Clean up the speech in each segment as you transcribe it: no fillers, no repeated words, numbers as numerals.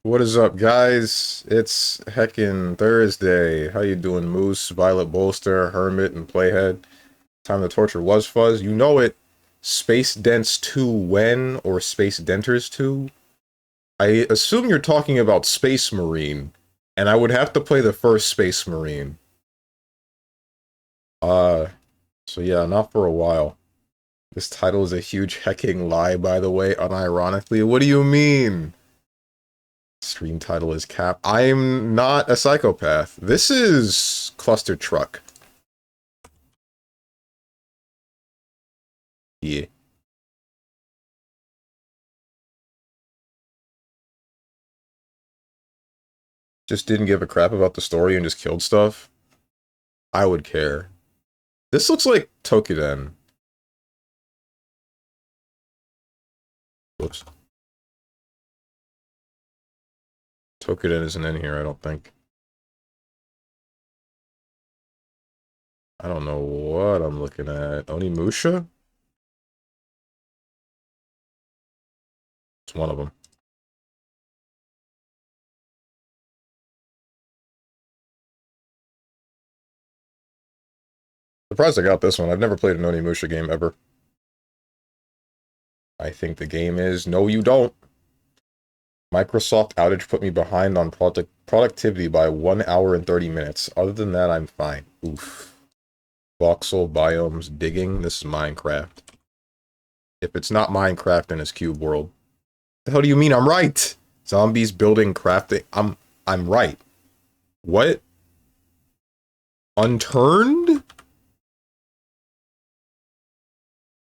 What is up, guys? It's heckin' Thursday. How you doing, Moose, Violet Bolster, Hermit, and Playhead? Time to torture was fuzz. You know it. Space Dents 2 when or Space Denters 2? I assume you're talking about Space Marine, and I would have to play the first Space Marine. Uh, so yeah, not for a while. This title is a huge hecking lie, by the way, unironically. What do you mean? Stream title is Cap. I'm not a psychopath. This is Cluster Truck. Yeah. Just didn't give a crap about the story and just killed stuff. I would care. This looks like Tokiden. Whoops. Tokiden isn't in here, I don't think. I don't know what I'm looking at. Onimusha? It's one of them. Surprised I got this one. I've never played an Onimusha game ever. I think the game is no, you don't. Microsoft outage put me behind on productivity by 1 hour and 30 minutes. Other than that, I'm fine. Oof. Voxel, biomes, digging. This is Minecraft. If it's not Minecraft, then it's Cube World. The hell do you mean I'm right? Zombies, building, crafting. I'm right. What? Unturned?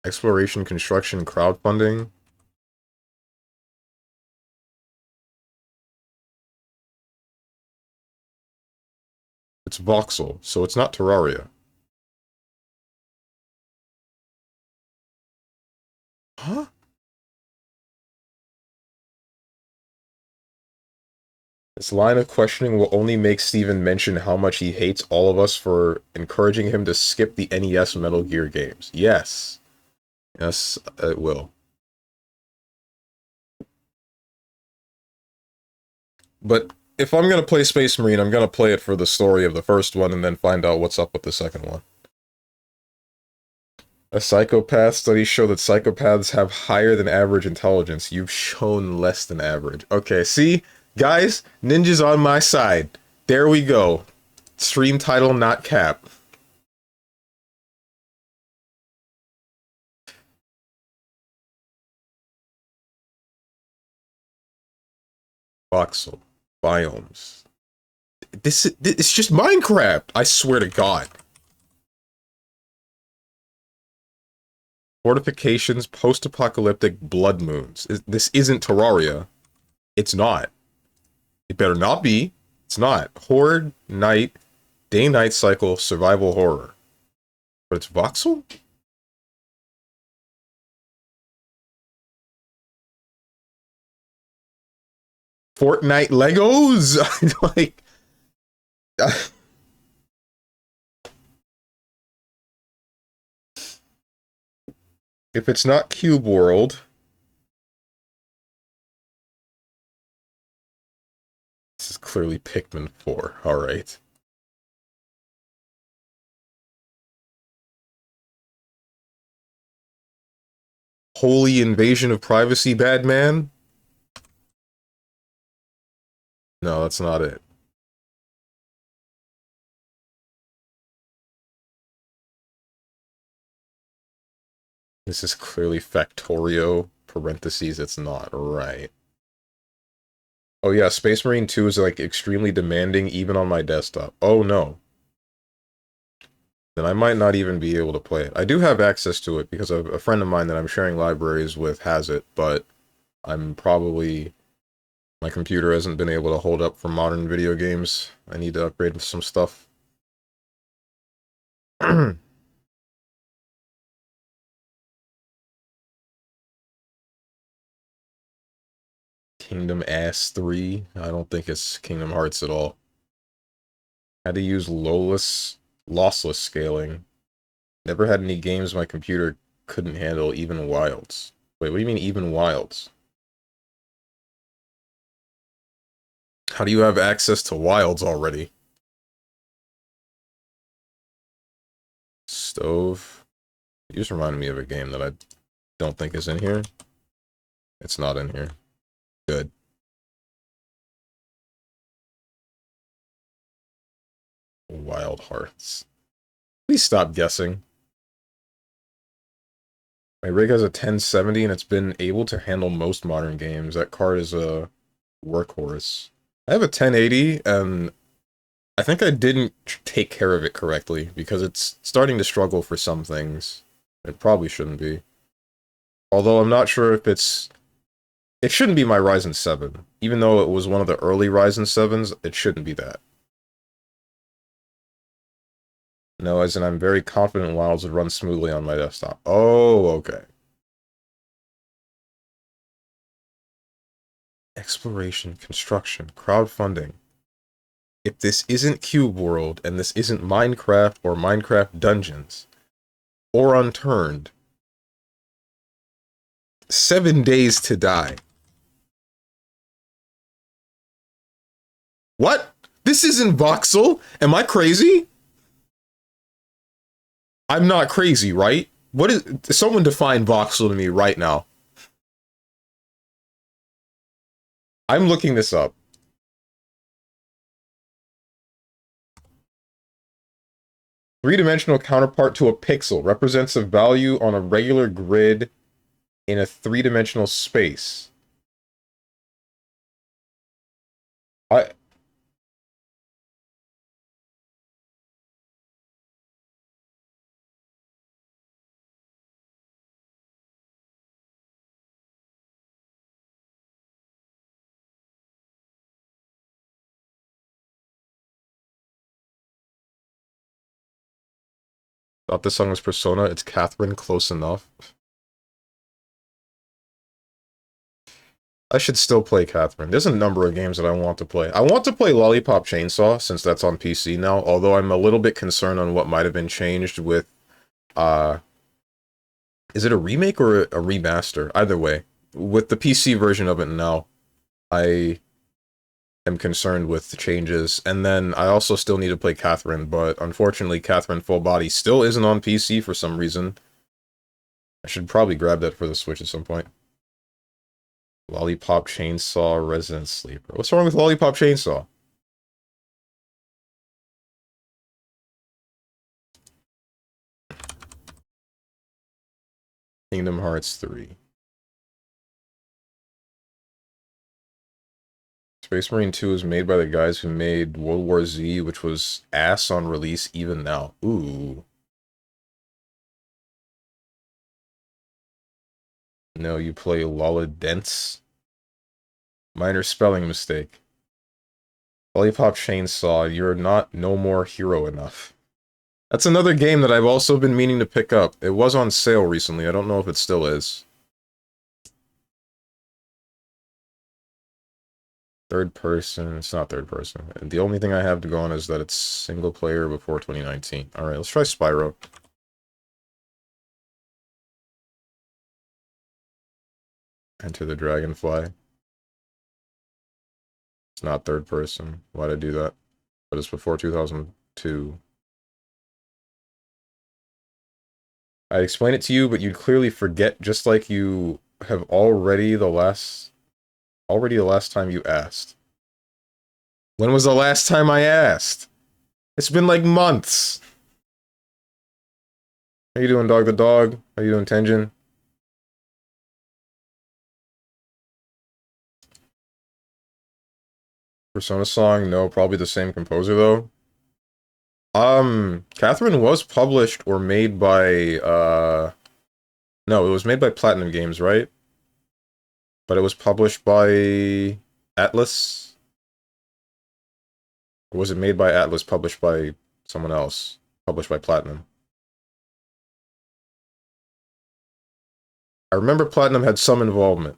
Exploration, construction, crowdfunding. It's voxel, so it's not Terraria. Huh? This line of questioning will only make Steven mention how much he hates all of us for encouraging him to skip the NES Metal Gear games. Yes. Yes, it will. But if I'm gonna play Space Marine, I'm gonna play it for the story of the first one and then find out what's up with the second one. A psychopath studies show that psychopaths have higher than average intelligence. You've shown less than average. Okay, see? Guys, Ninja's on my side. There we go. Stream title, not cap. Voxel. Biomes. It's just Minecraft! I swear to God. Fortifications, post-apocalyptic blood moons. This isn't Terraria. It's not. It better not be. It's not. Horde, night, day-night cycle, survival horror. But it's voxel? Fortnite Legos? Like... if it's not Cube World... this is clearly Pikmin 4. Alright. Holy invasion of privacy, bad man? No, that's not it. This is clearly Factorio, parentheses, it's not right. Oh yeah, Space Marine 2 is like extremely demanding even on my desktop. Oh no. Then I might not even be able to play it. I do have access to it because a friend of mine that I'm sharing libraries with has it, but I'm probably... my computer hasn't been able to hold up for modern video games. I need to upgrade some stuff. Kingdom Ass 3? I don't think it's Kingdom Hearts at all. Had to use lossless scaling. Never had any games my computer couldn't handle, even Wilds. Wait, what do you mean even Wilds? How do you have access to wilds already? Stove. You just reminded me of a game that I don't think is in here. It's not in here. Good. Wild Hearts. Please stop guessing. My rig has a 1070 and it's been able to handle most modern games. That card is a workhorse. I have a 1080 and I think I didn't take care of it correctly because it's starting to struggle for some things. It probably shouldn't be. Although I'm not sure if it's... It shouldn't be my Ryzen 7. Even though it was one of the early Ryzen 7s, it shouldn't be that. No, as in I'm very confident Wilds would run smoothly on my desktop. Oh, okay. Exploration, construction, crowdfunding. If this isn't Cube World, and this isn't Minecraft or Minecraft Dungeons, or Unturned, 7 Days to Die. What? This isn't voxel? Am I crazy? I'm not crazy, right? What is... Someone define voxel to me right now. I'm looking this up. Three-dimensional counterpart to a pixel represents a value on a regular grid in a three-dimensional space. Thought this song was Persona. It's Catherine, close enough. I should still play Catherine. There's a number of games that I want to play. I want to play Lollipop Chainsaw, since that's on PC now, although I'm a little bit concerned on what might have been changed with, is it a remake or a remaster? Either way. With the PC version of it now, I am concerned with the changes. And then I also still need to play Catherine, but unfortunately Catherine Full Body still isn't on PC for some reason. I should probably grab that for the Switch at some point. Lollipop Chainsaw Resident Sleeper. What's wrong with Lollipop Chainsaw? Kingdom Hearts 3. Space Marine 2 is made by the guys who made World War Z, which was ass on release even now. Ooh. No, you play Lola Dents? Minor spelling mistake. Lollipop Chainsaw, you're not no more hero enough. That's another game that I've also been meaning to pick up. It was on sale recently. I don't know if it still is. Third person. It's not third person. The only thing I have to go on is that it's single player before 2019. Alright, let's try Spyro. Enter the Dragonfly. It's not third person. Why'd I do that? But it's before 2002. I explain it to you, but you'd clearly forget, just like you have already the last time you asked. When was the last time I asked? It's been like months. How you doing, Dog the Dog? How you doing, Tenjin? Persona song? No, probably the same composer, though. Catherine was published or made by, no, it was made by Platinum Games, right? But it was published by Atlas? Or was it made by Atlas, published by someone else? Published by Platinum? I remember Platinum had some involvement.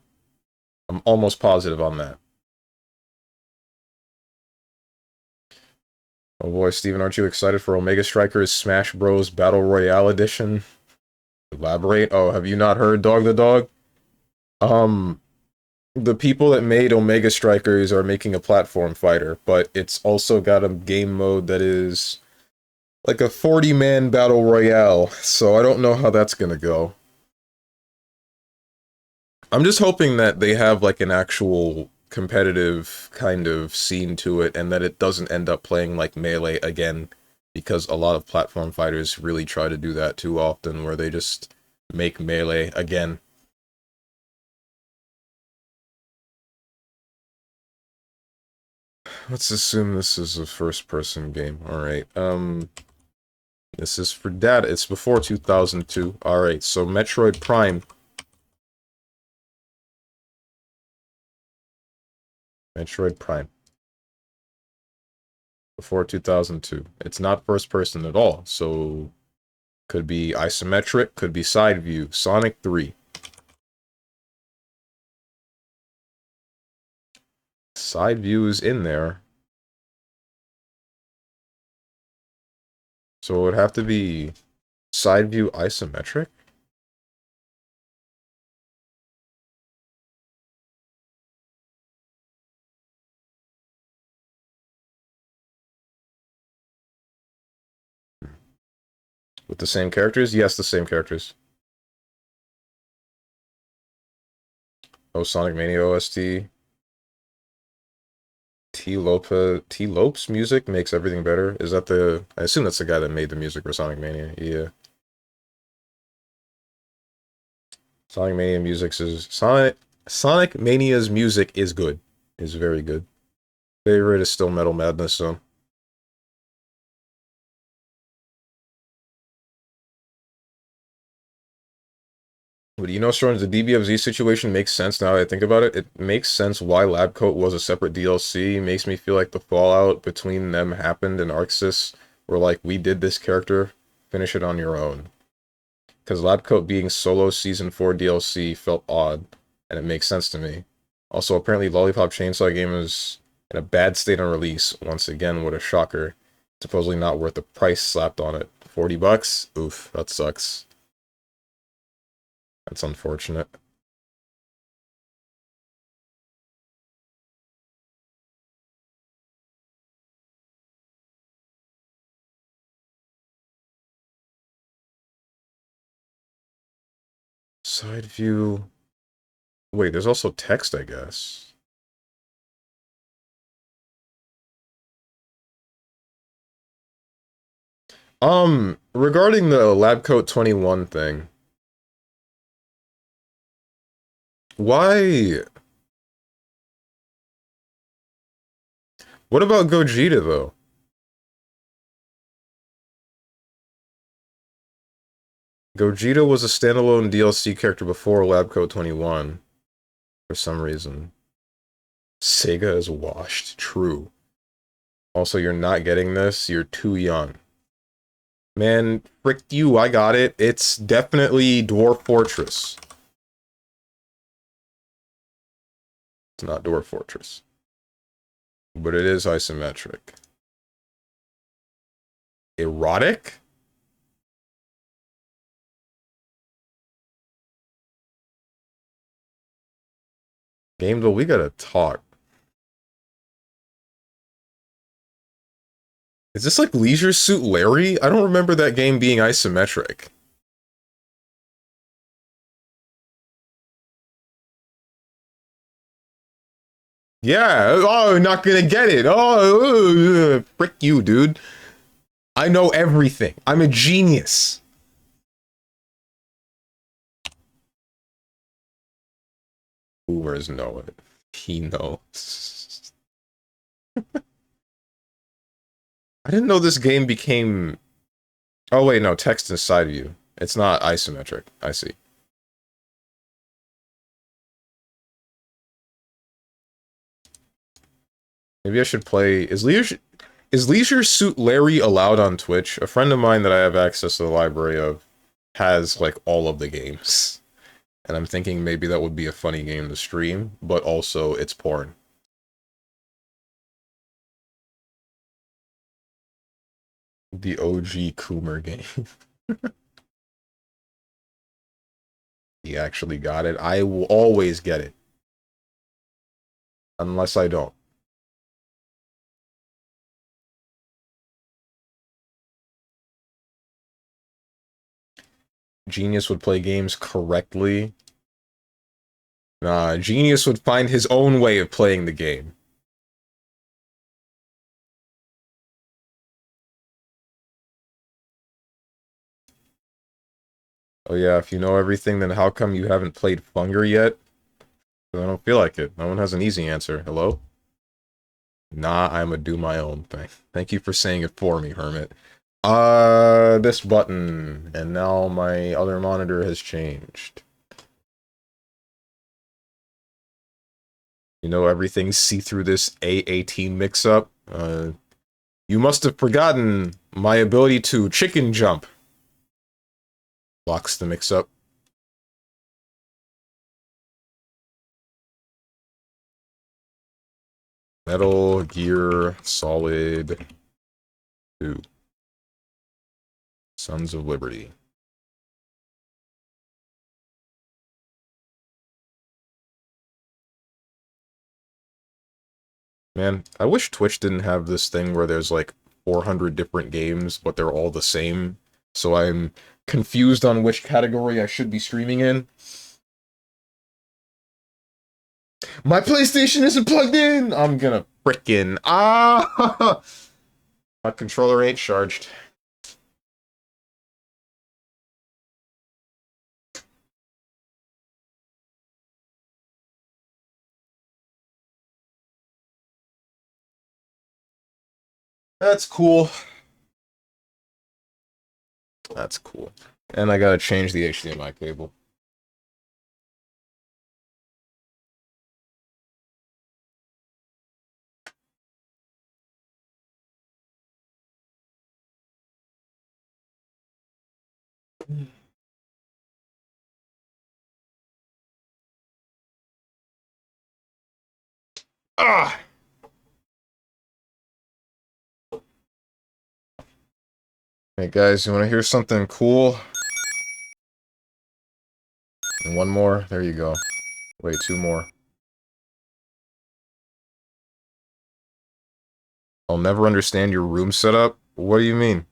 I'm almost positive on that. Oh boy, Steven, aren't you excited for Omega Strikers Smash Bros. Battle Royale Edition? Elaborate? Oh, have you not heard Dog the Dog? the people that made Omega Strikers are making a platform fighter, but it's also got a game mode that is like a 40-man battle royale, so I don't know how that's gonna go. I'm just hoping that they have like an actual competitive kind of scene to it and that it doesn't end up playing like Melee again, because a lot of platform fighters really try to do that too often, where they just make Melee again. Let's assume this is a first-person game. Alright, this is for data. It's before 2002. Alright, so Metroid Prime. Metroid Prime. Before 2002. It's not first-person at all, so could be isometric, could be side view. Sonic 3. Side view is in there. So it would have to be side view isometric? With the same characters? Yes, the same characters. Oh, Sonic Mania OST. T. Lope's music makes everything better. Is that the... I assume that's the guy that made the music for Sonic Mania. Yeah. Sonic Mania music is... Sonic Mania's music is good. Is very good. Favorite is still Metal Madness, so... But you know, Storms, the DBFZ situation makes sense now that I think about it. It makes sense why Lab Coat was a separate DLC. It makes me feel like the fallout between them happened in Arc Sys, where like, we did this character, finish it on your own. Because Lab Coat being solo Season 4 DLC felt odd, and it makes sense to me. Also, apparently Lollipop Chainsaw game is in a bad state on release. Once again, what a shocker. Supposedly not worth the price slapped on it. 40 bucks? Oof, that sucks. That's unfortunate. Side view... Wait, there's also text, I guess. Regarding the Lab Coat 21 thing, why... What about Gogeta, though? Gogeta was a standalone DLC character before Lab Coat 21, for some reason. Sega is washed. True. Also, you're not getting this. You're too young. Man, frick you, I got it. It's definitely Dwarf Fortress. It's not Dwarf Fortress. But it is isometric. Erotic? Game though, we gotta talk. Is this like Leisure Suit Larry? I don't remember that game being isometric. Yeah, oh, not gonna get it. Oh, frick you, dude. I know everything. I'm a genius. Boomers know it. He knows. I didn't know this game became... Oh wait, no, text is side view. It's not isometric. I see. Maybe I should play... Is Leisure Suit Larry allowed on Twitch? A friend of mine that I have access to the library of has, like, all of the games. And I'm thinking maybe that would be a funny game to stream, but also it's porn. The OG Coomer game. He actually got it. I will always get it. Unless I don't. Genius would play games correctly. Nah, Genius would find his own way of playing the game. Oh yeah, if you know everything, then how come you haven't played Funger yet? I don't feel like it. No one has an easy answer. Hello? Nah, I'ma do my own thing. Thank you for saying it for me, Hermit. This button. And now my other monitor has changed. You know everything, see through this AAT mix-up? You must have forgotten my ability to chicken jump. Blocks the mix-up. Metal Gear Solid 2. Sons of Liberty. Man, I wish Twitch didn't have this thing where there's like 400 different games, but they're all the same. So I'm confused on which category I should be streaming in. My PlayStation isn't plugged in! I'm gonna frickin' my controller ain't charged. That's cool. That's cool. And I gotta change the HDMI cable. Ah! Hey guys, you wanna hear something cool? And one more? There you go. Wait, two more. I'll never understand your room setup? What do you mean?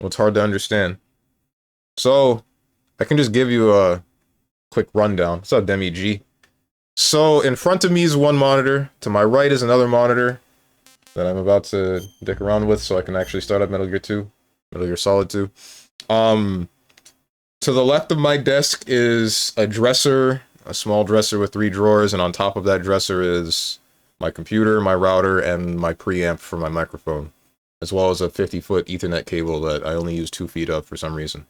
Well, it's hard to understand. So, I can just give you a quick rundown. What's up, Demi G? So, in front of me is one monitor. To my right is another monitor that I'm about to dick around with so I can actually start up Metal Gear 2. Metal Gear Solid 2. To the left of my desk is a dresser, a small dresser with 3 drawers, and on top of that dresser is my computer, my router, and my preamp for my microphone, as well as a 50-foot Ethernet cable that I only use 2 feet of for some reason.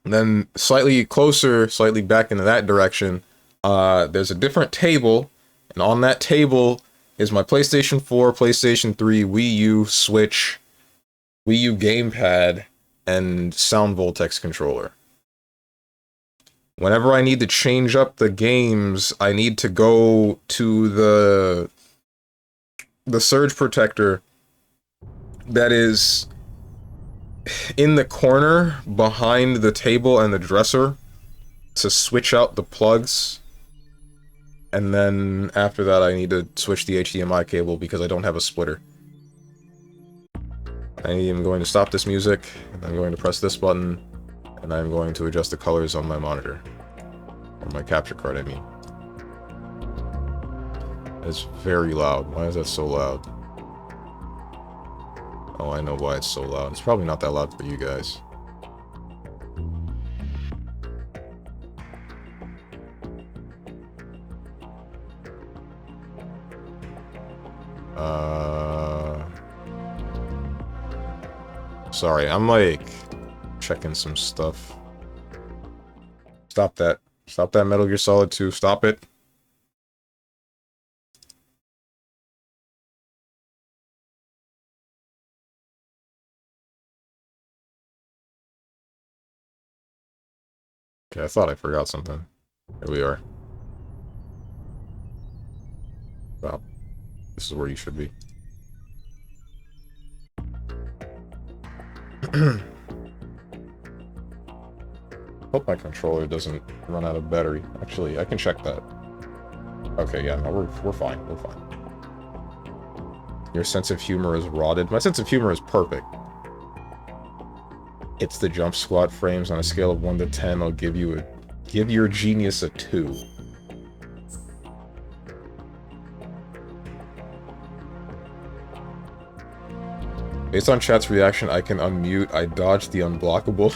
And then slightly closer, slightly back into that direction, there's a different table, and on that table is my PlayStation 4, PlayStation 3, Wii U, Switch, Wii U gamepad, and Sound Voltex controller. Whenever I need to change up the games, I need to go to the surge protector that is in the corner behind the table and the dresser to switch out the plugs. And then after that, I need to switch the HDMI cable because I don't have a splitter. I am going to stop this music, and I'm going to press this button, and I'm going to adjust the colors on my monitor. Or my capture card, I mean. It's very loud. Why is that so loud? Oh, I know why it's so loud. It's probably not that loud for you guys. Sorry, I'm like checking some stuff. Stop that. Stop that Metal Gear Solid 2. Stop it. Okay, I thought I forgot something. Here we are. Stop. This is where you should be. Hope my controller doesn't run out of battery. Actually, I can check that. Okay, yeah, no, we're fine. We're fine. Your sense of humor is rotted. My sense of humor is perfect. It's the jump squat frames on a scale of 1 to 10. I'll give your genius a 2. Based on chat's reaction, I can unmute. I dodged the unblockable.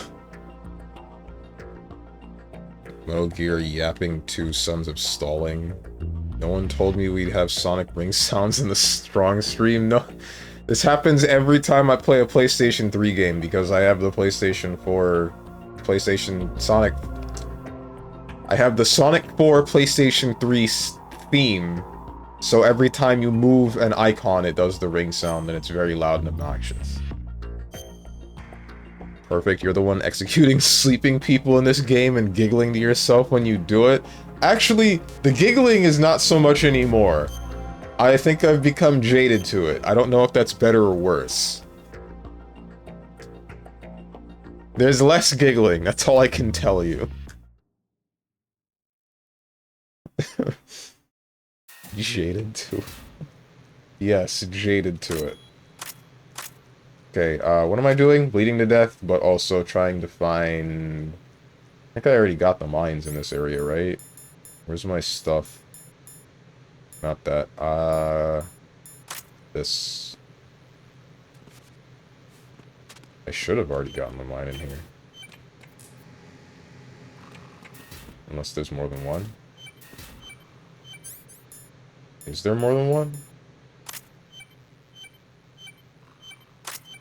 Metal Gear yapping 2 sons of stalling. No one told me we'd have Sonic ring sounds in the strong stream. No, this happens every time I play a PlayStation 3 game because I have the PlayStation 4, Sonic. I have the Sonic 4 PlayStation 3 theme. So every time you move an icon, it does the ring sound, and it's very loud and obnoxious. Perfect, you're the one executing sleeping people in this game and giggling to yourself when you do it. Actually, the giggling is not so much anymore. I think I've become jaded to it. I don't know if that's better or worse. There's less giggling, that's all I can tell you. Jaded to it. Yes, jaded to it. Okay, what am I doing? Bleeding to death, but also trying to find... I think I already got the mines in this area, right? Where's my stuff? Not that. This. I should have already gotten the mine in here. Unless there's more than one. Is there more than one?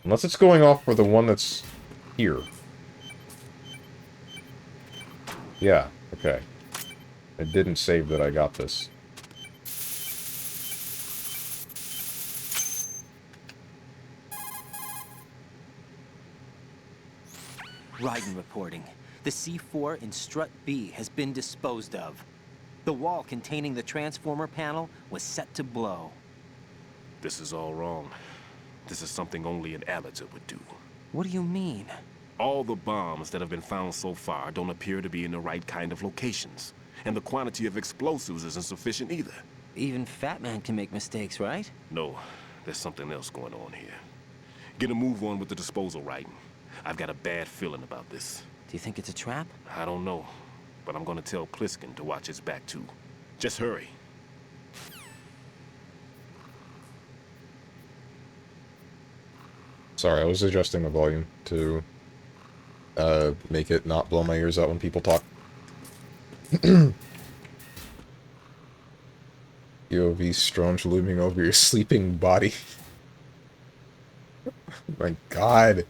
Unless it's going off for the one that's here. Yeah, okay. I didn't save that I got this. Raiden reporting. The C4 in Strut B has been disposed of. The wall containing the transformer panel was set to blow. This is all wrong. This is something only an amateur would do. What do you mean? All the bombs that have been found so far don't appear to be in the right kind of locations. And the quantity of explosives isn't sufficient either. Even Fat Man can make mistakes, right? No, there's something else going on here. Get a move on with the disposal, Raiden. I've got a bad feeling about this. Do you think it's a trap? I don't know, but I'm gonna tell Pliskin to watch his back too. Just hurry. Sorry, I was adjusting the volume to make it not blow my ears out when people talk. POV Strange looming over your sleeping body. My god.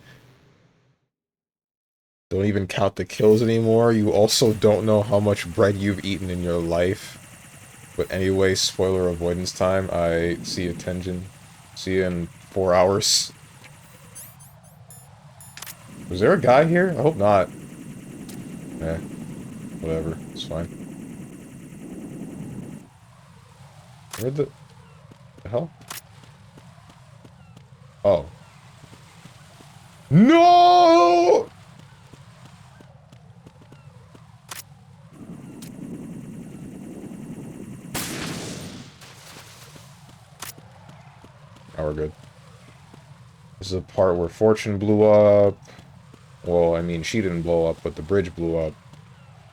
Don't even count the kills anymore. You also don't know how much bread you've eaten in your life. But anyway, spoiler avoidance time. I see you, Tenjin. See you in 4 hours. Was there a guy here? I hope not. Eh. Whatever. It's fine. Where'd the hell? Oh. No! Now we're good. This is a part where Fortune blew up. Well, I mean, she didn't blow up, but the bridge blew up.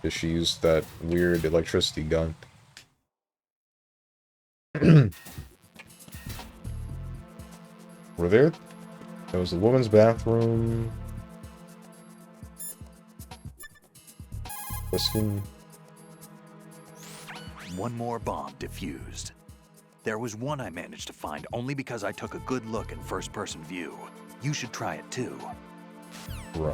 Because she used that weird electricity gun. We're there. There was the woman's bathroom. Whisking. One more bomb defused. There was one I managed to find only because I took a good look in first-person view. You should try it too. Right.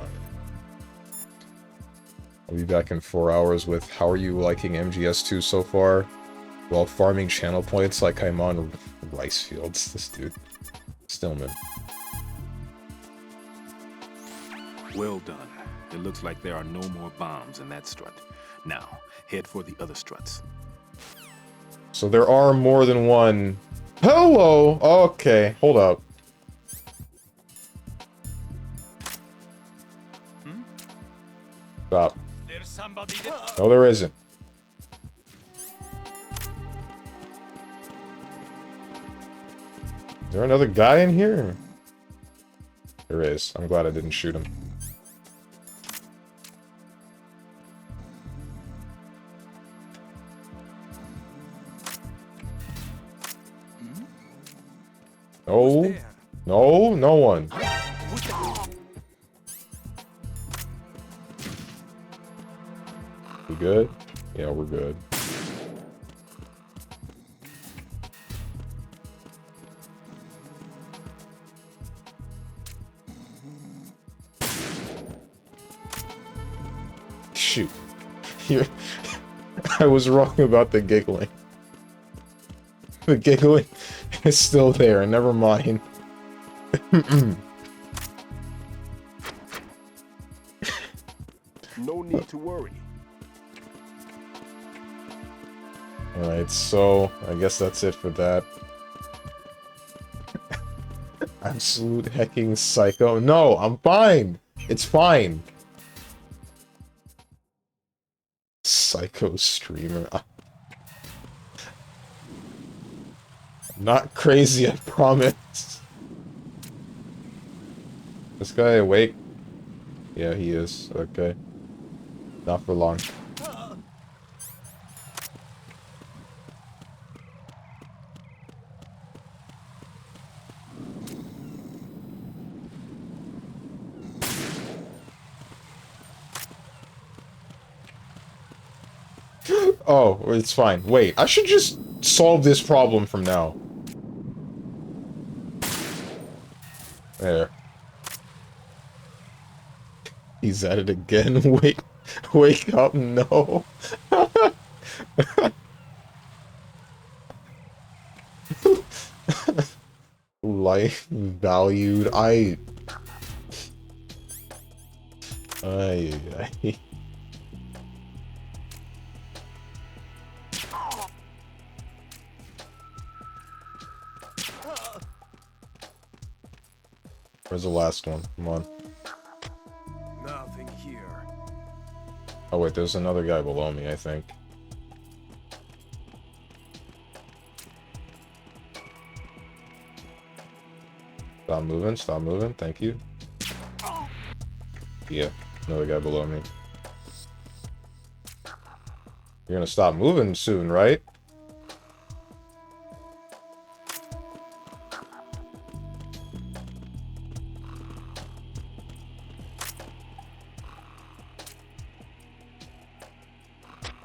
I'll be back in 4 hours with how are you liking MGS2 so far? While farming channel points like I'm on rice fields. This dude. Stillman. Well done. It looks like there are no more bombs in that strut. Now, head for the other struts. So there are more than one. Hello! Okay, hold up. Stop. No, there isn't. Is there another guy in here? There is. I'm glad I didn't shoot him. No. No, no one. We good? Yeah, we're good. Shoot. You're I was wrong about the giggling. The giggling is still there, never mind. No need to worry. Alright, so I guess that's it for that. Absolute hecking psycho. No, I'm fine! It's fine! Psycho streamer. I'm not crazy, I promise. This guy awake? Yeah, he is. Okay. Not for long. Oh, it's fine. Wait, I should just solve this problem from now. There. He's at it again. Wake up, no. Life valued. I. Where's the last one? Come on. Nothing here. Oh wait, there's another guy below me, I think. Stop moving, thank you. Yeah, another guy below me. You're gonna stop moving soon, right?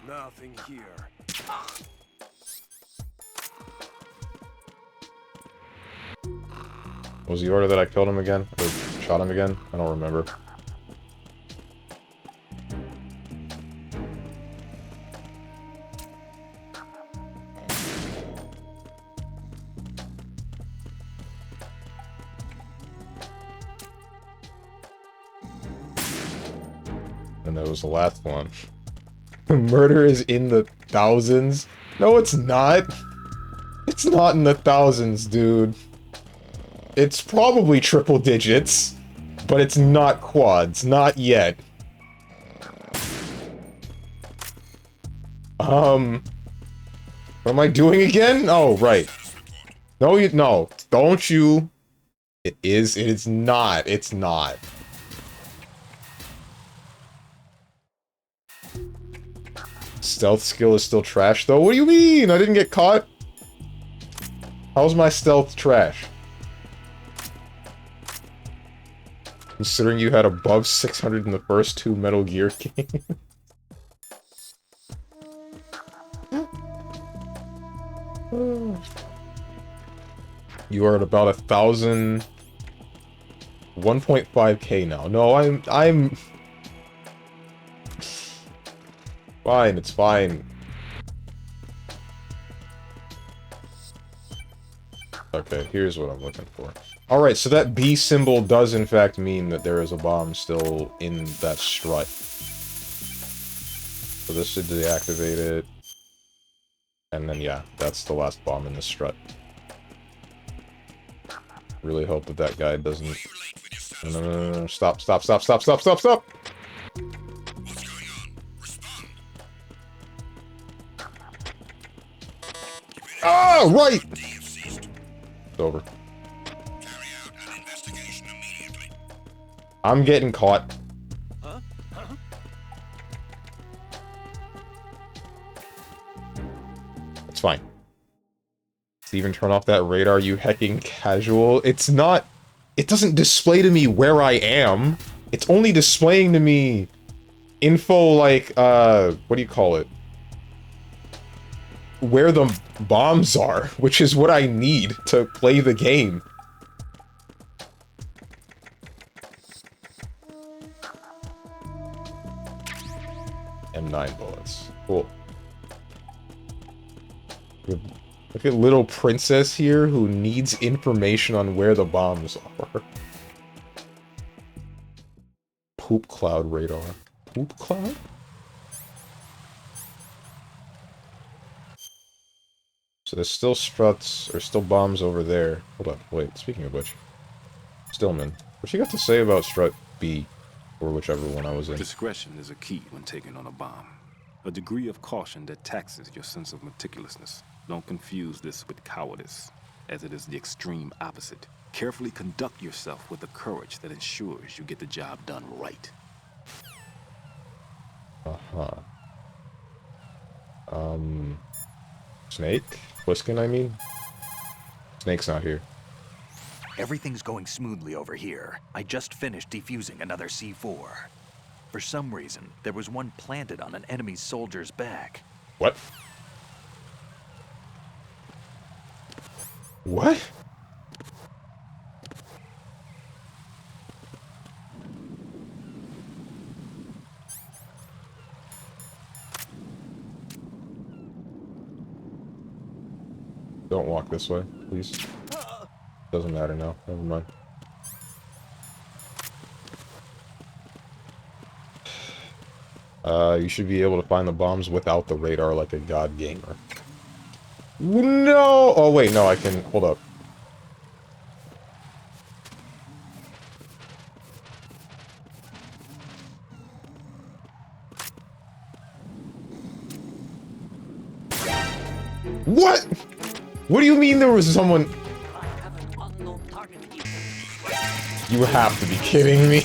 Nothing here. Was the order that I killed him again? Or shot him again? I don't remember. And that was the last one. Murder is in the thousands? No, it's not. It's not in the thousands, dude. It's probably triple digits, but it's not quads. Not yet. What am I doing again? Oh, right. No, no. Don't you. It is not. It's not. Stealth skill is still trash, though? What do you mean? I didn't get caught? How's my stealth trash? Considering you had above 600 in the first two Metal Gear games. You are at about 1,000... 1.5k now. No, I'm... Fine, it's fine. Okay, here's what I'm looking for. Alright, so that B symbol does in fact mean that there is a bomb still in that strut. So this should deactivate it. And then yeah, that's the last bomb in the strut. Really hope that that guy doesn't... No, stop. Yeah, right! It's over. I'm getting caught. It's fine. Steven, turn off that radar, you hecking casual. It's not... It doesn't display to me where I am. It's only displaying to me info like, what do you call it? Where the bombs are, which is what I need to play the game. M9 bullets. Cool. Look at little princess here who needs information on where the bombs are. Poop cloud radar. Poop cloud? So there's still struts, or still bombs over there. Hold up, wait, speaking of which. Stillman, what you got to say about strut B, or whichever one I was in? Discretion is a key when taking on a bomb. A degree of caution that taxes your sense of meticulousness. Don't confuse this with cowardice, as it is the extreme opposite. Carefully conduct yourself with the courage that ensures you get the job done right. Uh-huh. Snake? Pliskin, I mean? Snake's not here. Everything's going smoothly over here. I just finished defusing another C4. For some reason, there was one planted on an enemy soldier's back. What? What? Don't walk this way, please. Doesn't matter now. Never mind. You should be able to find the bombs without the radar like a god gamer. No! Oh, wait, no, I can... Hold up. What? What do you mean there was someone... You have to be kidding me.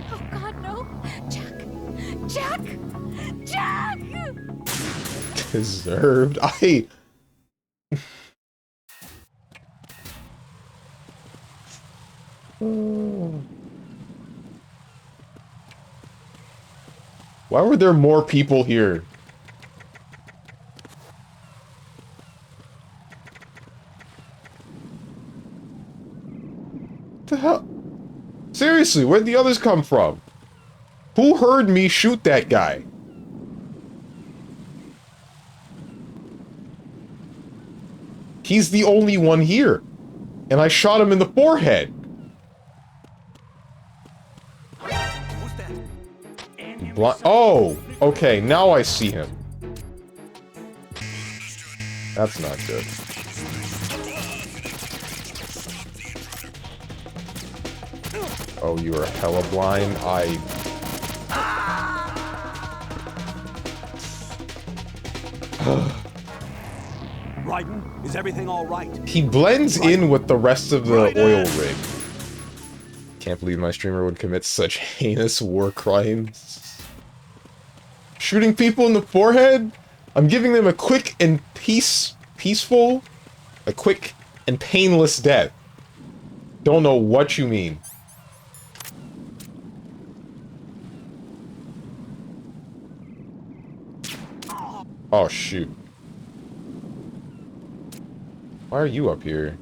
Oh God, no! Jack! Jack! Jack! Deserved. Why were there more people here? What the hell? Seriously, where'd the others come from? Who heard me shoot that guy? He's the only one here. And I shot him in the forehead. Oh, okay, now I see him. That's not good. Oh, you are hella blind? Raiden, is everything all right? He blends in with the rest of the oil rig. Can't believe my streamer would commit such heinous war crimes. Shooting people in the forehead? I'm giving them a quick and peaceful, a quick and painless death. Don't know what you mean. Oh, shoot. Why are you up here?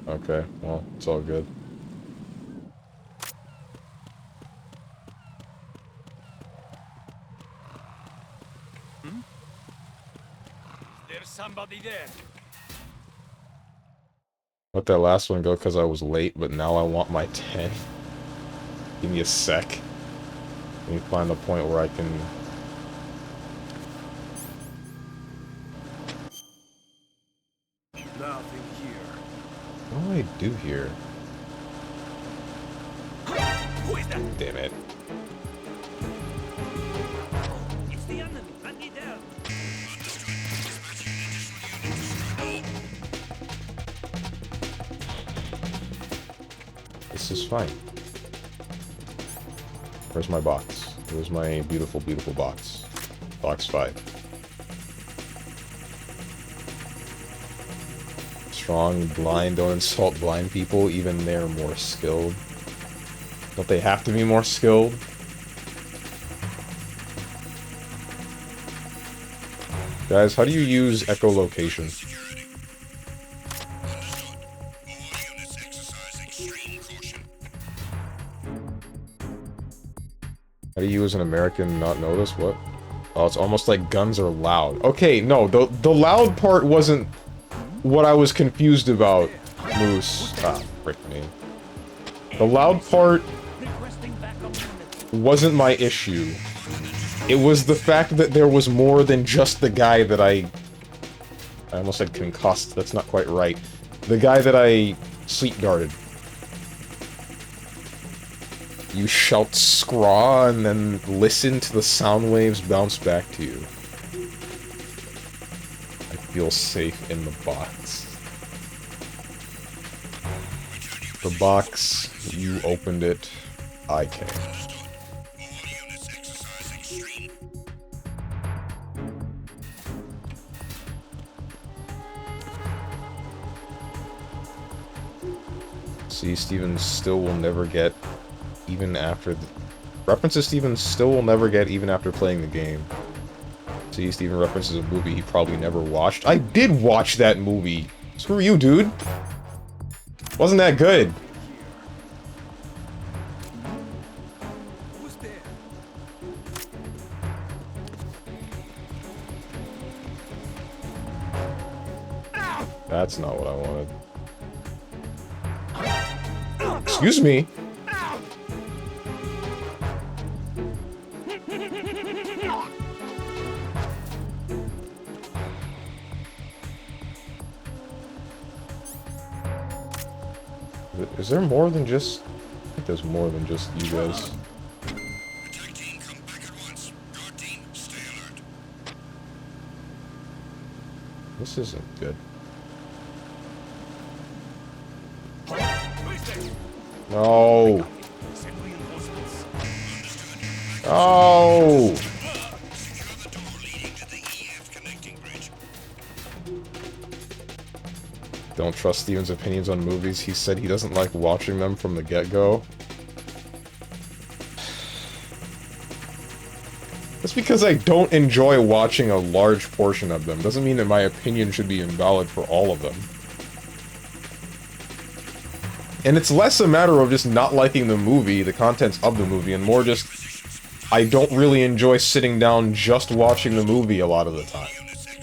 Okay, well, it's all good. There's somebody there. Let that last one go because I was late, but now I want my 10. Give me a sec. Let me find the point where I can... Nothing here. What do do here? Who is that? Damn it. It's the enemy. Hunt me down. This is fine. Where's my box? Where's my beautiful, beautiful box? Box 5. Strong, blind, don't insult blind people, even they're more skilled. Don't they have to be more skilled? Guys, how do you use echolocation? How do you as an American not know this? What? Oh, it's almost like guns are loud. Okay, no, the loud part wasn't what I was confused about, Moose. Ah, frick me. The loud part wasn't my issue. It was the fact that there was more than just the guy that I almost said concussed, that's not quite right. The guy that I sleep guarded. You shout scraw and then listen to the sound waves bounce back to you. I feel safe in the box. The box, you opened it, I came. See, Steven still will never get, even after the... References Steven still will never get even after playing the game. See, Steven references a movie he probably never watched. I did watch that movie! Screw you, dude! Wasn't that good? Who's there? That's not what I wanted. Excuse me? Is there more than just... I think there's more than just you guys. Attack team, come back at once. Guard team, stay alert. This isn't good. Who is there? No! Send reinforcements. No! Secure the door leading to the EF connecting bridge. Don't trust Steven's opinions on movies. He said he doesn't like watching them from the get-go. That's because I don't enjoy watching a large portion of them. Doesn't mean that my opinion should be invalid for all of them. And it's less a matter of just not liking the movie, the contents of the movie, and more just... I don't really enjoy sitting down just watching the movie a lot of the time.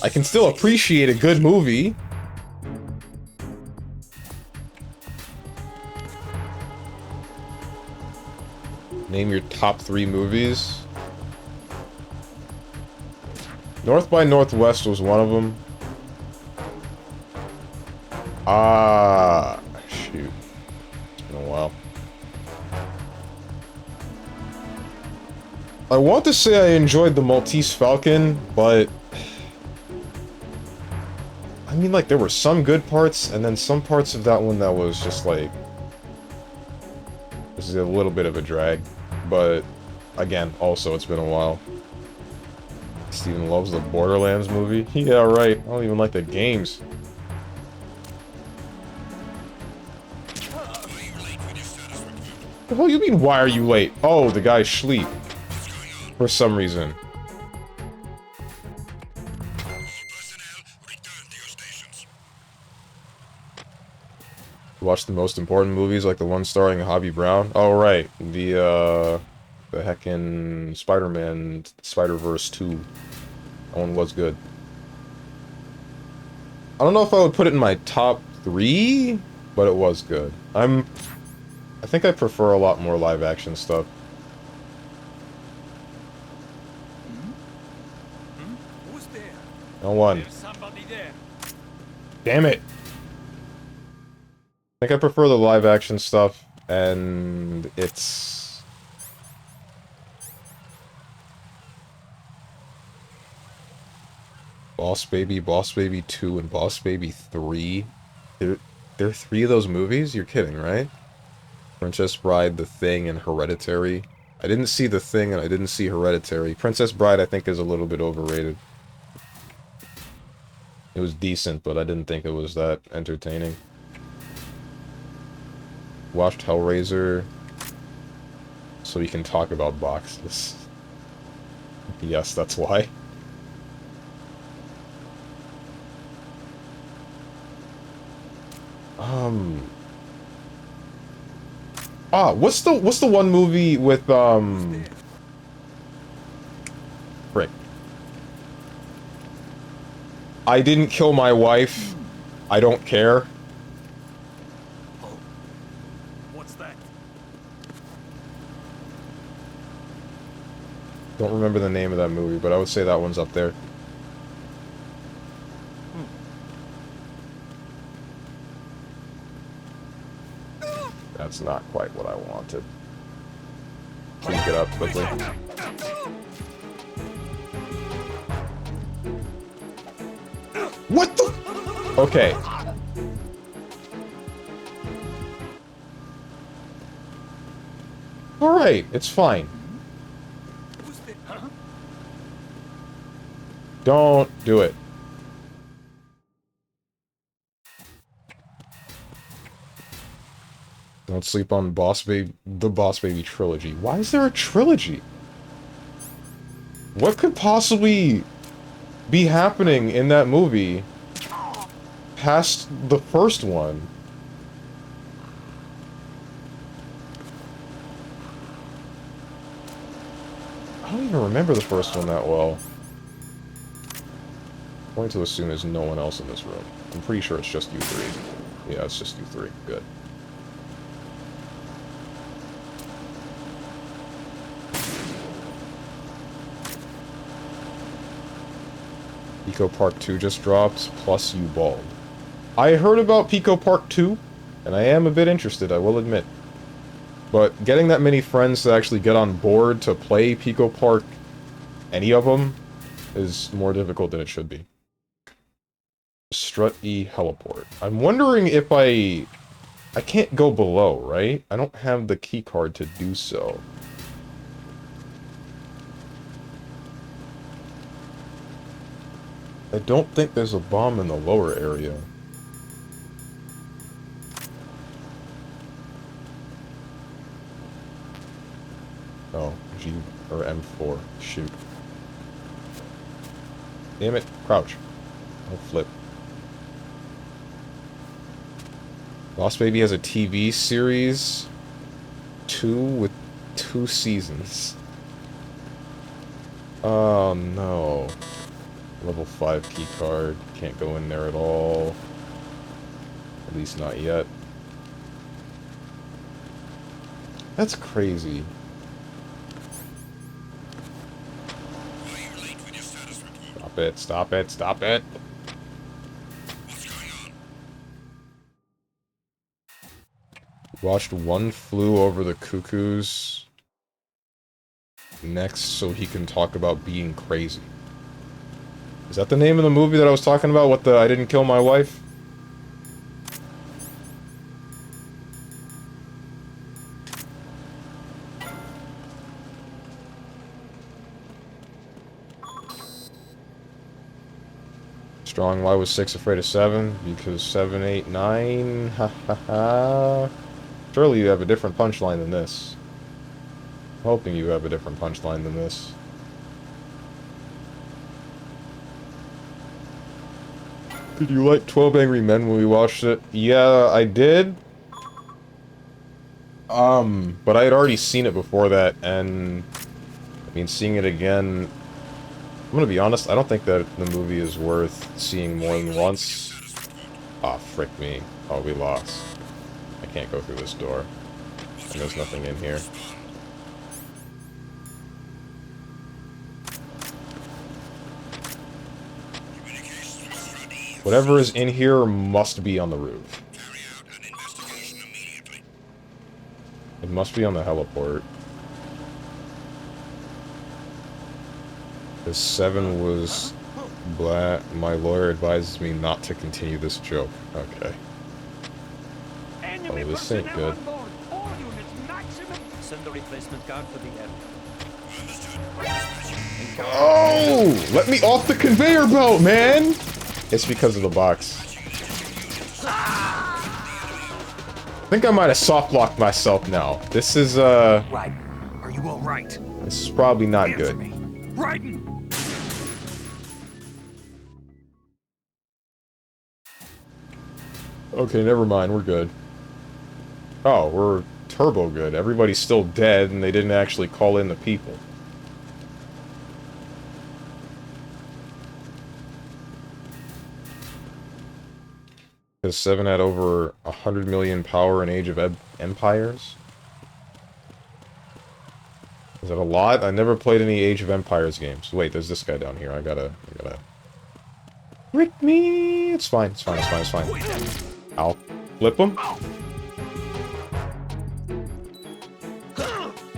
I can still appreciate a good movie. Name your top 3 movies. North by Northwest was one of them. Ah, shoot. It's been a while. I want to say I enjoyed the Maltese Falcon, but... I mean, like, there were some good parts, and then some parts of that one that was just, like... This is a little bit of a drag. But, again, also, it's been a while. Steven loves the Borderlands movie? Yeah, right. I don't even like the games. The hell you mean, why are you late? Oh, the guy's asleep. For some reason. Personnel, return to your stations. Watch the most important movies, like the one starring Hobie Brown. Oh, right. The heckin' Spider-Man Spider-Verse 2. That one was good. I don't know if I would put it in my top 3, but it was good. I think I prefer a lot more live-action stuff. Who's there? No one. There's somebody there. Damn it! I think I prefer the live action stuff, and it's... Boss Baby 2, and Boss Baby 3. There are 3 of those movies? You're kidding, right? Princess Bride, The Thing, and Hereditary. I didn't see The Thing, and I didn't see Hereditary. Princess Bride, I think, is a little bit overrated. It was decent, but I didn't think it was that entertaining. Watched Hellraiser, so we can talk about boxes. Yes, that's why. What's the one movie with, frick. I didn't kill my wife. I don't care. What's that? Don't remember the name of that movie, but I would say that one's up there. That's not quite what I wanted. Keep it up quickly. What the? Okay. Alright, it's fine. Don't do it. Don't sleep on the Boss Baby trilogy. Why is there a trilogy? What could possibly be happening in that movie past the first one? I don't even remember the first one that well. I'm going to assume there's no one else in this room. I'm pretty sure it's just you three. Yeah, it's just you three. Good. Pico Park 2 just dropped, plus you bald. I heard about Pico Park 2, and I am a bit interested, I will admit. But getting that many friends to actually get on board to play Pico Park, any of them, is more difficult than it should be. Strut E Heliport. I'm wondering if I can't go below, right? I don't have the key card to do so. I don't think there's a bomb in the lower area. Oh, G or M4. Shoot. Damn it. Crouch. Don't flip. Boss Baby has a TV series. 2 with 2 seasons. Oh no. Level 5 keycard. Can't go in there at all. At least not yet. That's crazy. Why are you late with your status report? Stop it, stop it, stop it! What's going on? Watched One Flew Over the Cuckoo's next so he can talk about being crazy. Is that the name of the movie that I was talking about? What the I didn't kill my wife? Strong, why was 6 afraid of 7? Because 7, 8, 9... Ha ha ha... Surely you have a different punchline than this. I'm hoping you have a different punchline than this. Did you like 12 Angry Men when we watched it? Yeah, I did. But I had already seen it before that, and... I mean, seeing it again... I'm gonna be honest, I don't think that the movie is worth seeing more than once. Ah, frick me. Oh, we lost. I can't go through this door. And there's nothing in here. Whatever is in here must be on the roof. Carry out an investigation. must be on the heliport. Because 7 was... Black. My lawyer advises me not to continue this joke. Okay. Oh, this ain't good. Send the replacement guard for the end. Oh! Let me off the conveyor belt, man! It's because of the box. I think I might have soft-locked myself now. This is, Right. Are you all right? This is probably not Answer good. me. Raiden! Okay, never mind. We're good. Oh, we're turbo good. Everybody's still dead, and they didn't actually call in the people. Because 7 had over 100 million power in Age of Empires? Is that a lot? I never played any Age of Empires games. Wait, there's this guy down here. I gotta... Rick me! It's fine, it's fine, it's fine, it's fine. I'll flip him.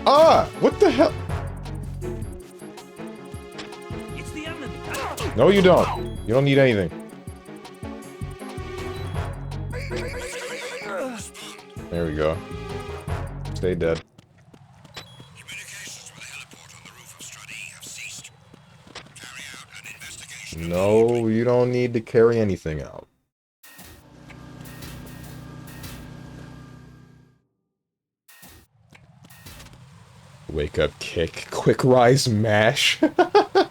Ah! What the hell? It's the enemy. No, you don't. You don't need anything. There we go. Stay dead. Communications with the heliport on the roof of Strut E have ceased. Carry out an investigation. No, you don't need to carry anything out. Wake up, kick, quick rise, mash. What's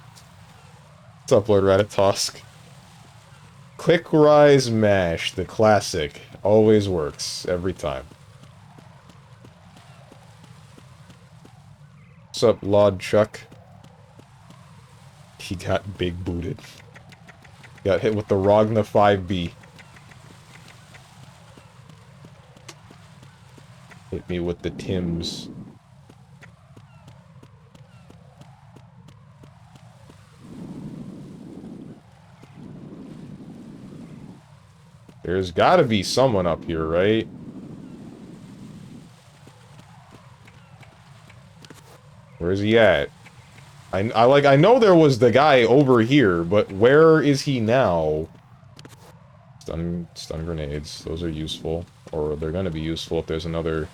up, Lord Ratatosk? Quick rise, mash, the classic. Always works, every time. What's up, Lord Chuck? He got big booted. Got hit with the Ragna 5B. Hit me with the Tims. There's gotta be someone up here, right? Where's he at? I know there was the guy over here, but where is he now? Stun grenades. Those are useful. Or they're gonna be useful if there's another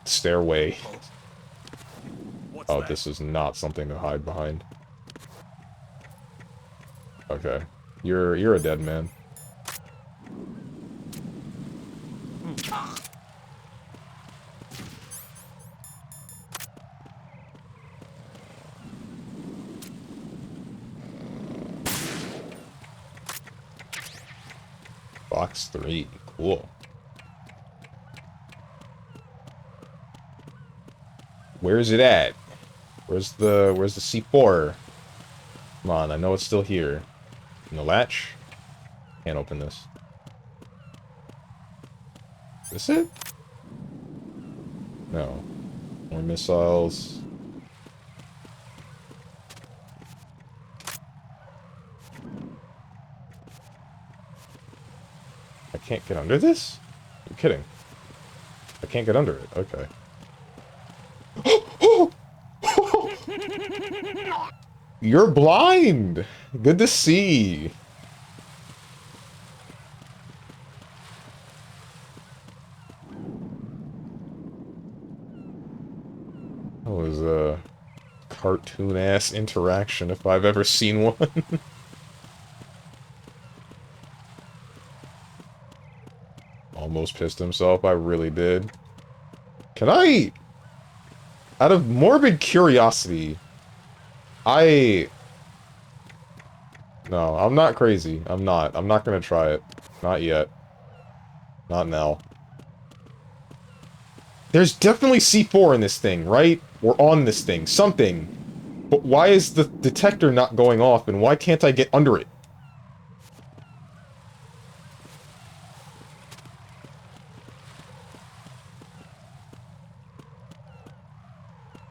stairway. Oh, this is not something to hide behind. Okay. You're a dead man. Box 3. Cool. Where is it at? Where's the C4? Come on, I know it's still here. In the latch? Can't open this. Is this it? No. More missiles. I can't get under this? You're kidding. I can't get under it. Okay. You're blind! Good to see. That was a cartoon-ass interaction if I've ever seen one. Almost pissed himself. I really did. Can I... Out of morbid curiosity, No, I'm not crazy. I'm not gonna try it. Not yet. Not now. There's definitely C4 in this thing, right? We're on this thing. Something. But why is the detector not going off, and why can't I get under it?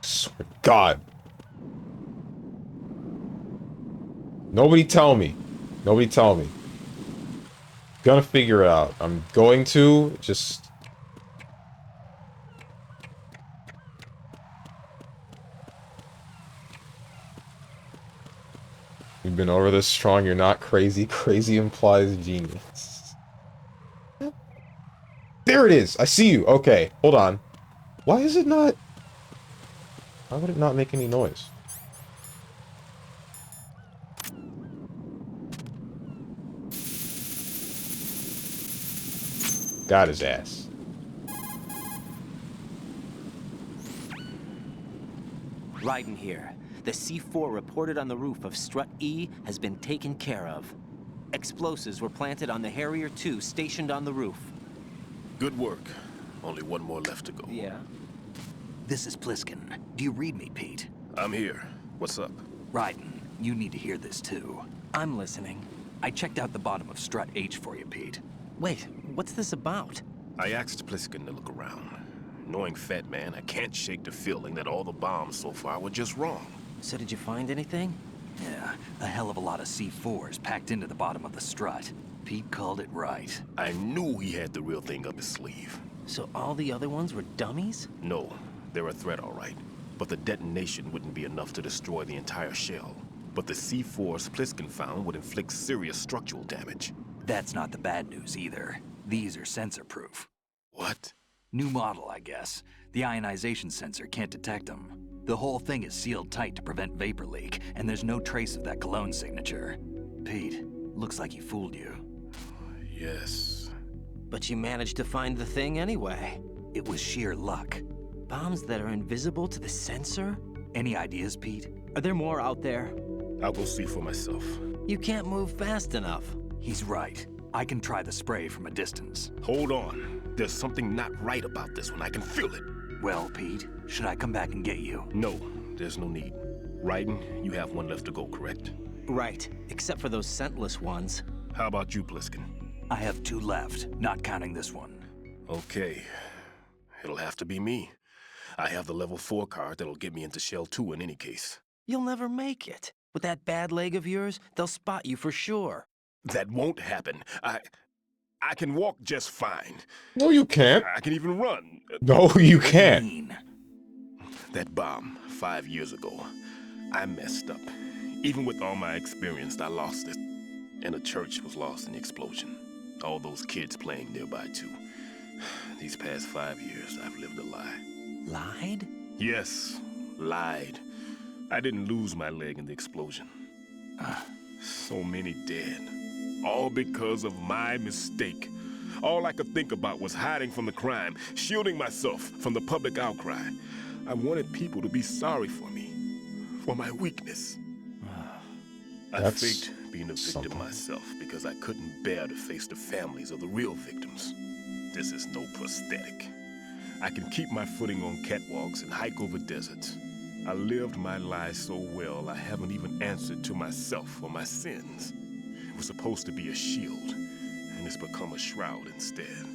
Swear to God. Nobody tell me. Nobody tell me. Gonna figure it out. I'm going to just... You've been over this strong, you're not crazy. Crazy implies genius. There it is! I see you! Okay, hold on. Why is it not... Why would it not make any noise? Got his ass. Raiden here. The C4 reported on the roof of Strut E has been taken care of. Explosives were planted on the Harrier 2 stationed on the roof. Good work. Only one more left to go. Yeah? This is Pliskin. Do you read me, Pete? I'm here. What's up? Raiden, you need to hear this too. I'm listening. I checked out the bottom of Strut H for you, Pete. Wait, what's this about? I asked Pliskin to look around. Knowing Fat Man, I can't shake the feeling that all the bombs so far were just wrong. So did you find anything? Yeah, a hell of a lot of C4s packed into the bottom of the strut. Pete called it right. I knew he had the real thing up his sleeve. So all the other ones were dummies? No, they're a threat, all right. But the detonation wouldn't be enough to destroy the entire shell. But the C4s Pliskin found would inflict serious structural damage. That's not the bad news either. These are sensor-proof. What? New model, I guess. The ionization sensor can't detect them. The whole thing is sealed tight to prevent vapor leak, and there's no trace of that cologne signature. Pete, looks like he fooled you. Yes. But you managed to find the thing anyway. It was sheer luck. Bombs that are invisible to the sensor? Any ideas, Pete? Are there more out there? I'll go see for myself. You can't move fast enough. He's right. I can try the spray from a distance. Hold on. There's something not right about this one. I can feel it. Well, Pete, should I come back and get you? No, there's no need. Raiden, you have one left to go, correct? Right, except for those scentless ones. How about you, Pliskin? I have 2 left, not counting this one. Okay. It'll have to be me. I have the level 4 card that'll get me into Shell 2 in any case. You'll never make it. With that bad leg of yours, they'll spot you for sure. That won't happen. I can walk just fine. No, you can't. I can even run. No, you can't. Mean. That bomb, 5 years ago, I messed up. Even with all my experience, I lost it. And the church was lost in the explosion. All those kids playing nearby, too. These past 5 years, I've lived a lie. Lied? Yes, lied. I didn't lose my leg in the explosion. So many dead. All because of my mistake. All I could think about was hiding from the crime, shielding myself from the public outcry. I wanted people to be sorry for me, for my weakness. I That's faked being a victim something. myself because I couldn't bear to face the families of the real victims. This is no prosthetic. I can keep my footing on catwalks and hike over deserts. I lived my life so well, I haven't even answered to myself for my sins. It was supposed to be a shield, and it's become a shroud instead.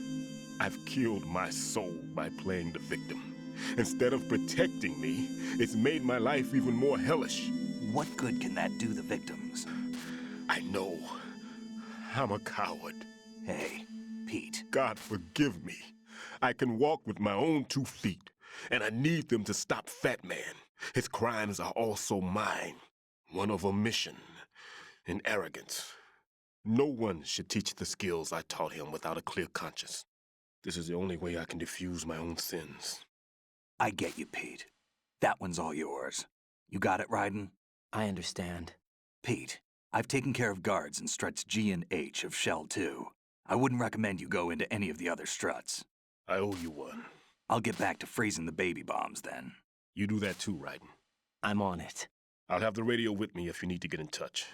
I've killed my soul by playing the victim. Instead of protecting me, it's made my life even more hellish. What good can that do the victims? I know. I'm a coward. Hey, Pete. God forgive me. I can walk with my own 2 feet, and I need them to stop Fat Man. His crimes are also mine. One of omission and arrogance. No one should teach the skills I taught him without a clear conscience. This is the only way I can diffuse my own sins. I get you, Pete. That one's all yours. You got it, Raiden? I understand. Pete, I've taken care of guards in struts G and H of Shell 2. I wouldn't recommend you go into any of the other struts. I owe you one. I'll get back to freezing the baby bombs then. You do that too, Raiden. I'm on it. I'll have the radio with me if you need to get in touch.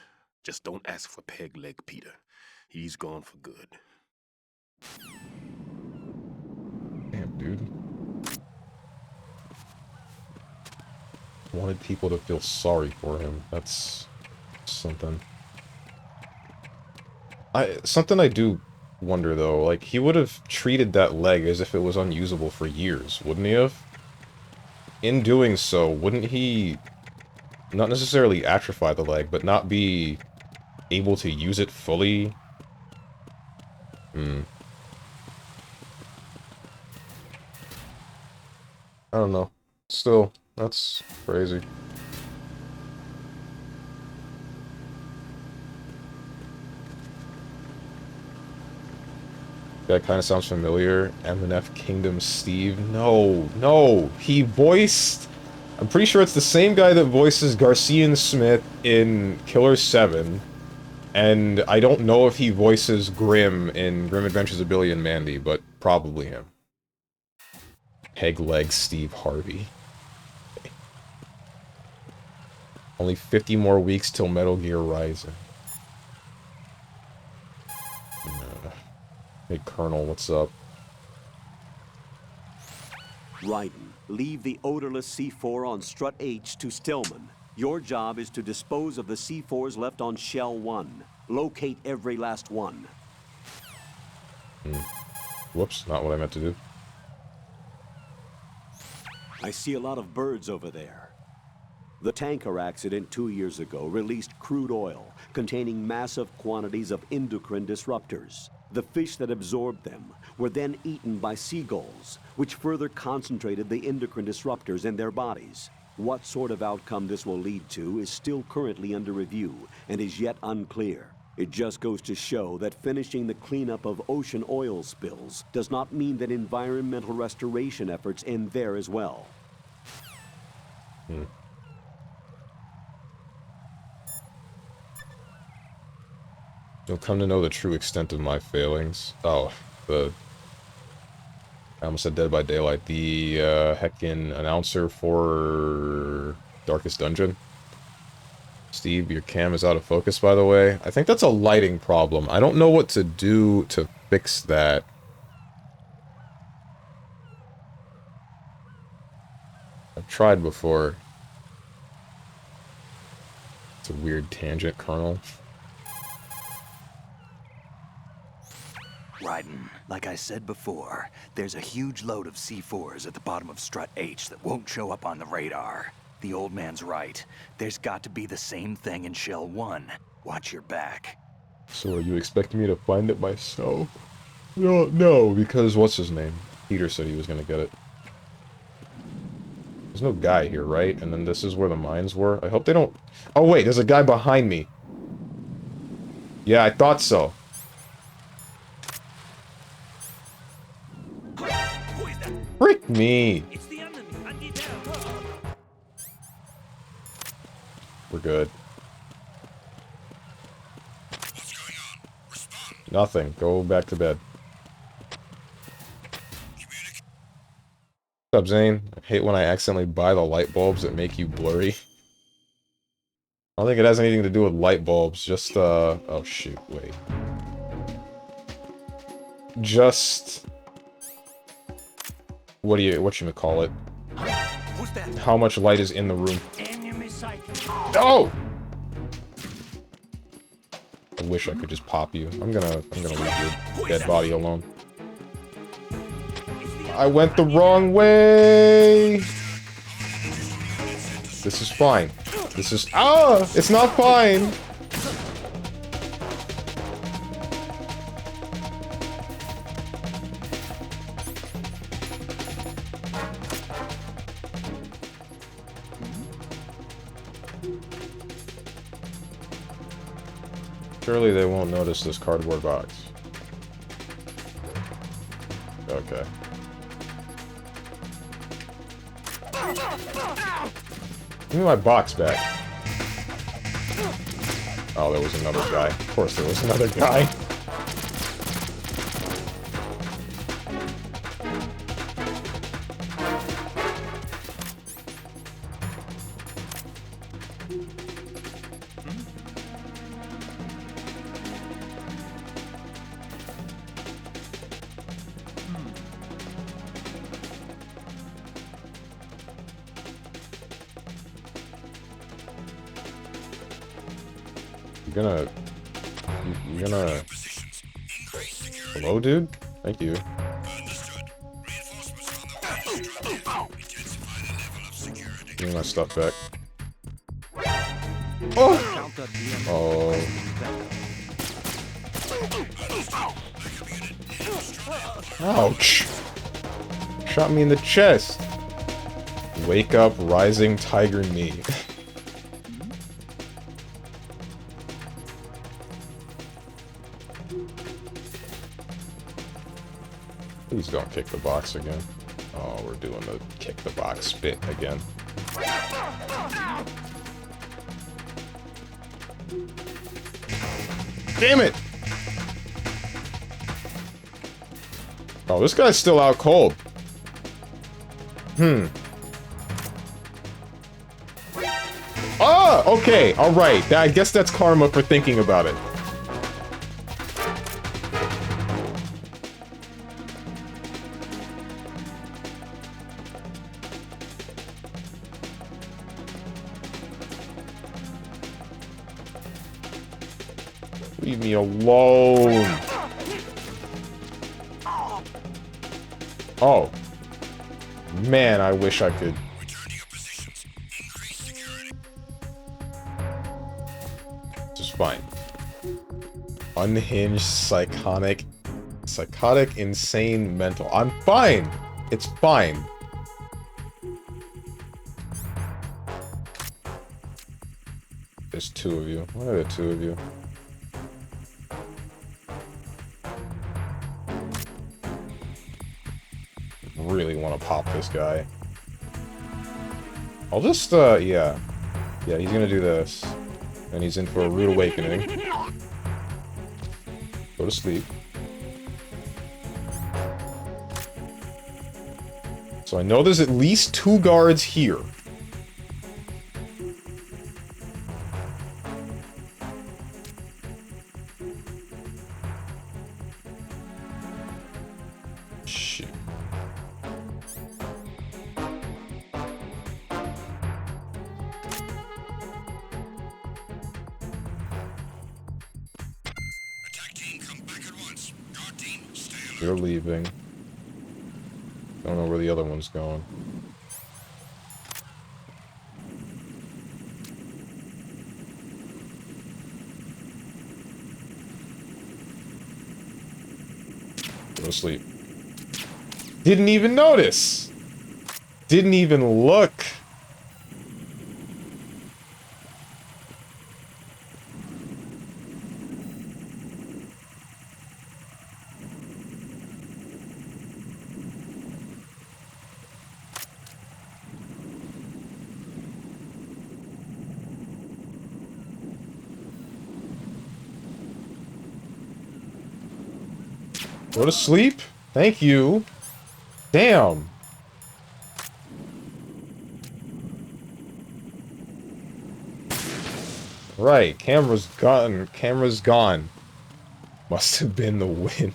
Just don't ask for Peg Leg Peter. He's gone for good. Damn, dude. Wanted people to feel sorry for him. That's something. Something I do wonder, though. Like, he would have treated that leg as if it was unusable for years, wouldn't he have? In doing so, wouldn't he not necessarily atrophy the leg, but not be able to use it fully? I don't know. Still, that's crazy. Guy kind of sounds familiar. MNF Kingdom Steve. No, no. He voiced... I'm pretty sure it's the same guy that voices Garcian Smith in Killer 7. And I don't know if he voices Grim in Grim Adventures of Billy and Mandy, but probably him. Peg Leg Steve Harvey. Only 50 more weeks till Metal Gear Rising. Hey, Colonel, what's up? Raiden, leave the odorless C4 on Strut H to Stillman. Your job is to dispose of the C4s left on Shell 1. Locate every last one. Whoops, not what I meant to do. I see a lot of birds over there. The tanker accident 2 years ago released crude oil containing massive quantities of endocrine disruptors. The fish that absorbed them were then eaten by seagulls, which further concentrated the endocrine disruptors in their bodies. What sort of outcome this will lead to is still currently under review and is yet unclear. It just goes to show that finishing the cleanup of ocean oil spills does not mean that environmental restoration efforts end there as well. You'll come to know the true extent of my failings. Oh, I almost said Dead by Daylight. The heckin' announcer for Darkest Dungeon. Steve, your cam is out of focus, by the way. I think that's a lighting problem. I don't know what to do to fix that. I've tried before. It's a weird tangent, Colonel. Raiden, like I said before, there's a huge load of C4s at the bottom of Strut H that won't show up on the radar. The old man's right. There's got to be the same thing in Shell 1. Watch your back. So are you expecting me to find it myself? No, because what's his name? Peter said he was gonna get it. There's no guy here, right? And then this is where the mines were? I hope they don't... Oh wait, there's a guy behind me. Yeah, I thought so. Frick me! It's the enemy. I need help. We're good. What's going on? Respond. Nothing. Go back to bed. Communicate. What's up, Zane? I hate when I accidentally buy the light bulbs that make you blurry. I don't think it has anything to do with light bulbs, just, oh shoot, wait. Just... whatchamacallit? Who's that? How much light is in the room? Enemy psychopath. Oh! I wish I could just pop you. I'm gonna leave your dead body alone. I went the wrong way! This is fine. This is... Ah! It's not fine! Surely they won't notice this cardboard box. Okay. Give me my box back. Oh, there was another guy. Of course there was another guy. You're gonna... Hello, dude? Thank you. Understood. Reinforcements on the way. Intensify the level of security. Give me my stuff back. Oh! Count up the enemy. Oh. Ouch! Shot me in the chest! Wake up, rising tiger knee. Please don't kick the box again. Oh, we're doing the kick the box bit again. Damn it! Oh, this guy's still out cold. Ah, okay, alright. I guess that's karma for thinking about it. Leave me alone. Oh. Man, I wish I could. Return to your positions. Increase security. This is fine. Unhinged, psychotic, insane, mental. I'm fine. It's fine. There's two of you. Why are there two of you? Really want to pop this guy. I'll just, yeah. Yeah, he's gonna do this. And he's in for a rude awakening. Go to sleep. So I know there's at least 2 guards here. Shit. Attack team, come back at once. Guard team, stay alert. You're leaving. Don't know where the other one's going. Go to sleep. Didn't even notice! Didn't even look! Go to sleep? Thank you. Damn. Right, camera's gone. Camera's gone. Must have been the wind.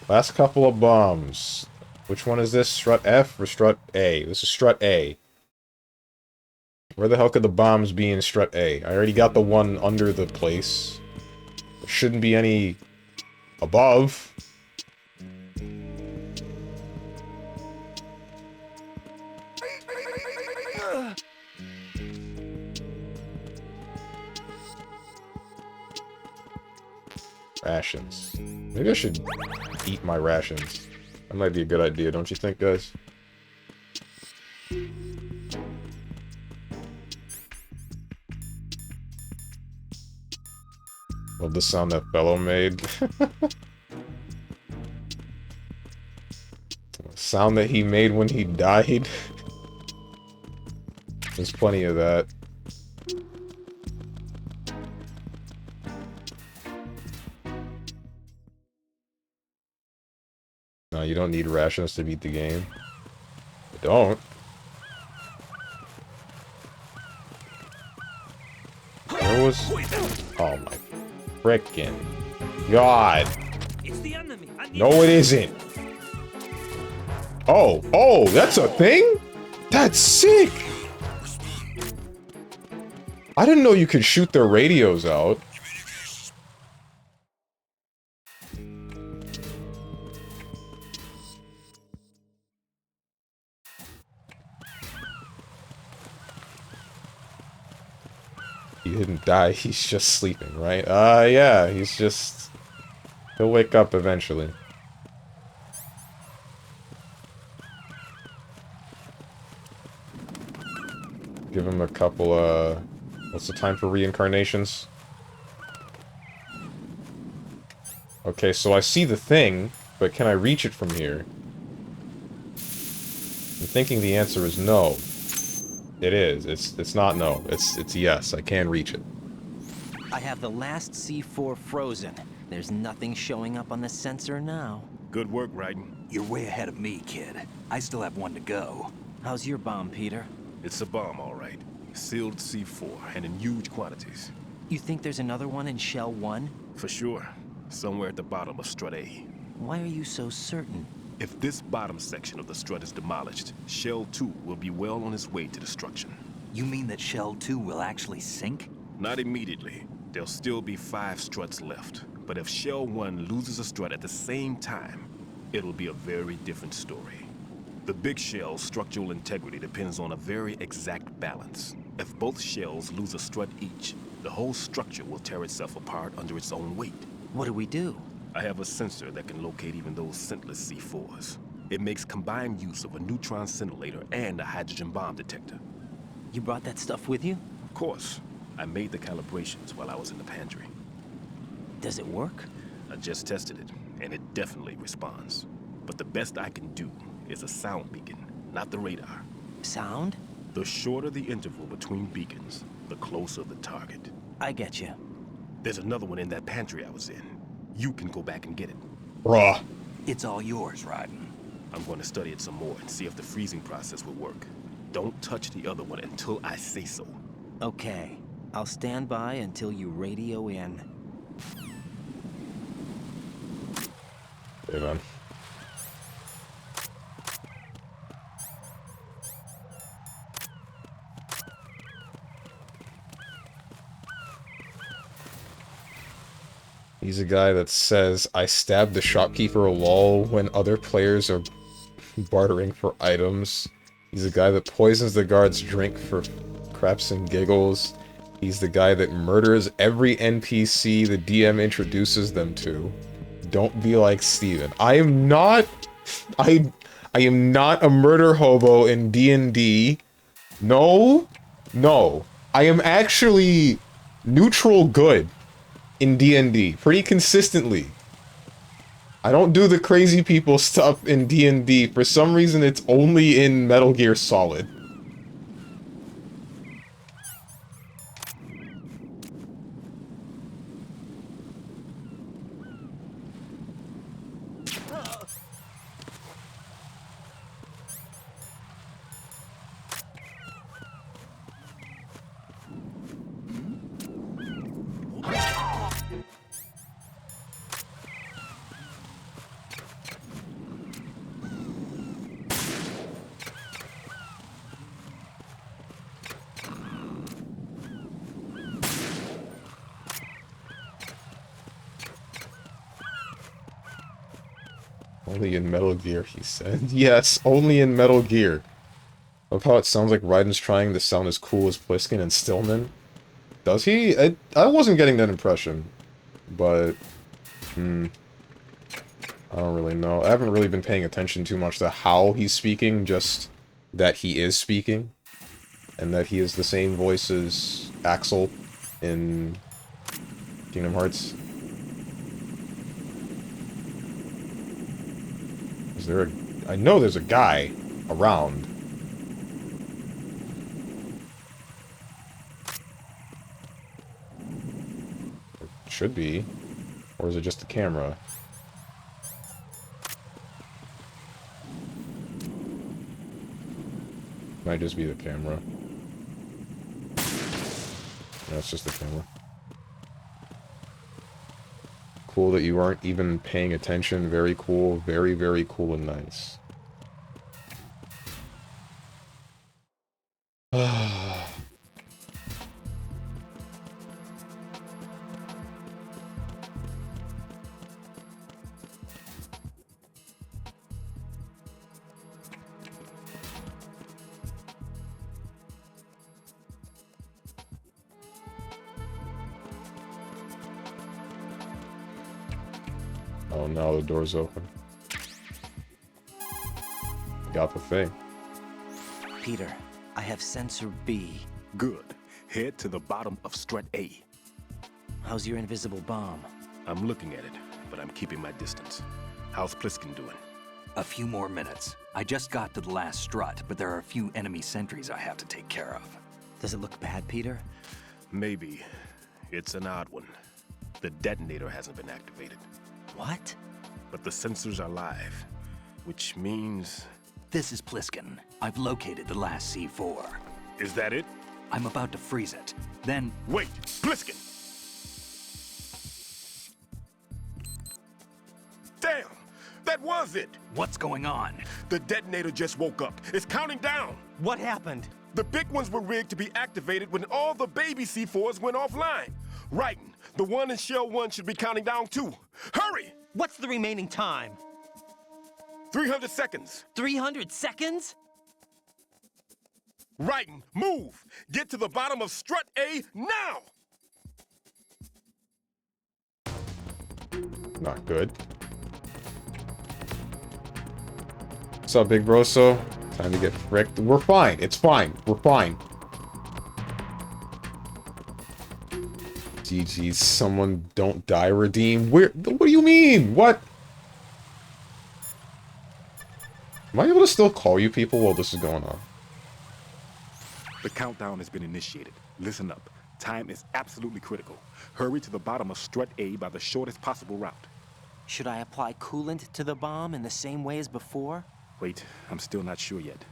Last couple of bombs. Which one is this? Strut F or Strut A? This is Strut A. Where the hell could the bombs be in Strut A? I already got the one under the place. There shouldn't be any above. Rations. Maybe I should eat my rations. That might be a good idea, don't you think, guys? Love the sound that fellow made. Sound that he made when he died. There's plenty of that. No, you don't need rations to beat the game. You don't. Where was... Oh my frickin' god. It's the enemy. No, it isn't. Oh, oh, that's a thing? That's sick! I didn't know you could shoot their radios out. He didn't die, he's just sleeping, right? Yeah, he's just... He'll wake up eventually. Give him a couple, what's the time for reincarnations? Okay, so I see the thing, but can I reach it from here? I'm thinking the answer is no. It is. It's not no. It's yes. I can reach it. I have the last C4 frozen. There's nothing showing up on the sensor now. Good work, Raiden. You're way ahead of me, kid. I still have one to go. How's your bomb, Peter? It's a bomb, all right. Sealed C4, and in huge quantities. You think there's another one in Shell 1? For sure. Somewhere at the bottom of Strut A. Why are you so certain? If this bottom section of the strut is demolished, Shell 2 will be well on its way to destruction. You mean that Shell 2 will actually sink? Not immediately. There'll still be 5 struts left. But if Shell 1 loses a strut at the same time, it'll be a very different story. The big shell's structural integrity depends on a very exact balance. If both shells lose a strut each, the whole structure will tear itself apart under its own weight. What do we do? I have a sensor that can locate even those scentless C4s. It makes combined use of a neutron scintillator and a hydrogen bomb detector. You brought that stuff with you? Of course. I made the calibrations while I was in the pantry. Does it work? I just tested it, and it definitely responds. But the best I can do is a sound beacon, not the radar. Sound? The shorter the interval between beacons, the closer the target. I get you. There's another one in that pantry I was in. You can go back and get it. Bruh. It's all yours, Raiden. I'm going to study it some more and see if the freezing process will work. Don't touch the other one until I say so. Okay. I'll stand by until you radio in. Hey, man. He's a guy that says, I stabbed the shopkeeper a lol when other players are bartering for items. He's a guy that poisons the guard's drink for craps and giggles. He's the guy that murders every NPC the DM introduces them to. Don't be like Steven. I am not a murder hobo in D&D. No. No. I am actually neutral good in D&D pretty consistently. I don't do the crazy people stuff in D&D. For some reason, it's only in Metal Gear Solid. Only in Metal Gear, he said. Yes, only in Metal Gear. Love how it sounds like Raiden's trying to sound as cool as Pliskin and Stillman. Does he? I wasn't getting that impression. But, I don't really know. I haven't really been paying attention too much to how he's speaking, just that he is speaking. And that he is the same voice as Axel in Kingdom Hearts. I know there's a guy around. It should be. Or is it just the camera? Might just be the camera. No, it's just the camera. Cool that you aren't even paying attention. Very cool. Very, very cool and nice. Oh, now the door's open. Got the thing. Peter, I have sensor B. Good. Head to the bottom of strut A. How's your invisible bomb? I'm looking at it, but I'm keeping my distance. How's Pliskin doing? A few more minutes. I just got to the last strut, but there are a few enemy sentries I have to take care of. Does it look bad, Peter? Maybe. It's an odd one. The detonator hasn't been activated, What? but the sensors are live, which means... This is Pliskin. I've located the last C4. Is that it? I'm about to freeze it. Then... Wait! Pliskin! Damn! That was it! What's going on? The detonator just woke up. It's counting down! What happened? The big ones were rigged to be activated when all the baby C4s went offline. Writing, the one in Shell 1 should be counting down too. Hurry! What's the remaining time? 300 seconds. 300 seconds? Writing, move! Get to the bottom of strut A now! Not good. What's up, big broso? Time to get fricked. We're fine. It's fine. We're fine. GG, someone don't die redeem. Where? What do you mean? What? Am I able to still call you people while this is going on? The countdown has been initiated. Listen up. Time is absolutely critical. Hurry to the bottom of strut A by the shortest possible route. Should I apply coolant to the bomb in the same way as before? Wait, I'm still not sure yet.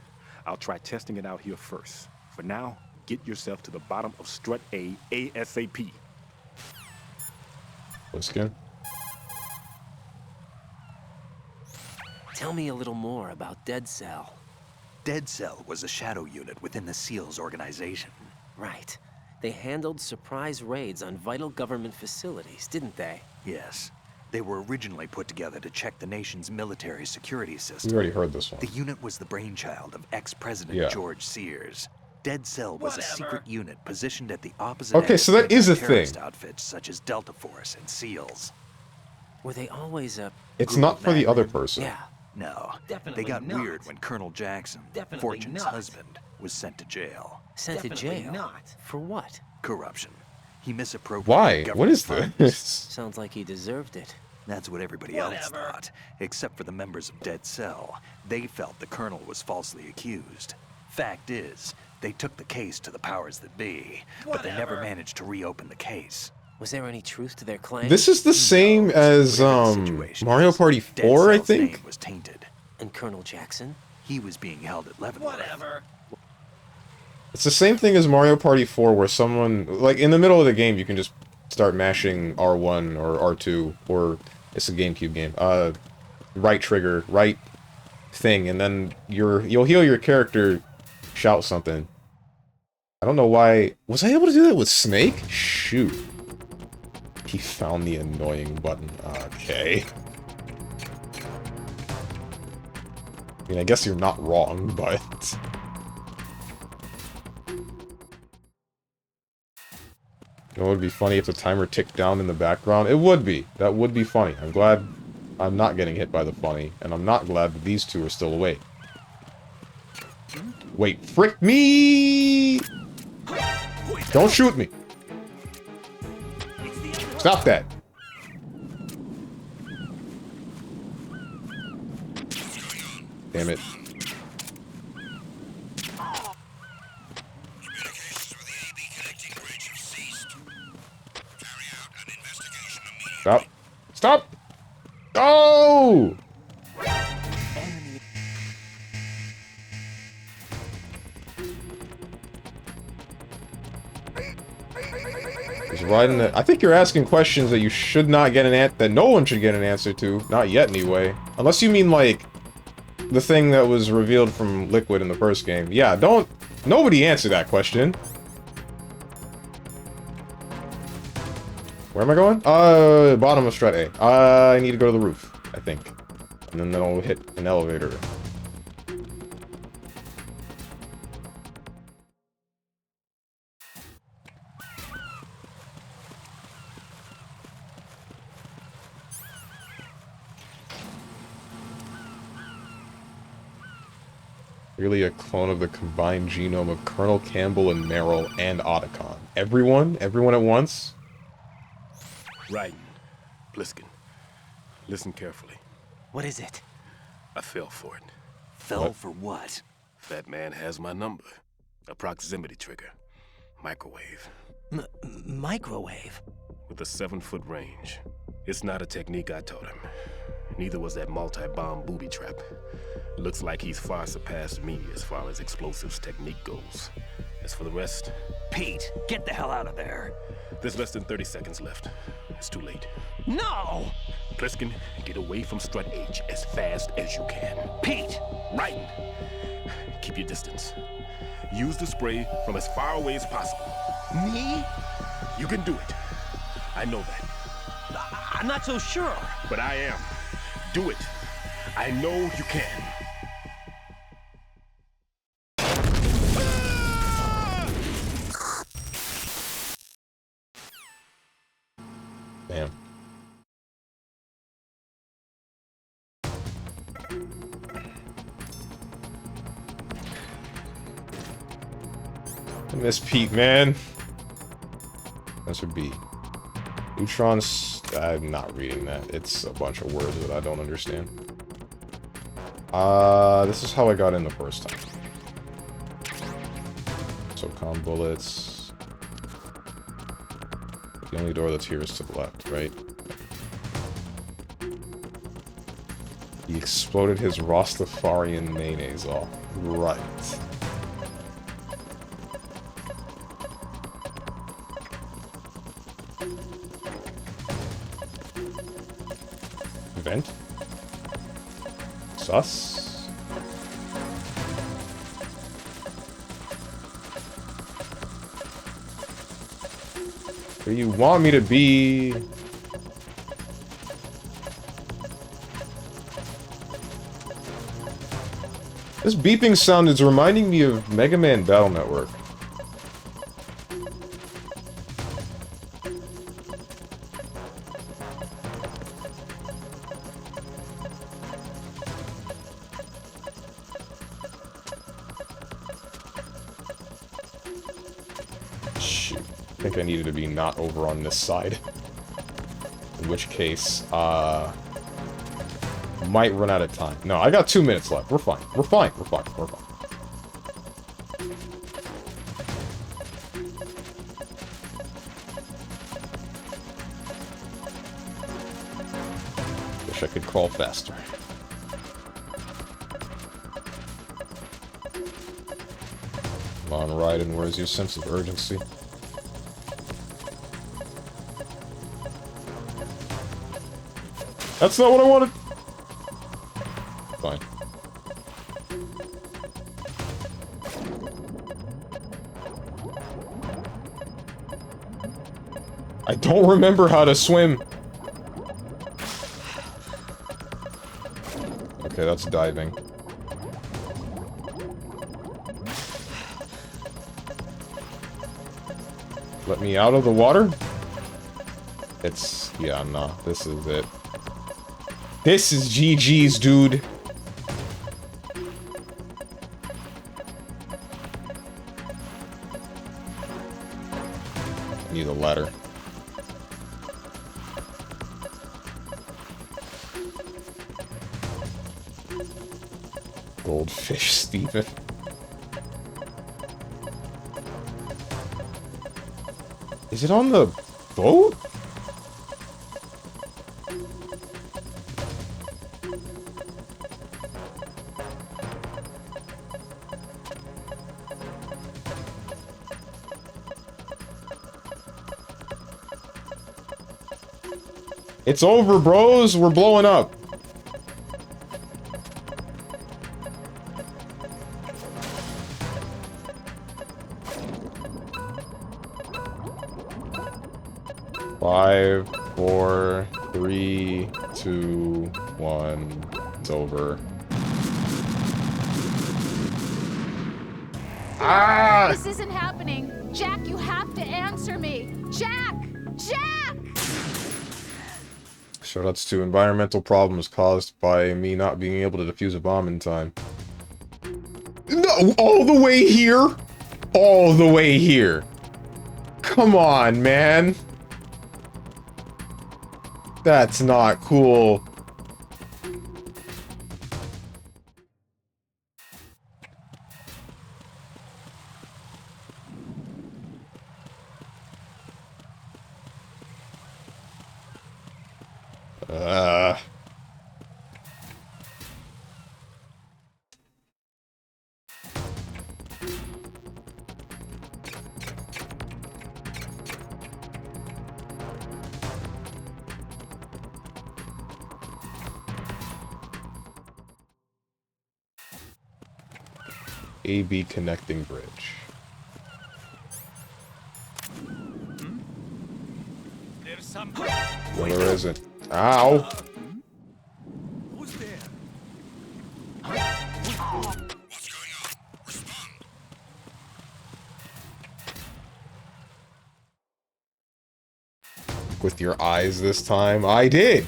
I'll try testing it out here first. For now, get yourself to the bottom of strut A ASAP. Pliskin? Tell me a little more about Dead Cell. Dead Cell was a shadow unit within the SEALs organization. Right. They handled surprise raids on vital government facilities, didn't they? Yes. They were originally put together to check the nation's military security We system. already heard this one. The unit was the brainchild of ex-president Yeah. George Sears. Dead Cell was a secret unit positioned at the opposite Okay, end so that of is a terrorist thing. outfits such as Delta Force and SEALs. Were they always a... It's group not of for the other madmen? person. Yeah. No, Definitely they got not. weird when Colonel Jackson, Definitely Fortune's not. husband, was sent to jail. Sent to Definitely jail? not. For what? Corruption. He misappropriated Why? government What is funds. this? Sounds like he deserved it. That's what everybody else Whatever. thought, except for the members of Dead Cell. They felt the colonel was falsely accused. Fact is, they took the case to the powers that be, but they never Whatever. managed to reopen the case. Was there any truth to their claim? This is the same as Whatever the situation Mario is, Party Dead 4, I Cell's think. name was tainted. And Colonel Jackson? He was being held at Leavenworth. Whatever. It's the same thing as Mario Party 4, where someone, like, in the middle of the game, you can just start mashing R1 or R2, or it's a GameCube game. Right trigger, right thing, and then you'll heal your character, shout something. I don't know why. Was I able to do that with Snake? Shoot. He found the annoying button. Okay. I mean, I guess you're not wrong, but... It would be funny if the timer ticked down in the background. It would be. That would be funny. I'm glad I'm not getting hit by the funny, and I'm not glad that these two are still awake. Wait, frick me! Don't shoot me! Stop that! Damn it. Communications with the AB connecting bridge have ceased. Carry out an investigation immediately. Stop. Stop! Go! Just right in the... I think you're asking questions that you should not get that no one should get an answer to. Not yet, anyway. Unless you mean, like, the thing that was revealed from Liquid in the first game. Yeah, don't... Nobody answer that question. Where am I going? Bottom of Strut A. I need to go to the roof, I think. And then that'll hit an elevator. Really a clone of the combined genome of Colonel Campbell and Merrill and Otacon. Everyone? Everyone at once? Raiden, Pliskin, listen carefully. What is it? I fell for it. Fell for what? Fat man has my number. A proximity trigger. Microwave. Microwave? With a 7-foot range. It's not a technique I taught him. Neither was that multi-bomb booby trap. Looks like he's far surpassed me as far as explosives technique goes. As for the rest... Pete, get the hell out of there. There's less than 30 seconds left. It's too late. No! Pliskin, get away from Strut H as fast as you can. Pete! Raiden, keep your distance. Use the spray from as far away as possible. Me? You can do it. I know that. I'm not so sure. But I am. Do it. I know you can. Damn. I miss Pete, man. Answer B. Neutrons. I'm not reading that. It's a bunch of words that I don't understand. This is how I got in the first time. So com bullets. The only door that's here is to the left, right? He exploded his Rastafarian mayonnaise off. Right. Vent. Sus. Where do you want me to be? This beeping sound is reminding me of Mega Man Battle Network. Shoot. I think I needed to be not over on this side. In which case, might run out of time. No, I got 2 minutes left. We're fine. We're fine. We're fine. We're fine. Wish I could crawl faster. Come on, Raiden, where's your sense of urgency? That's not what I wanted! Fine. I don't remember how to swim! Okay, that's diving. Let me out of the water? It's... yeah, nah, this is it. This is GG's, dude. I need a ladder. Goldfish, Steven. Is it on the boat? It's over, bros. We're blowing up. Five, 4, 3, 2, 1. It's over. Ah! This isn't happening. Jack, you have to answer me. Jack! Jack! Shoutouts to environmental problems caused by me not being able to defuse a bomb in time. all the way here? All the way here. Come on, man. That's not cool. AB connecting bridge. There's some. Well, there isn't. Ow! Who's there? What's going on? Respond. With your eyes this time? I did!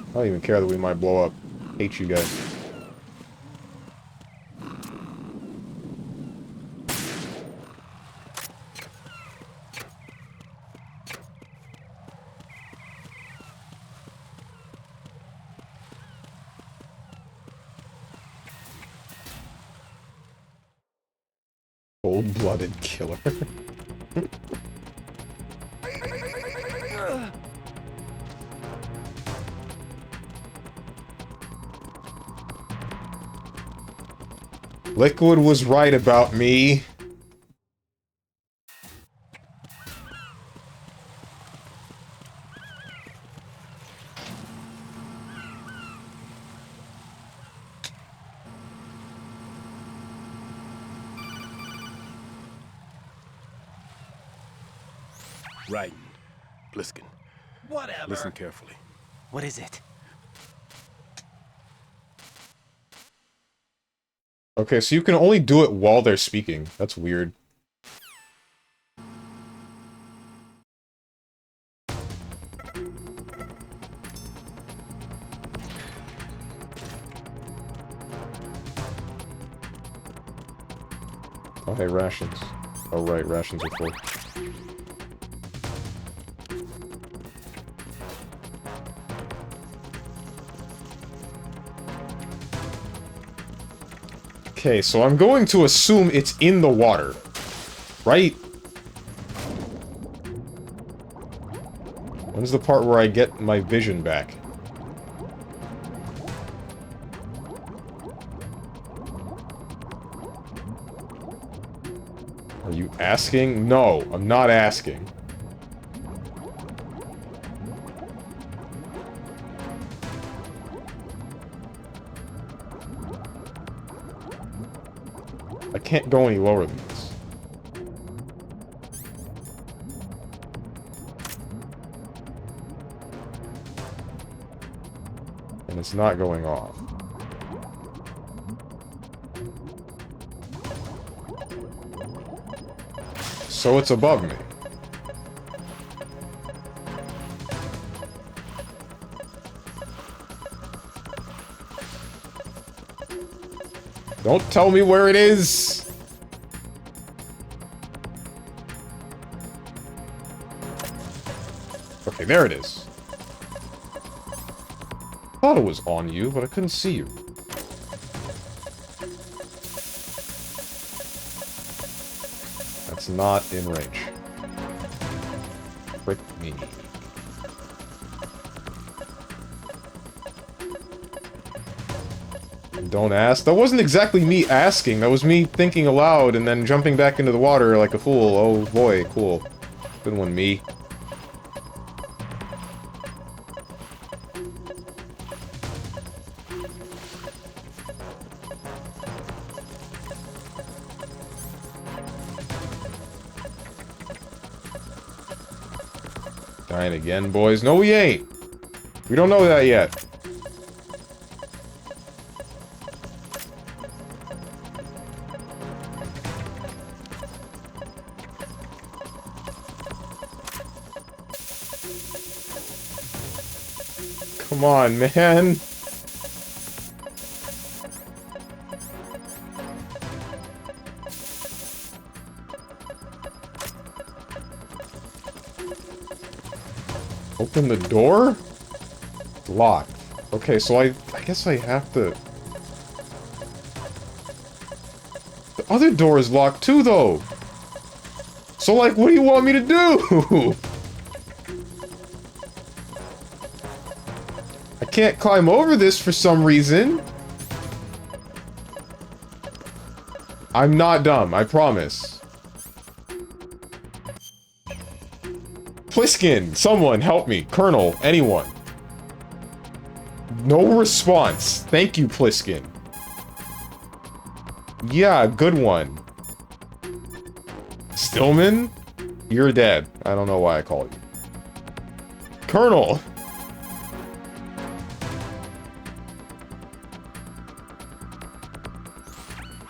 I don't even care that we might blow up. Hate you guys. Cold-blooded killer. Liquid was right about me. Raiden, Bliskin, Whatever. listen carefully. What is it? Okay, so you can only do it while they're speaking. That's weird. Oh, hey, rations. Oh, right, rations are full. Okay, so I'm going to assume it's in the water, right? When's the part where I get my vision back? Are you asking? No, I'm not asking. I can't go any lower than this. And it's not going off. So it's above me. Don't tell me where it is! Okay, there it is. I thought it was on you, but I couldn't see you. That's not in range. Frick me. Don't ask. That wasn't exactly me asking. That was me thinking aloud and then jumping back into the water like a fool. Oh boy, cool. Good one, me. Dying again, boys. No, we ain't. We don't know that yet. Come on, man. Open the door? Locked. Okay, so I guess I have to... The other door is locked too, though! So, like, what do you want me to do? I can't climb over this for some reason. I'm not dumb, I promise. Pliskin, someone help me. Colonel, anyone. No response. Thank you, Pliskin. Yeah, good one. Stillman? You're dead. I don't know why I called you. Colonel!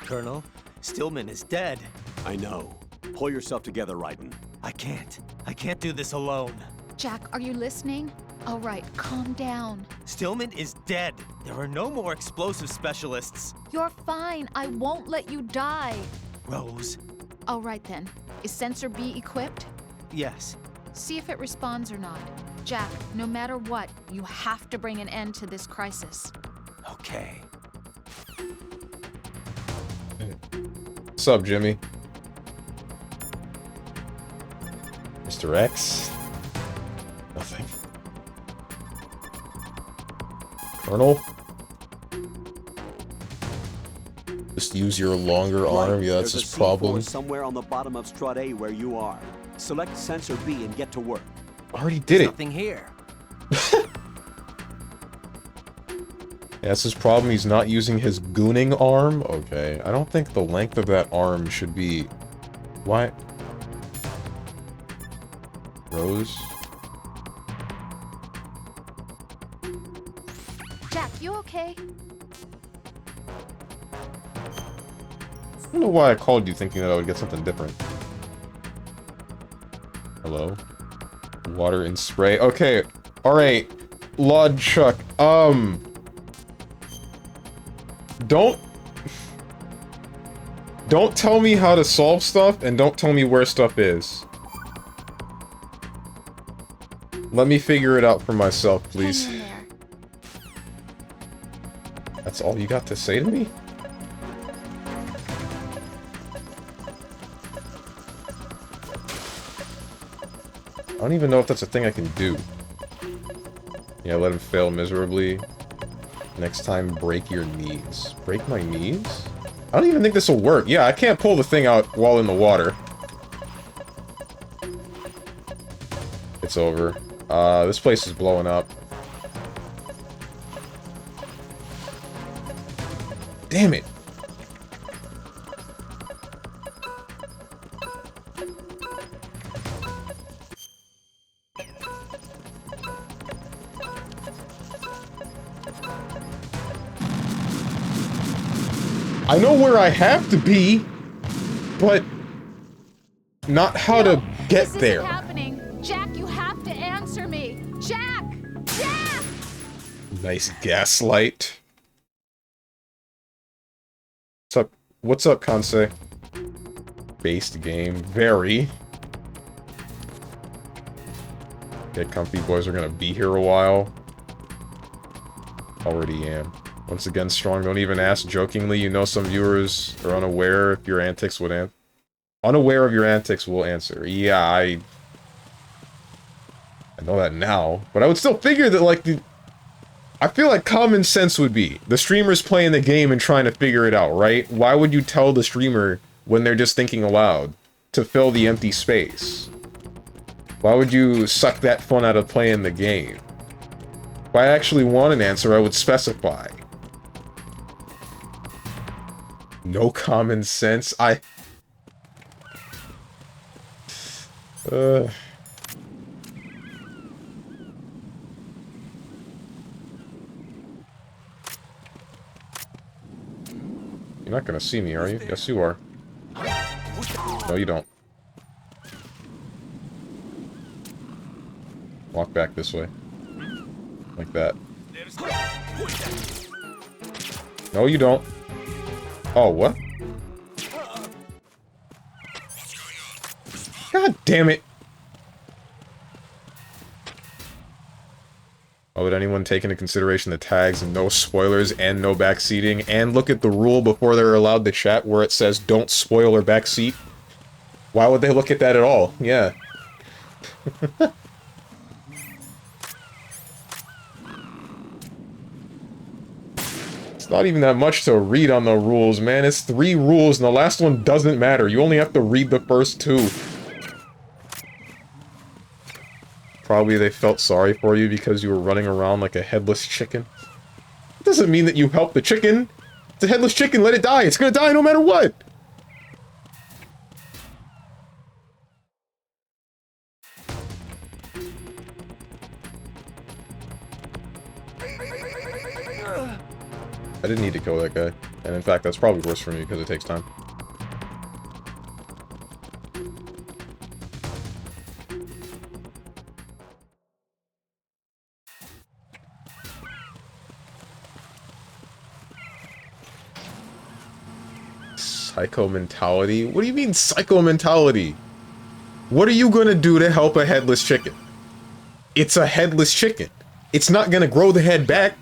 Colonel, Stillman is dead. I know. Pull yourself together, Raiden. I can't do this alone. Jack, are you listening? All right, calm down. Stillman is dead. There are no more explosive specialists. You're fine. I won't let you die. Rose. All right then. Is Sensor B equipped? Yes. See if it responds or not. Jack, no matter what, you have to bring an end to this crisis. Okay. What's up, Jimmy? Mr. X? Nothing. Colonel? Just use your longer arm? Yeah, that's There's his a problem. C4 somewhere on the bottom of Strut A where you are. Select Sensor B and get to work. Already did it. Nothing here. Yeah, that's his problem. He's not using his gooning arm. Okay. I don't think the length of that arm should be... What? Rose? Jack, you okay? I don't know why I called you thinking that I would get something different. Hello? Water and spray. Okay. Alright. Lord Chuck. Don't tell me how to solve stuff, and don't tell me where stuff is. Let me figure it out for myself, please. Hang in there. That's all you got to say to me? I don't even know if that's a thing I can do. Yeah, let him fail miserably. Next time, break your knees. Break my knees? I don't even think this will work. Yeah, I can't pull the thing out while in the water. It's over. This place is blowing up. Damn it! I know where I have to be, but not how to get This there. isn't happening. Jack, you have to answer me. Jack! Jack! Nice gaslight. What's up? What's up, Kansei? Based game. Very. Get comfy, boys. We're gonna be here a while. Already am. Once again, Strong, don't even ask jokingly. You know some viewers are unaware if your antics would unaware of your antics will answer. Yeah, I know that now. But I would still figure that, like, I feel like common sense would be the streamer's playing the game and trying to figure it out, right? Why would you tell the streamer when they're just thinking aloud to fill the empty space? Why would you suck that fun out of playing the game? If I actually want an answer, I would specify. No common sense. You're not gonna see me, are you? Yes, you are. No, you don't. Walk back this way. Like that. There's... No, you don't. Oh, what? God damn it. Oh, would anyone take into consideration the tags and no spoilers and no backseating and look at the rule before they're allowed to chat where it says don't spoil or backseat? Why would they look at that at all? Yeah. It's not even that much to read on the rules, man. It's 3 rules and the last one doesn't matter. You only have to read the first 2. Probably they felt sorry for you because you were running around like a headless chicken. It doesn't mean that you helped the chicken. It's a headless chicken, let it die. It's gonna die no matter what. I didn't need to kill that guy. And in fact, that's probably worse for me because it takes time. Psycho mentality? What do you mean psycho mentality? What are you gonna do to help a headless chicken? It's a headless chicken. It's not gonna grow the head back,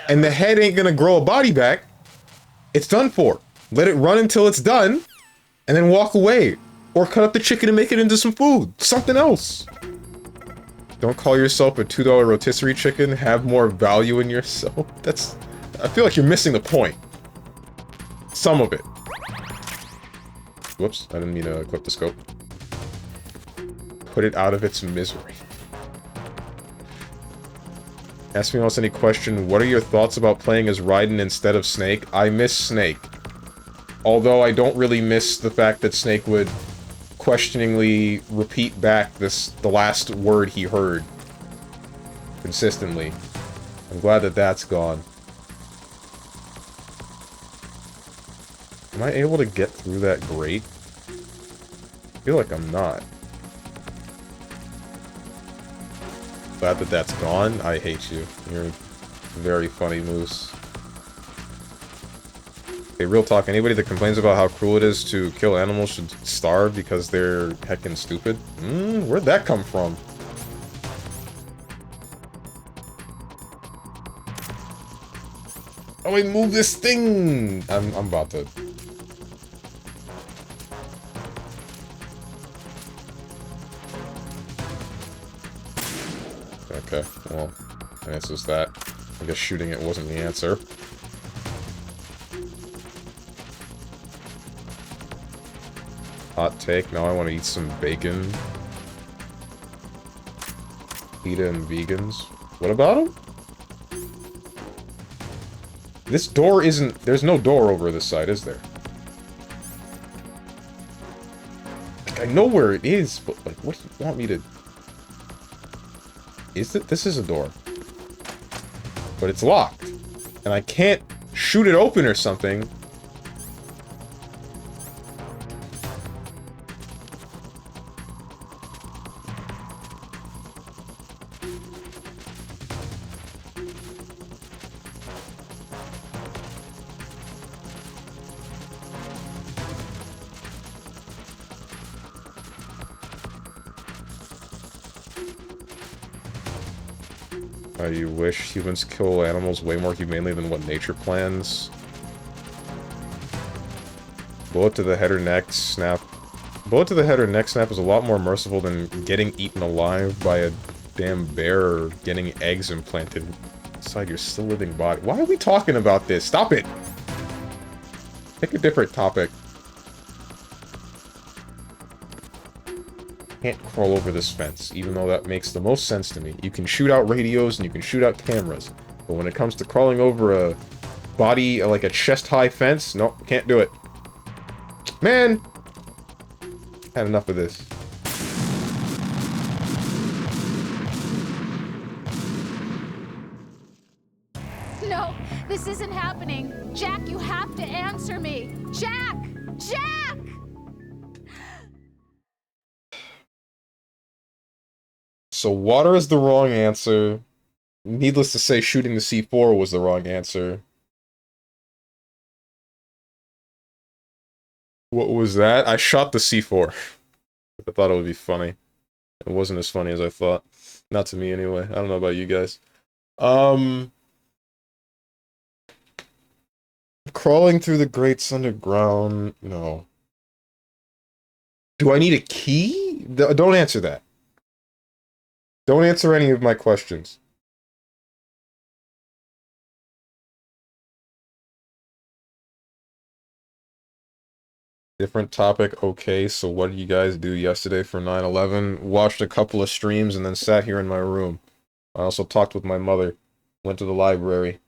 and the head ain't gonna grow a body back. It's done for. Let it run until it's done, and then walk away. Or cut up the chicken and make it into some food. Something else. Don't call yourself a $2 rotisserie chicken. Have more value in yourself. That's... I feel like you're missing the point. Some of it. Whoops, I didn't mean to clip the scope. Put it out of its misery. Ask me else any question. What are your thoughts about playing as Raiden instead of Snake? I miss Snake. Although I don't really miss the fact that Snake would questioningly repeat back the last word he heard. Consistently. I'm glad that that's gone. Am I able to get through that grate? I feel like I'm not. Glad that that's gone. I hate you. You're very funny, Moose. Okay, real talk. Anybody that complains about how cruel it is to kill animals should starve because they're heckin' stupid? Where'd that come from? Oh wait, move this thing! I'm about to... Okay, well, the answer's that. I guess shooting it wasn't the answer. Hot take, now I want to eat some bacon. PETA and vegans. What about them? This door isn't... There's no door over this side, is there? Like, I know where it is, but, like, what do you want me to... Is it? This is a door. But it's locked. And I can't shoot it open or something. You wish humans kill animals way more humanely than what nature plans. Bullet to the head or neck snap. Bullet to the head or neck snap is a lot more merciful than getting eaten alive by a damn bear or getting eggs implanted inside your still living body. Why are we talking about this? Stop it! Pick a different topic. Can't crawl over this fence, even though that makes the most sense to me. You can shoot out radios and you can shoot out cameras, but when it comes to crawling over a body, like a chest-high fence, nope, can't do it. Man! Had enough of this. No, this isn't happening. Jack, you have to answer me. Jack! Jack! So water is the wrong answer. Needless to say, shooting the C4 was the wrong answer. What was that? I shot the C4. I thought it would be funny. It wasn't as funny as I thought. Not to me, anyway. I don't know about you guys. Crawling through the grates underground. No. Do I need a key? Don't answer that. Don't answer any of my questions. Different topic, okay, so what did you guys do yesterday for 9/11? Watched a couple of streams and then sat here in my room. I also talked with my mother. Went to the library.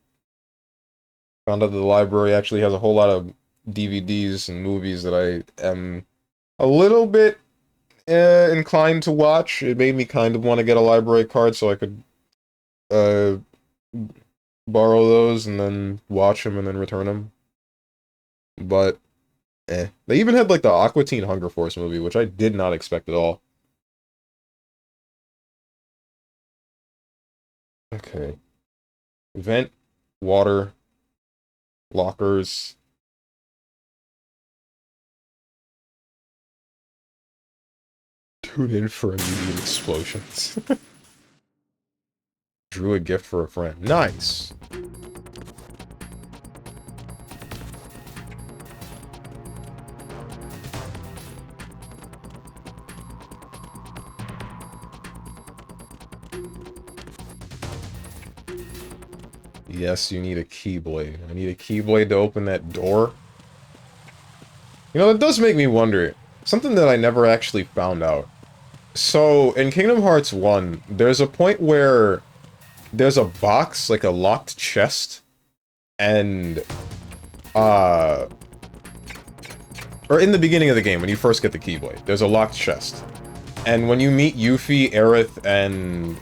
Found out that the library actually has a whole lot of DVDs and movies that I am a little bit inclined to watch. It made me kind of want to get a library card so I could borrow those and then watch them and then return them. But they even had like the Aqua Teen Hunger Force movie, which I did not expect at all. Okay. Vent, water, lockers. Tune in for immediate explosions. Drew a gift for a friend. Nice. Yes, you need a keyblade. I need a keyblade to open that door. You know, it does make me wonder. Something that I never actually found out. So, in Kingdom Hearts 1, there's a point where there's a box, like a locked chest, and, or in the beginning of the game, when you first get the keyblade, there's a locked chest. And when you meet Yuffie, Aerith, and,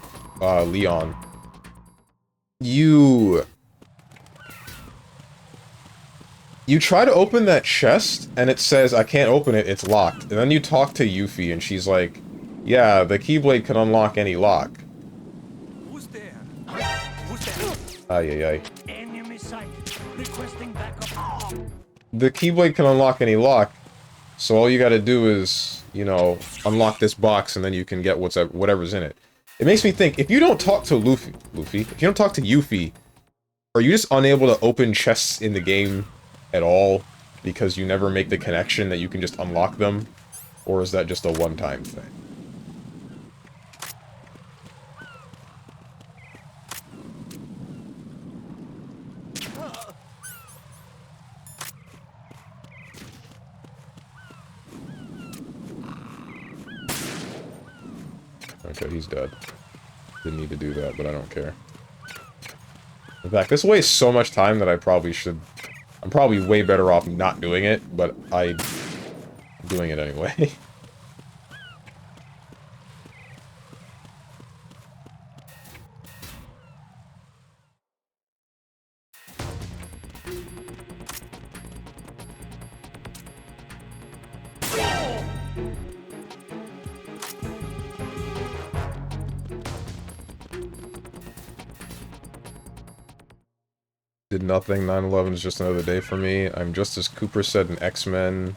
Leon, you try to open that chest, and it says, I can't open it, it's locked. And then you talk to Yuffie, and she's like, yeah, the Keyblade can unlock any lock. Who's there? Who's there? Ay, ay, ay. Enemy sight. Requesting backup. The Keyblade can unlock any lock, so all you gotta do is, you know, unlock this box, and then you can get whatever's in it. It makes me think, if you don't talk to Luffy, if you don't talk to Yuffie, are you just unable to open chests in the game at all because you never make the connection that you can just unlock them? Or is that just a one-time thing? Okay, he's dead. Didn't need to do that, but I don't care. In fact, this wastes so much time that I probably should... I'm probably way better off not doing it, but I'm doing it anyway. Did nothing. 9/11 is just another day for me. I'm just as Cooper said in X-Men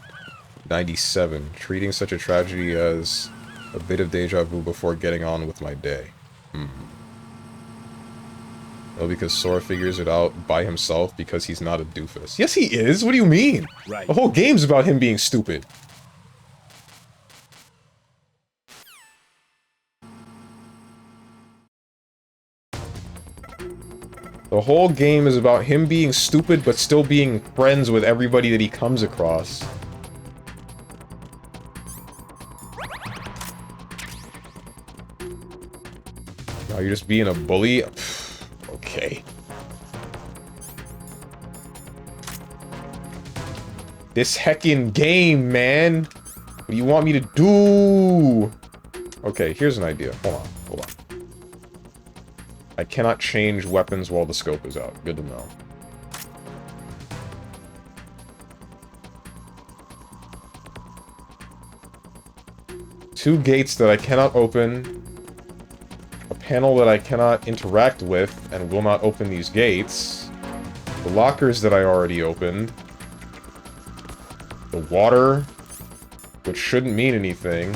97, treating such a tragedy as a bit of deja vu before getting on with my day. Well, because Sora figures it out by himself because he's not a doofus. Yes, he is! What do you mean? Right. The whole game's about him being stupid. The whole game is about him being stupid, but still being friends with everybody that he comes across. Now you're just being a bully? Okay. This heckin' game, man! What do you want me to do? Okay, here's an idea. Hold on. I cannot change weapons while the scope is out. Good to know. Two gates that I cannot open. panel that I cannot interact with and will not open these gates. The lockers that I already opened. The water, which shouldn't mean anything.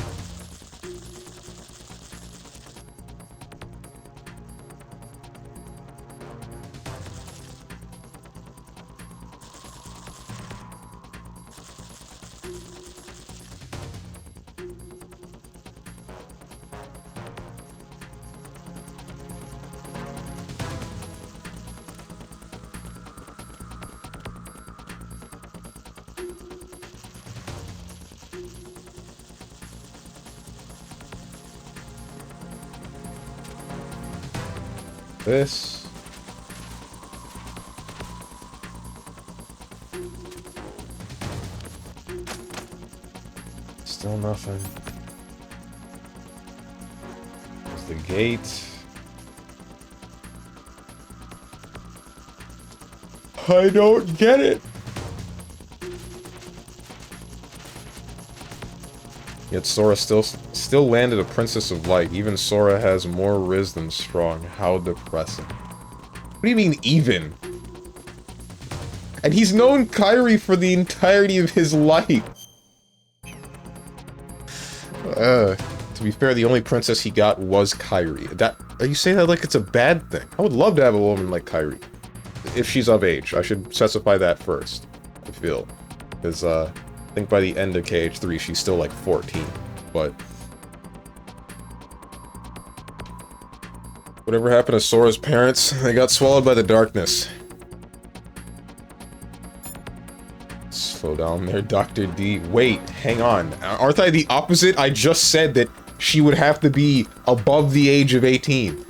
This. Still nothing. There's the gate. I don't get it. Yet Sora still landed a Princess of Light. Even Sora has more Riz than Strong. How depressing. What do you mean, even? And he's known Kairi for the entirety of his life. To be fair, the only princess he got was Kairi. Are you saying that like it's a bad thing? I would love to have a woman like Kairi. If she's of age. I should specify that first, I feel. Because, I think by the end of KH3, she's still like 14. But whatever happened to Sora's parents, they got swallowed by the darkness. Slow down there, Dr. D. Wait, hang on. Aren't I the opposite? I just said that she would have to be above the age of 18.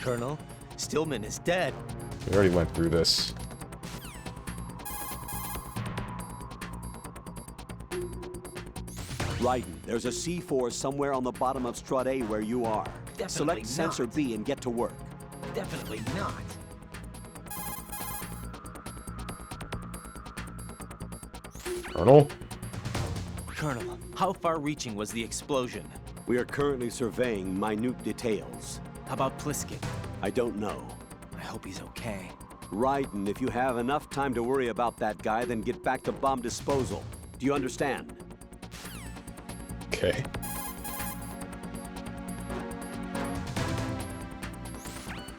Colonel, Stillman is dead. We already went through this. Raiden, there's a C4 somewhere on the bottom of Strut A where you are. Definitely Select Sensor not. B and get to work. Definitely not. Colonel? Colonel, how far-reaching was the explosion? We are currently surveying minute details. How about Pliskin? I don't know. I hope he's okay. Raiden, if you have enough time to worry about that guy, then get back to bomb disposal. Do you understand? Okay.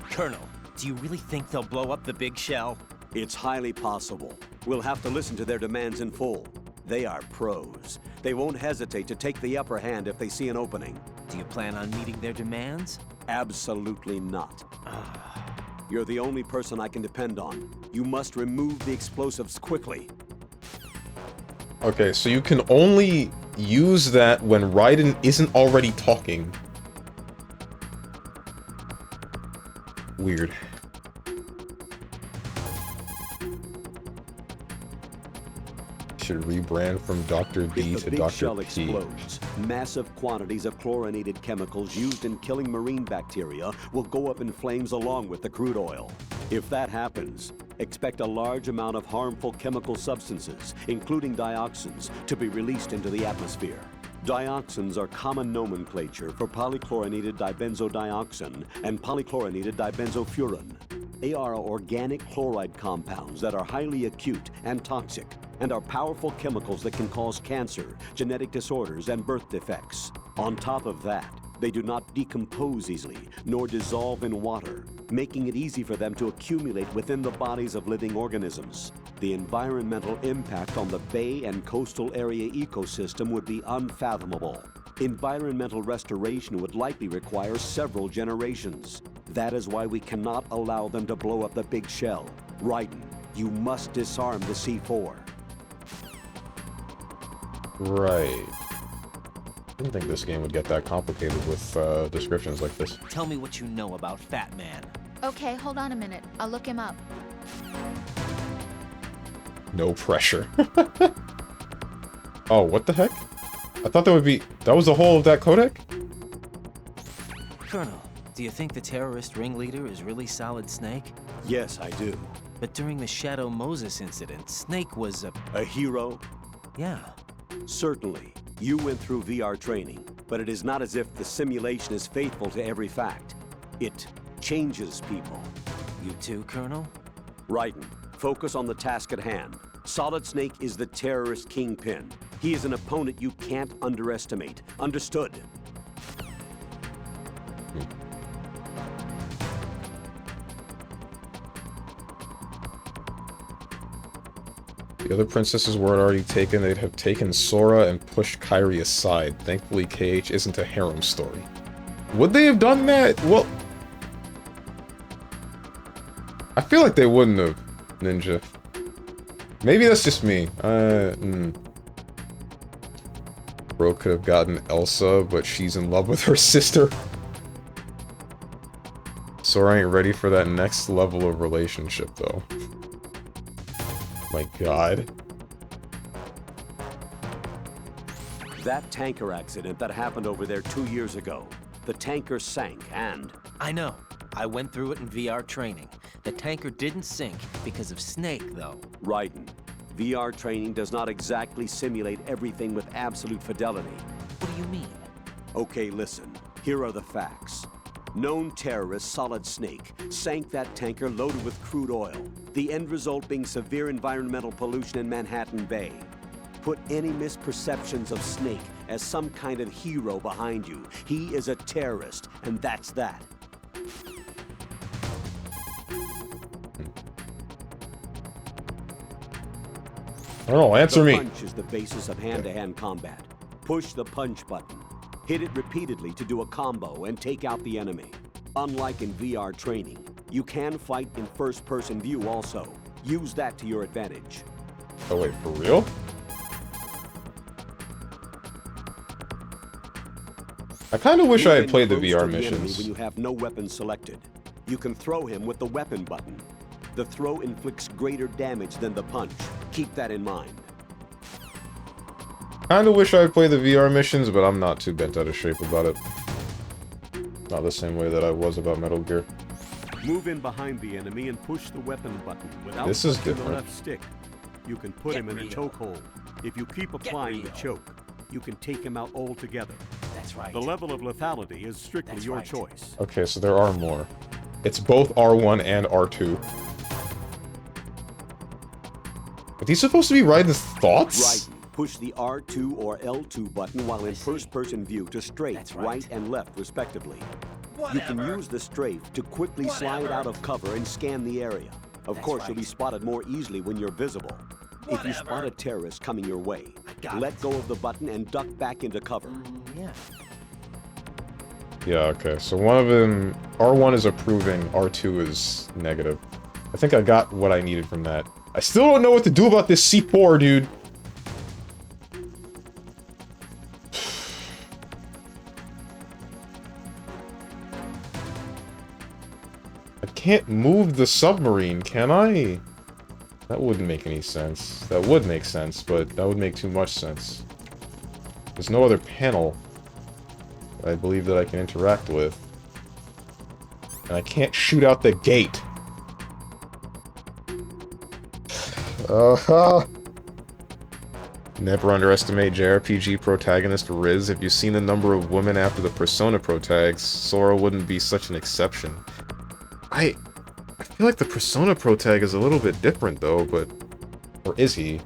Colonel, do you really think they'll blow up the big shell? It's highly possible. We'll have to listen to their demands in full. They are pros. They won't hesitate to take the upper hand if they see an opening. Do you plan on meeting their demands? Absolutely not. You're the only person I can depend on. You must remove the explosives quickly. Okay, so you can only use that when Raiden isn't already talking. Weird. Should rebrand from Dr. D If to the big Dr. shell P. explodes, massive quantities of chlorinated chemicals used in killing marine bacteria will go up in flames along with the crude oil. If that happens, expect a large amount of harmful chemical substances, including dioxins, to be released into the atmosphere. Dioxins are common nomenclature for polychlorinated dibenzodioxin and polychlorinated dibenzofuran. They are organic chloride compounds that are highly acute and toxic, and are powerful chemicals that can cause cancer, genetic disorders, and birth defects. On top of that, they do not decompose easily, nor dissolve in water, making it easy for them to accumulate within the bodies of living organisms. The environmental impact on the bay and coastal area ecosystem would be unfathomable. Environmental restoration would likely require several generations. That is why we cannot allow them to blow up the big shell. Raiden, you must disarm the C4. Right. I didn't think this game would get that complicated with descriptions like this. Tell me what you know about Fat Man. Okay, hold on a minute. I'll look him up. No pressure. Oh, what the heck? I thought that was the whole of that codec? Colonel, do you think the terrorist ringleader is really Solid Snake? Yes, I do. But during the Shadow Moses incident, Snake was A hero? Yeah. Certainly. You went through VR training, but it is not as if the simulation is faithful to every fact. It changes people. You too, Colonel? Raiden, focus on the task at hand. Solid Snake is the terrorist kingpin. He is an opponent you can't underestimate. Understood? The other princesses were already taken. They'd have taken Sora and pushed Kairi aside. Thankfully, KH isn't a harem story. Would they have done that? Well, I feel like they wouldn't have, Ninja. Maybe that's just me. Bro could have gotten Elsa, but she's in love with her sister. Sora ain't ready for that next level of relationship, though. My god. That tanker accident that happened over there 2 years ago. The tanker sank and... I know. I went through it in VR training. The tanker didn't sink because of Snake, though. Raiden, VR training does not exactly simulate everything with absolute fidelity. What do you mean? Okay, listen. Here are the facts. Known terrorist Solid Snake sank that tanker loaded with crude oil, the end result being severe environmental pollution in Manhattan Bay. Put any misperceptions of Snake as some kind of hero behind you. He is a terrorist, and that's that. I don't know, answer me. The punch is the basis of hand-to-hand combat. Push the punch button. Hit it repeatedly to do a combo and take out the enemy. Unlike in VR training, you can fight in first-person view also. Use that to your advantage. Oh wait, for real? I kind of wish I had played the VR missions. When you have no weapon selected, you can throw him with the weapon button. The throw inflicts greater damage than the punch. Keep that in mind. Kinda wish I had played the VR missions, but I'm not too bent out of shape about it. Not the same way that I was about Metal Gear. Move in behind the enemy and push the weapon button without This is touching the different. left stick. You can put him in a chokehold. If you keep applying the choke, you can take him out altogether. That's right. The level of lethality is strictly your choice. Okay, so there are more. It's both R1 and R2. Are these supposed to be Raiden's thoughts? Raiden, push the R2 or L2 button while in first-person view to strafe, right and left, respectively. You can use the strafe to quickly slide out of cover and scan the area. Of course, you'll be spotted more easily when you're visible. If you spot a terrorist coming your way, let go of the button and duck back into cover. Yeah. Yeah, okay. So one of them... R1 is approving, R2 is negative. I think I got what I needed from that. I still don't know what to do about this C4, dude. I can't move the submarine, can I? That wouldn't make any sense. That would make sense, but that would make too much sense. There's no other panel I believe that I can interact with. And I can't shoot out the gate. Never underestimate JRPG protagonist Riz. If you've seen the number of women after the Persona protags, Sora wouldn't be such an exception. I feel like the Persona protag is a little bit different though, but... Or is he?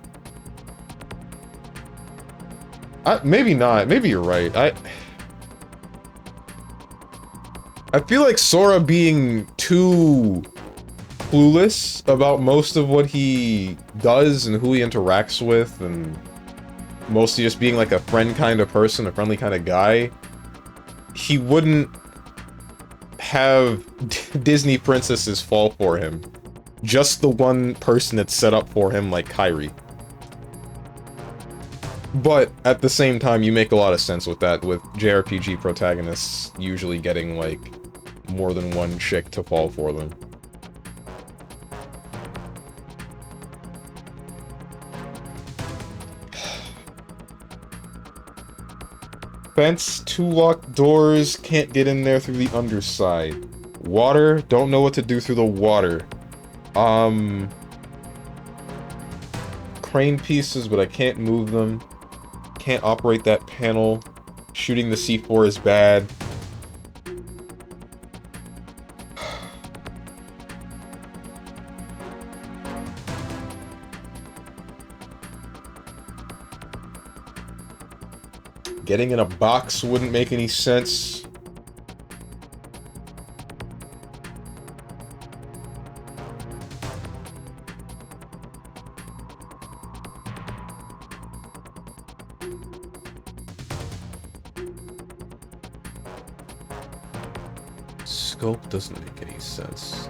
Maybe not. Maybe you're right. I feel like Sora being too clueless about most of what he does and who he interacts with, and mostly just being like a friend kind of person, a friendly kind of guy, he wouldn't have Disney princesses fall for him. Just the one person that's set up for him, like Kairi. But at the same time, you make a lot of sense with that, with JRPG protagonists usually getting, like, more than one chick to fall for them. Fence, 2 locked doors, can't get in there through the underside. Water, don't know what to do through the water. Crane pieces, but I can't move them. can't operate that panel. Shooting the C4 is bad. Getting in a box wouldn't make any sense. Scope doesn't make any sense.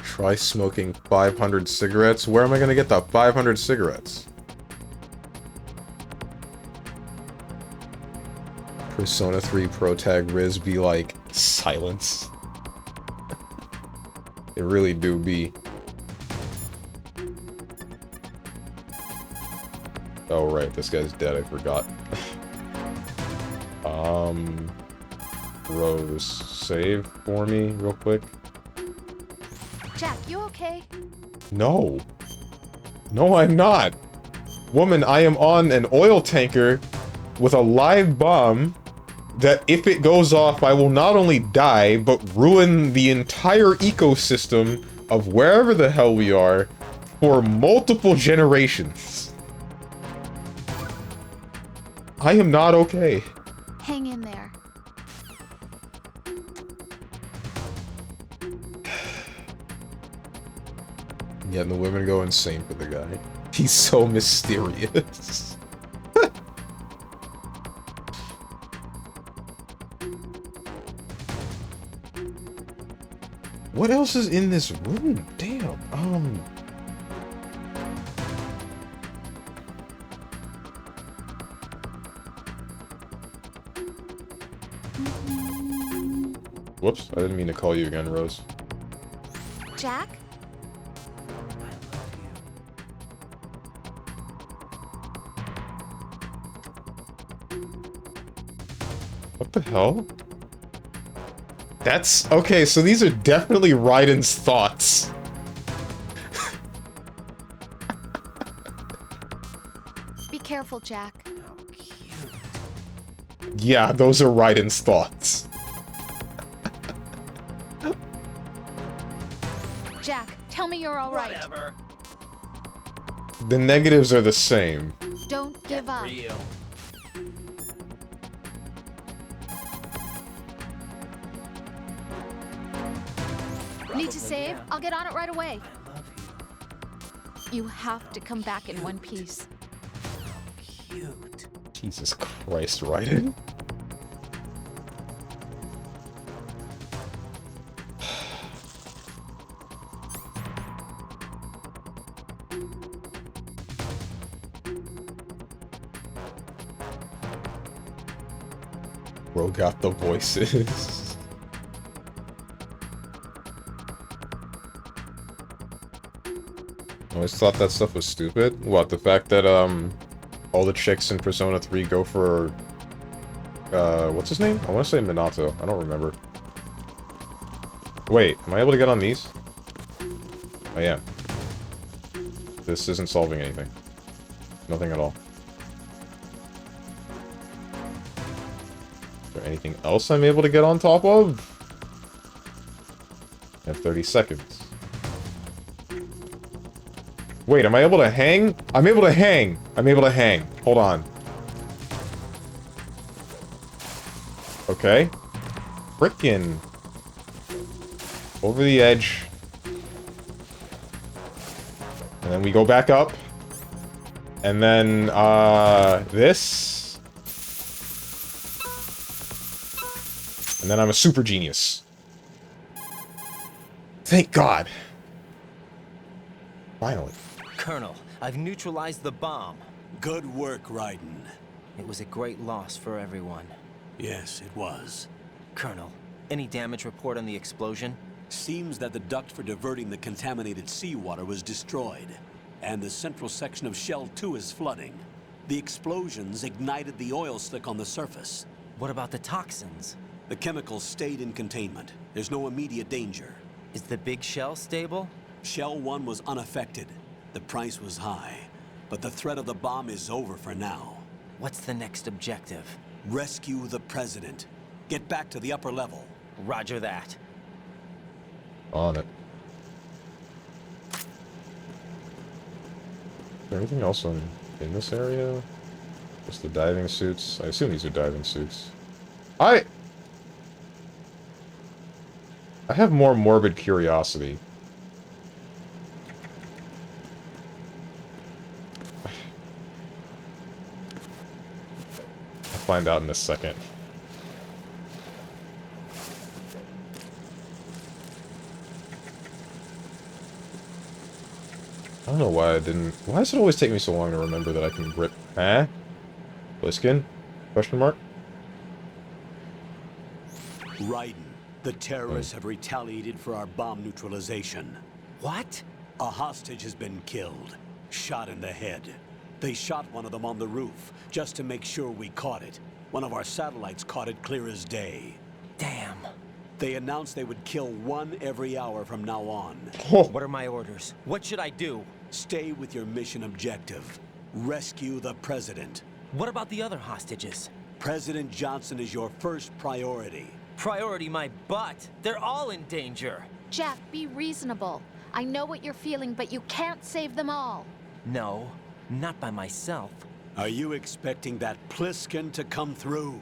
Try smoking 500 cigarettes? Where am I gonna get the 500 cigarettes? Persona 3 Pro Tag Riz be like, silence. It really do be. Oh right, this guy's dead, I forgot. Rose, save for me real quick. Jack, you okay? No. No, I'm not. Woman, I am on an oil tanker with a live bomb that if it goes off, I will not only die, but ruin the entire ecosystem of wherever the hell we are for multiple generations. I am not okay. Hang in there. Yeah, and the women go insane for the guy. He's so mysterious. What else is in this room? Damn, Whoops, I didn't mean to call you again, Rose. Jack? What the hell? That's... okay, so these are definitely Raiden's thoughts. Be careful, Jack. Yeah, those are Raiden's thoughts. Jack, tell me you're alright. Whatever. The negatives are the same. Don't give up. Real. Need to save? I'll get on it right away. You have to come back in one piece. Cute. Jesus Christ, Raiden. Bro got the voices. I always thought that stuff was stupid. What, the fact that, all the chicks in Persona 3 go for, what's his name? I want to say Minato. I don't remember. Wait, am I able to get on these? I am. This isn't solving anything. Nothing at all. Is there anything else I'm able to get on top of? I have 30 seconds. Wait, am I able to hang? I'm able to hang! I'm able to hang. Hold on. Okay. Frickin'. Over the edge. And then we go back up. And then, this. And then I'm a super genius. Thank God. Finally. Colonel, I've neutralized the bomb. Good work, Raiden. It was a great loss for everyone. Yes, it was. Colonel, any damage report on the explosion? Seems that the duct for diverting the contaminated seawater was destroyed, and the central section of Shell 2 is flooding. The explosions ignited the oil slick on the surface. What about the toxins? The chemicals stayed in containment. There's no immediate danger. Is the big shell stable? Shell 1 was unaffected. The price was high, but the threat of the bomb is over for now. What's the next objective? Rescue the president. Get back to the upper level. Roger that. On it. Is there anything else in this area? Just the diving suits. I assume these are diving suits. I have more morbid curiosity. I'll find out in a second. I don't know why I didn't... Why does it always take me so long to remember that I can grip... Huh? Bliskin? Question mark? Raiden, the terrorists have retaliated for our bomb neutralization. What? A hostage has been killed. Shot in the head. They shot one of them on the roof, just to make sure we caught it. One of our satellites caught it clear as day. Damn. They announced they would kill one every hour from now on. What are my orders? What should I do? Stay with your mission objective. Rescue the president. What about the other hostages? President Johnson is your first priority. Priority my butt. They're all in danger. Jack, be reasonable. I know what you're feeling, but you can't save them all. No, not by myself. Are you expecting that Pliskin to come through?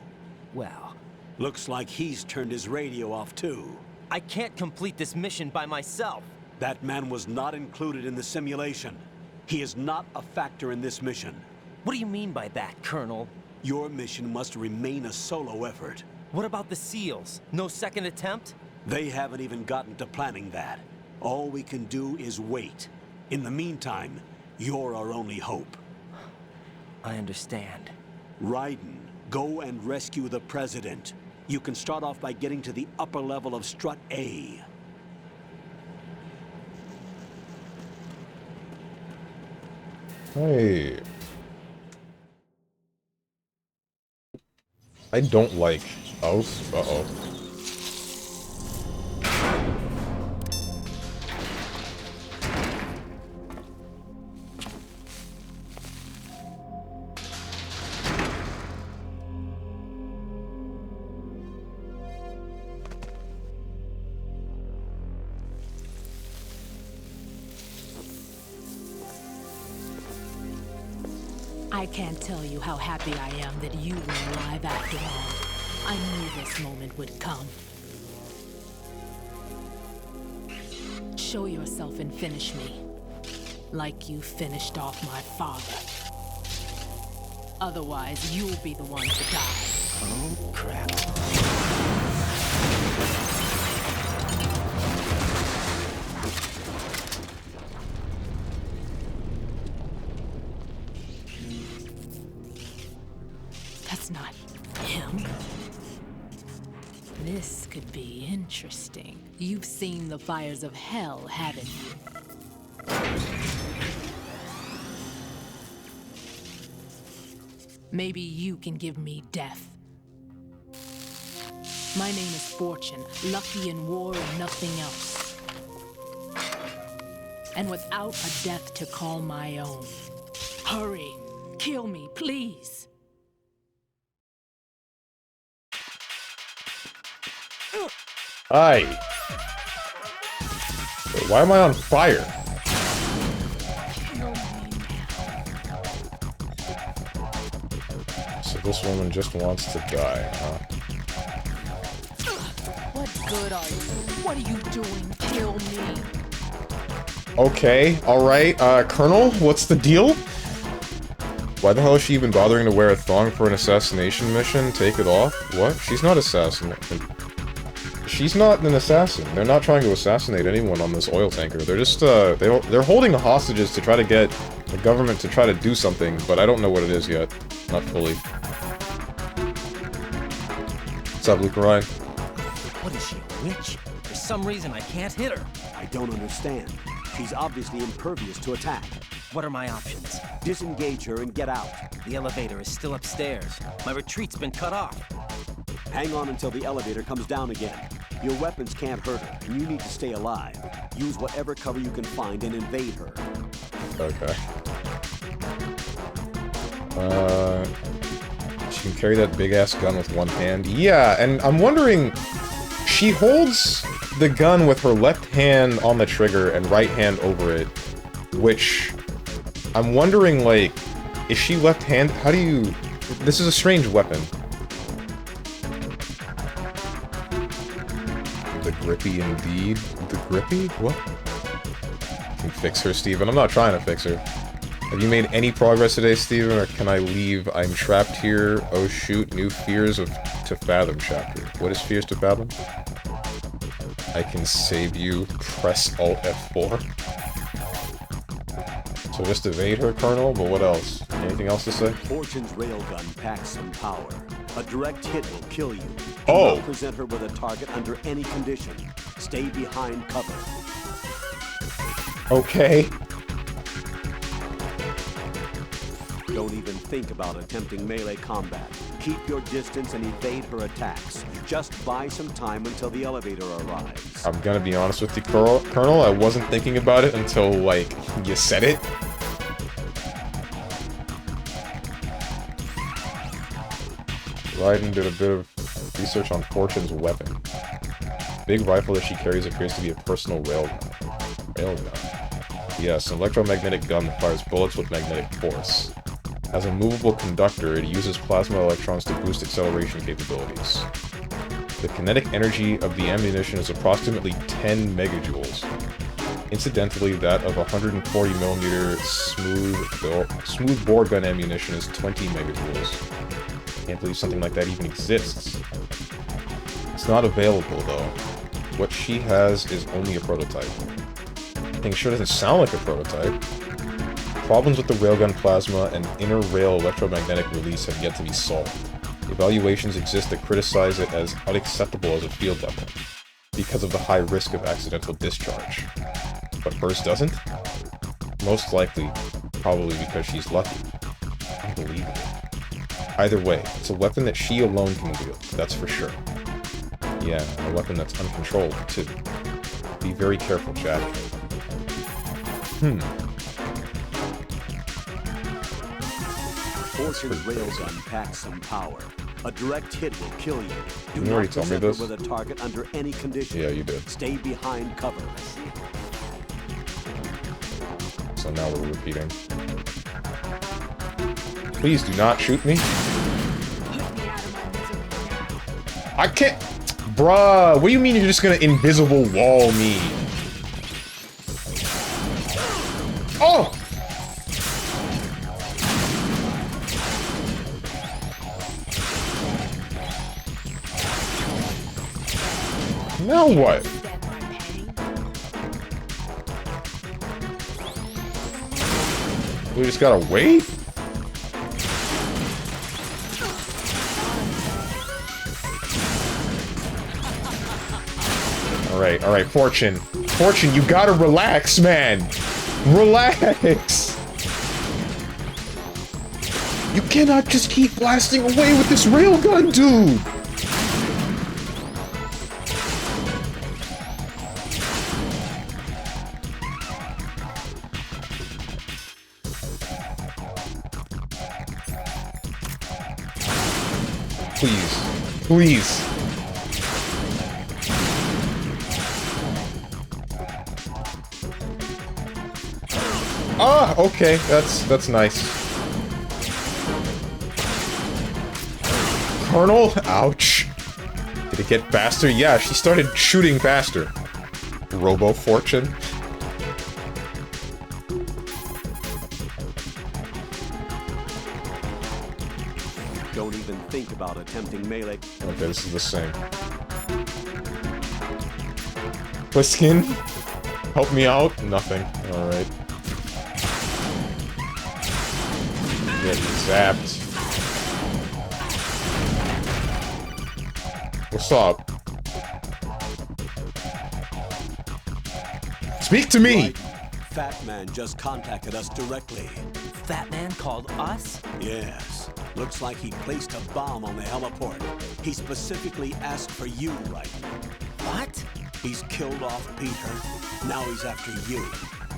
Well, looks like he's turned his radio off too. I can't complete this mission by myself. That man was not included in the simulation. He is not a factor in this mission. What do you mean by that, Colonel? Your mission must remain a solo effort. What about the SEALs? No second attempt? They haven't even gotten to planning that. All we can do is wait. In the meantime, you're our only hope. I understand. Raiden, go and rescue the president. You can start off by getting to the upper level of Strut A. Hey. I don't like... Oh, uh-oh. I can't tell you how happy I am that you were alive after all. I knew this moment would come. Show yourself and finish me. Like you finished off my father. Otherwise, you'll be the one to die. Oh, crap. That's not him. This could be interesting. You've seen the fires of hell, haven't you? Maybe you can give me death. My name is Fortune, lucky in war and nothing else. And without a death to call my own. Hurry, kill me, please. Hi. Wait, why am I on fire? So this woman just wants to die, huh? What good are you? What are you doing? Kill me. Okay, alright, Colonel, what's the deal? Why the hell is she even bothering to wear a thong for an assassination mission? Take it off? What? She's not assassinating. She's not an assassin. They're not trying to assassinate anyone on this oil tanker. They're just, they're holding hostages to try to get the government to try to do something, but I don't know what it is yet. Not fully. What's up, Luke Ryan? What is she, a witch? For some reason, I can't hit her. I don't understand. She's obviously impervious to attack. What are my options? Disengage her and get out. The elevator is still upstairs. My retreat's been cut off. Hang on until the elevator comes down again. Your weapons can't hurt her, and you need to stay alive. Use whatever cover you can find and invade her. Okay. She can carry that big-ass gun with one hand. Yeah, and I'm wondering... She holds the gun with her left hand on the trigger and right hand over it, which... I'm wondering, like... Is she left-handed? How do you... This is a strange weapon. The grippy indeed. The grippy? What? Can you fix her, Steven? I'm not trying to fix her. Have you made any progress today, Steven, or can I leave? I'm trapped here. Oh shoot, new Fears of to Fathom chapter. What is Fears to Fathom? I can save you. Press Alt F4. So just evade her, Colonel, but what else? Anything else to say? Fortune's railgun packs some power. A direct hit will kill you. Do Oh! not present her with a target under any condition. Stay behind cover. Okay. Don't even think about attempting melee combat. Keep your distance and evade her attacks. Just buy some time until the elevator arrives. I'm gonna be honest with you, Colonel. I wasn't thinking about it until, like, you said it. Raiden did a bit of research on Fortune's weapon. The big rifle that she carries appears to be a personal railgun. Railgun? Yes, an electromagnetic gun that fires bullets with magnetic force. As a movable conductor, it uses plasma electrons to boost acceleration capabilities. The kinetic energy of the ammunition is approximately 10 megajoules. Incidentally, that of 140mm smooth bore gun ammunition is 20 megajoules. Can't believe something like that even exists. It's not available, though. What she has is only a prototype. Thing sure doesn't sound like a prototype. Problems with the railgun plasma and inner rail electromagnetic release have yet to be solved. Evaluations exist that criticize it as unacceptable as a field weapon, because of the high risk of accidental discharge. But hers doesn't? Most likely, probably because she's lucky. Unbelievable. Either way, it's a weapon that she alone can wield, that's for sure. Yeah, a weapon that's uncontrollable, too. Be very careful, Jack. Fortune's railgun packs some power. A direct hit will kill you. Do You already not told me present her this. with a target under any condition. Yeah, you did. Stay behind cover. So now we're repeating. Please do not shoot me. I can't... Bruh, what do you mean you're just gonna invisible wall me? Oh! Now what? We just gotta wait? Alright, Fortune. Fortune, you gotta relax, man! Relax! You cannot just keep blasting away with this railgun, dude! Please. Please. Ah, okay. That's nice. Colonel? Ouch. Did it get faster? Yeah, she started shooting faster. Robo Fortune. Don't even think about attempting melee. Okay, this is the same. Pliskin? Help me out? Nothing. Alright. Get zapped. What's up? Speak to me! Right. Fat Man just contacted us directly. Fat Man called us? Yes. Looks like he placed a bomb on the heliport. He specifically asked for you, right? What? He's killed off Peter. Now he's after you.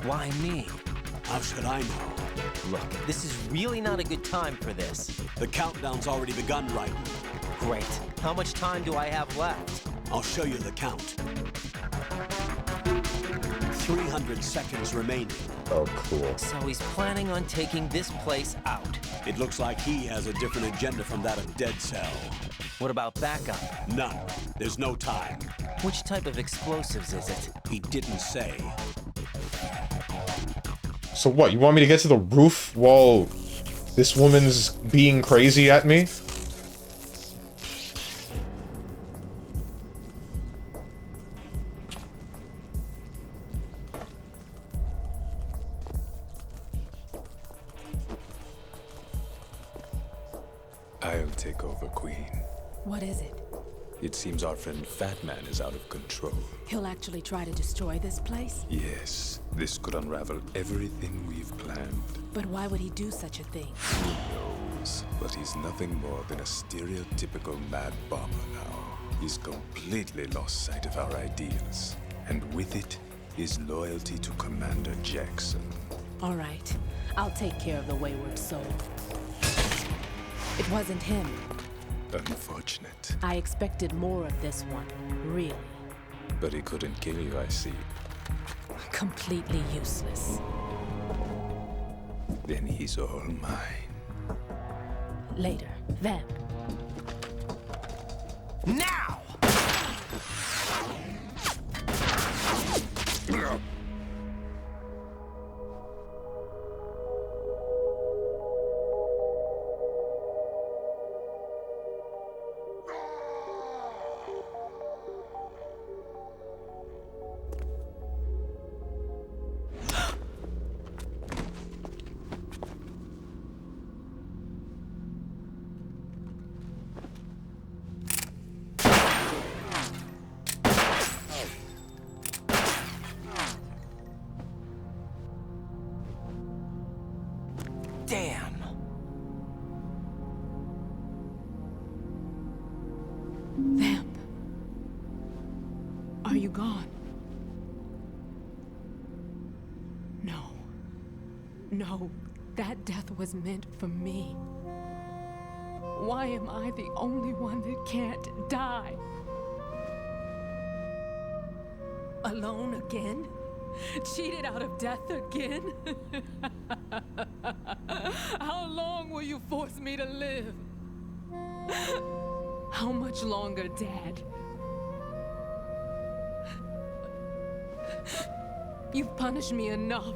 Why me? How should I know? Look, this is really not a good time for this. The countdown's already begun, Raiden. Great. How much time do I have left? I'll show you the count. 300 seconds remaining. Oh, cool. So he's planning on taking this place out. It looks like he has a different agenda from that of Dead Cell. What about backup? None. There's no time. Which type of explosives is it? He didn't say. So what, you want me to get to the roof while this woman's being crazy at me? I'll take over, Queen. What is it? It seems our friend Fat Man is out of control. He'll actually try to destroy this place? Yes, this could unravel everything we've planned. But why would he do such a thing? Who knows? But he's nothing more than a stereotypical mad bomber now. He's completely lost sight of our ideals. And with it, his loyalty to Commander Jackson. All right. I'll take care of the wayward soul. It wasn't him. Unfortunate. I expected more of this one, really. But he couldn't kill you, I see. Completely useless. Then he's all mine. Later. Then. Now! Damn. Vamp. Are you gone? No. No. That death was meant for me. Why am I the only one that can't die? Alone again? Cheated out of death again? How long will you force me to live? How much longer, Dad? You've punished me enough.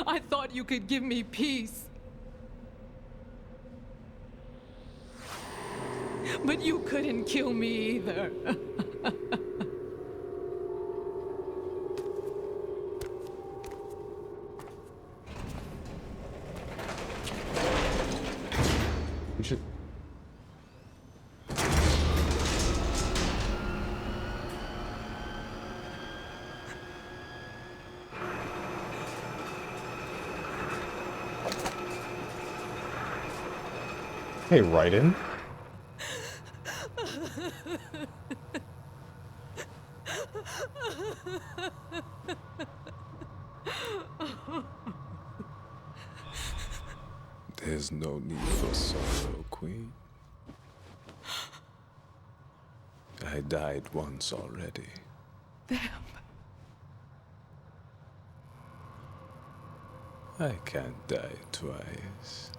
I thought you could give me peace. But you couldn't kill me either. You should... Hey, Raiden. There's no need for sorrow, Queen. I died once already. Vamp. I can't die twice.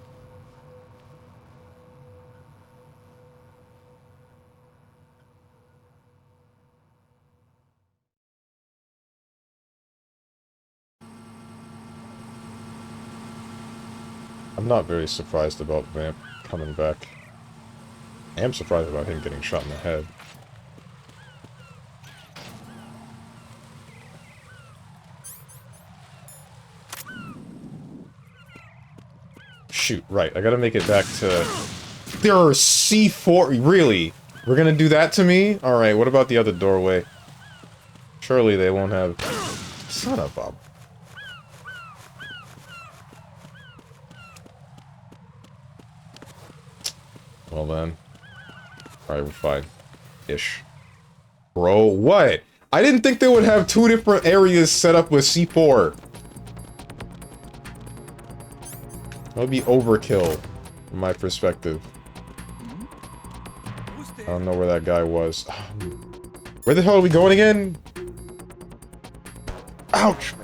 I'm not very surprised about Vamp coming back. I am surprised about him getting shot in the head. Shoot, right, I gotta make it back to... There are C4... Really? We're gonna do that to me? Alright, what about the other doorway? Surely they won't have... Son of a... Well then. Alright, we're fine. Ish. Bro, what? I didn't think they would have 2 different areas set up with C4. That would be overkill, from my perspective. I don't know where that guy was. Where the hell are we going again? Ouch!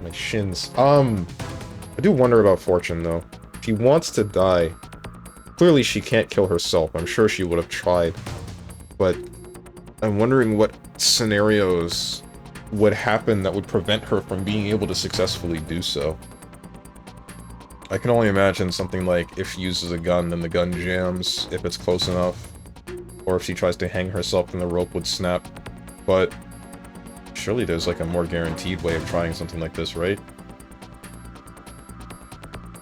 My shins. I do wonder about Fortune, though. She wants to die. Clearly she can't kill herself. I'm sure she would have tried. But I'm wondering what scenarios would happen that would prevent her from being able to successfully do so. I can only imagine something like if she uses a gun, then the gun jams if it's close enough. Or if she tries to hang herself, then the rope would snap. But surely there's like a more guaranteed way of trying something like this, right?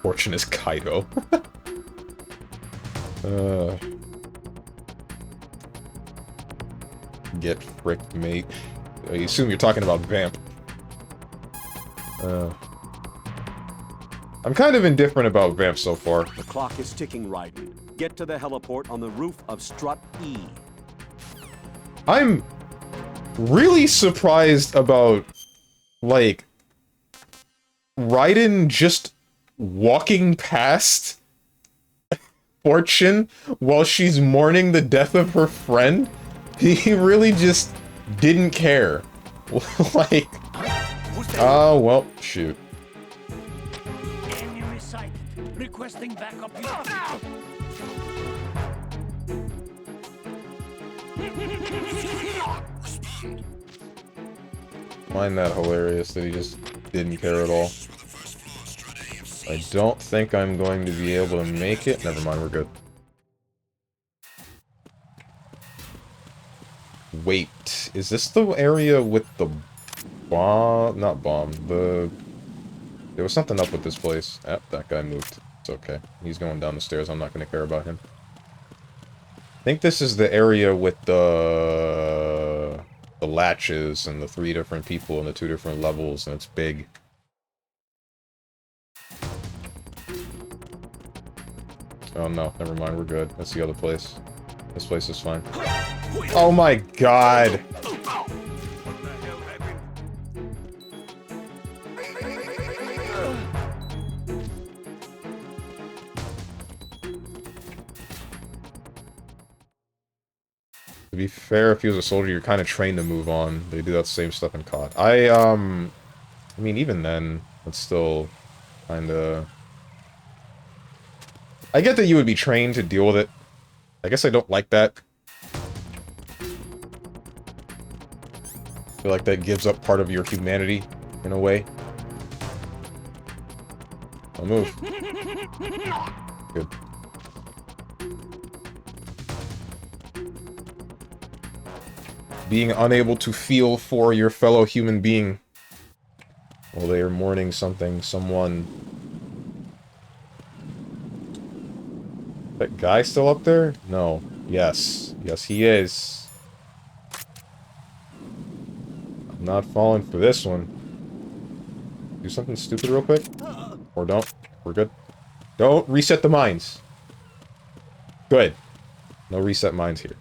Fortune is Kaido. Get fricked, mate. I assume you're talking about Vamp. I'm kind of indifferent about Vamp so far. The clock is ticking, Raiden. Get to the heliport on the roof of Strut E. I'm really surprised about, like, Raiden just walking past Fortune while she's mourning the death of her friend. He really just didn't care. Like, oh, well, shoot. Enemy sighted. Requesting backup. Find that hilarious that he just didn't care at all. I don't think I'm going to be able to make it. Never mind, we're good. Wait, is this the area with the bomb? Not bomb, there was something up with this place. Ah, that guy moved. It's okay. He's going down the stairs. I'm not going to care about him. I think this is the area with the latches and the 3 different people and the 2 different levels, and it's big. Oh no, never mind, we're good. That's the other place. This place is fine. Oh my god! To be fair, if he was a soldier, you're kind of trained to move on. They do that same stuff in COD. I mean, even then, it's still kind of... I get that you would be trained to deal with it. I guess I don't like that. I feel like that gives up part of your humanity, in a way. I'll move. Good. Being unable to feel for your fellow human being while they are mourning something, someone. That guy still up there? No. Yes. Yes, he is. I'm not falling for this one. Do something stupid real quick. Or don't. We're good. Don't reset the mines. Good. No reset mines here.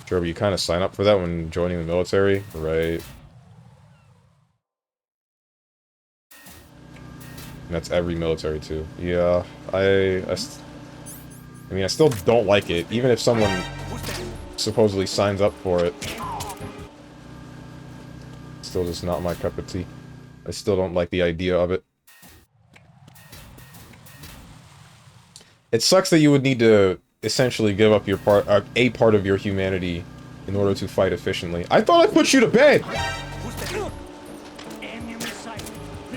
Sure, but you kind of sign up for that when joining the military, right? And that's every military too. Yeah, I mean, I still don't like it, even if someone supposedly signs up for it. Still just not my cup of tea. I still don't like the idea of it. It sucks that you would need to essentially give up your part, a part of your humanity in order to fight efficiently. I thought I put you to bed!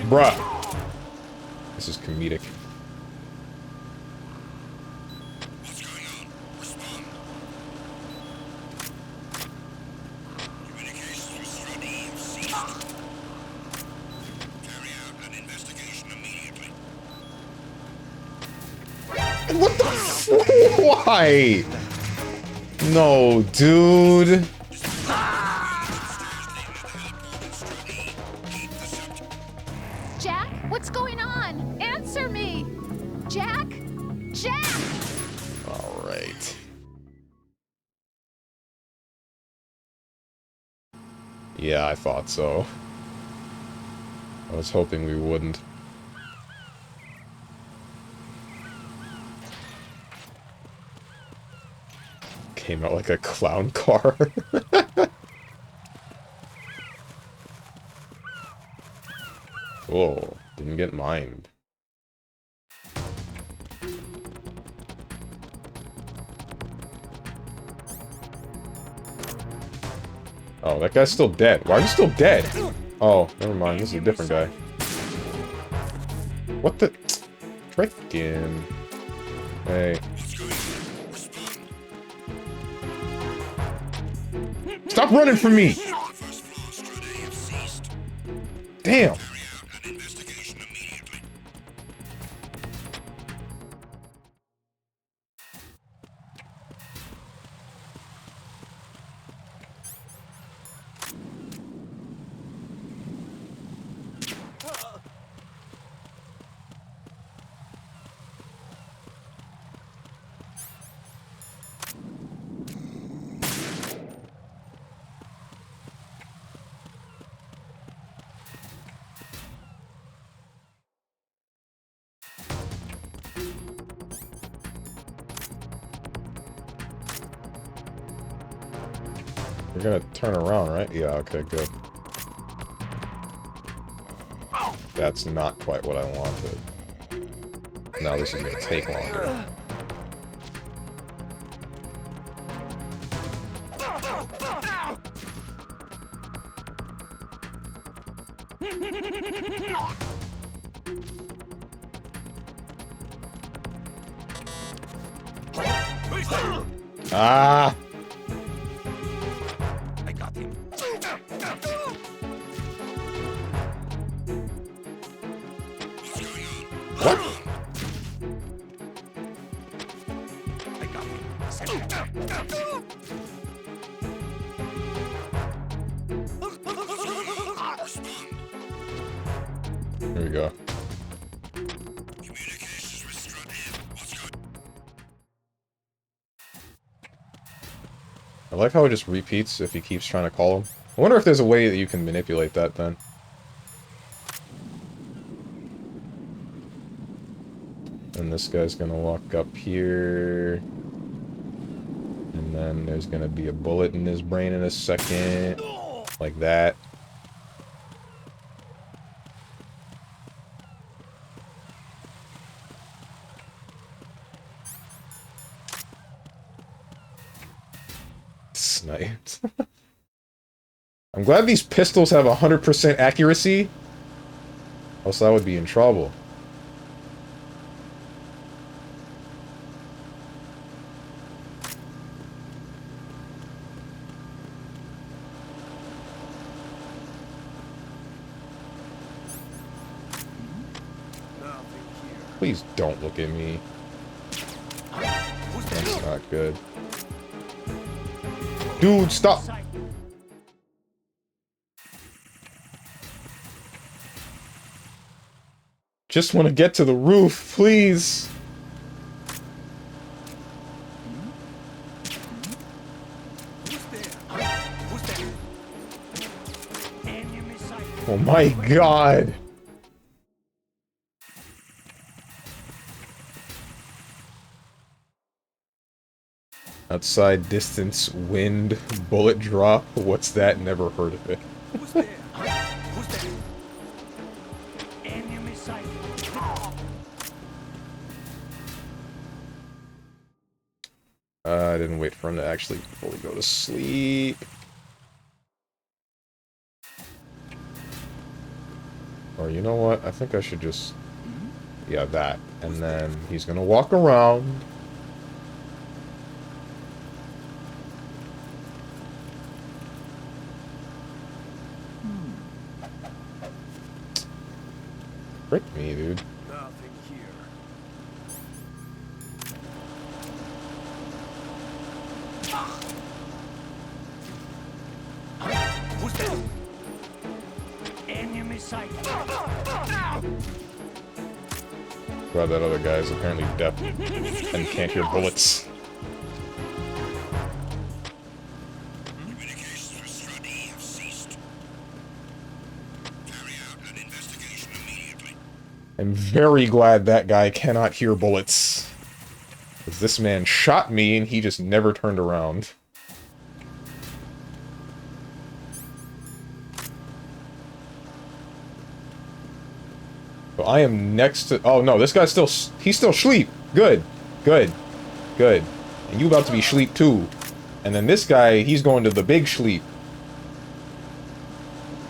Bruh. This is comedic. What's going on? Respond. Communications with Strut E have ceased. Carry out an investigation immediately. What the f- Why? No, dude. Jack, what's going on? Answer me! Jack? Jack! All right. Yeah, I thought so. I was hoping we wouldn't. Came out like a clown car. Whoa, didn't get mined. Oh, that guy's still dead. Why are you still dead? Oh, never mind. This is a different guy. What the? Frickin'. Hey. Stop running from me! Damn! You're gonna turn around, right? Yeah, okay, good. That's not quite what I wanted. Now this is gonna take longer. Ah! I got him. What? I got him. Here we go. I like how it just repeats if he keeps trying to call him. I wonder if there's a way that you can manipulate that then. And this guy's gonna walk up here. And then there's gonna be a bullet in his brain in a second. Like that. Sniped. I'm glad these pistols have 100% accuracy. Else I would be in trouble. Please don't look at me. That's not good. Dude, stop! Just want to get to the roof, please! Oh my god! Outside distance, wind, bullet drop. What's that? Never heard of it. Who's there? Who's there? Enemy sight. I didn't wait for him to actually fully go to sleep. Or you know what? I think I should just... Yeah, that. And then he's gonna walk around. Frick me, dude. Nothing here. Who's there? Enemy sight. Glad that other guy is apparently deaf and can't hear bullets. Communications with Strut E have ceased. Carry out an investigation immediately. I'm very glad that guy cannot hear bullets. Because this man shot me and he just never turned around. So I am next to... Oh no, this guy's still... He's still asleep. Good. Good. Good. And you about to be asleep too. And then this guy, he's going to the big sleep.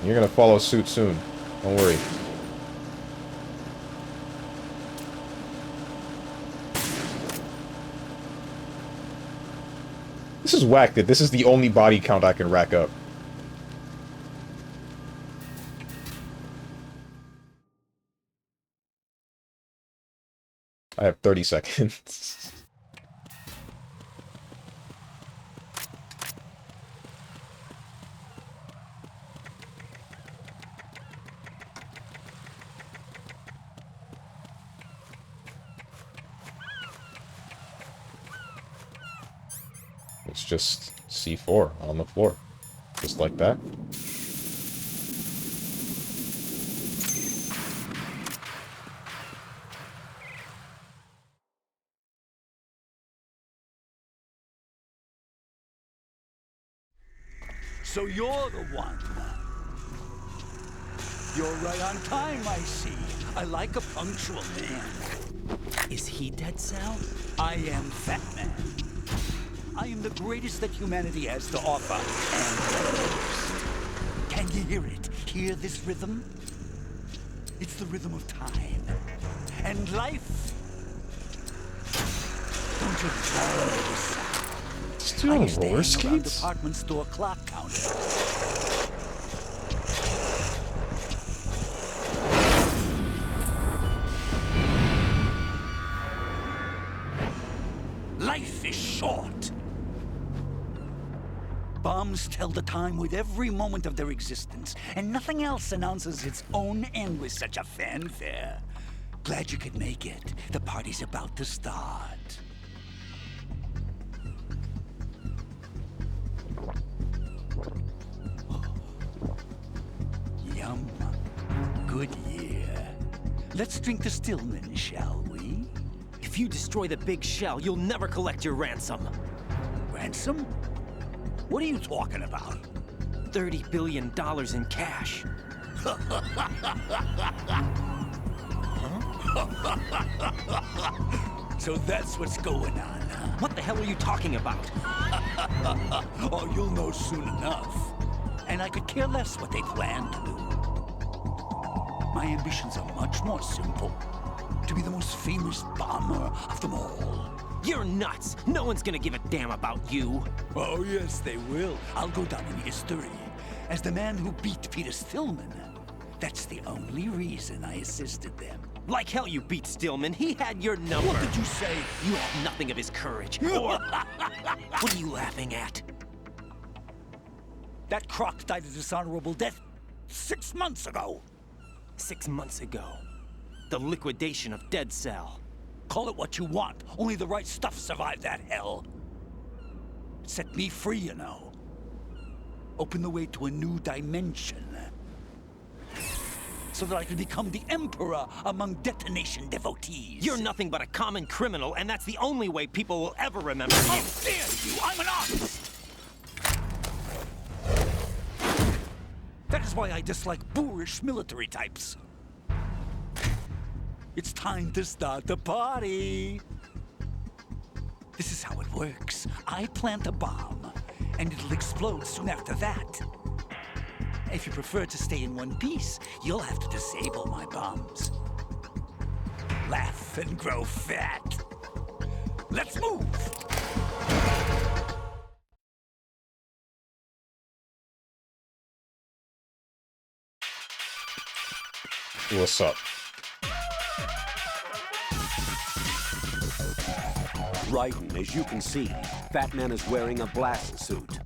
You're gonna follow suit soon. Don't worry. This is whack that this is the only body count I can rack up. I have 30 seconds. It's just C4 on the floor. Just like that. So you're the one. You're right on time, I see. I like a punctual man. Is he Dead Cell? I am Fat Man. I am the greatest that humanity has to offer, and the worst. Can you hear it? Hear this rhythm? It's the rhythm of time. And life. Don't you love this sound? Still roller skates? Department store clock counter. Life is short. Bombs tell the time with every moment of their existence, and nothing else announces its own end with such a fanfare. Glad you could make it. The party's about to start. Yum. Good year. Let's drink the Stillman, shall we? If you destroy the big shell, you'll never collect your ransom. Ransom? What are you talking about? $30 billion in cash. So that's what's going on, huh? What the hell are you talking about? Oh, you'll know soon enough. And I could care less what they plan to do. My ambitions are much more simple. To be the most famous bomber of them all. You're nuts! No one's gonna give a damn about you. Oh, yes, they will. I'll go down in history as the man who beat Peter Stillman. That's the only reason I assisted them. Like hell you beat Stillman. He had your number. What did you say? You have nothing of his courage. Or... What are you laughing at? That croc died a dishonorable death 6 months ago. 6 months ago. The liquidation of Dead Cell. Call it what you want. Only the right stuff survived that hell. It set me free, you know. Opened the way to a new dimension. So that I could become the emperor among detonation devotees. You're nothing but a common criminal, and that's the only way people will ever remember you. How dare you! I'm an artist! That is why I dislike boorish military types. It's time to start the party. This is how it works. I plant a bomb, and it'll explode soon after that. If you prefer to stay in one piece, you'll have to disable my bombs. Laugh and grow fat. Let's move! What's up? Raiden, as you can see, Fat Man is wearing a blast suit.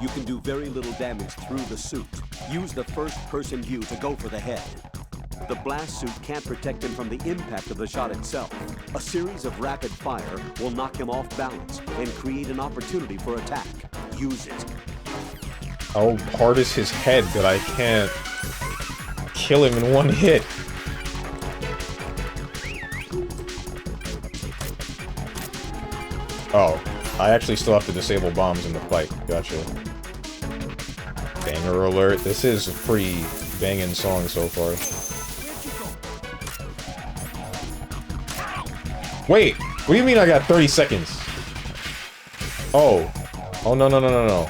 You can do very little damage through the suit. Use the first-person view to go for the head. The blast suit can't protect him from the impact of the shot itself. A series of rapid fire will knock him off balance and create an opportunity for attack. Use it. How hard is his head that I can't kill him in one hit? Oh, I actually still have to disable bombs in the fight. Gotcha. Banger alert. This is a pretty banging song so far. Wait! What do you mean I got 30 seconds? Oh. Oh, no, no, no, no, no.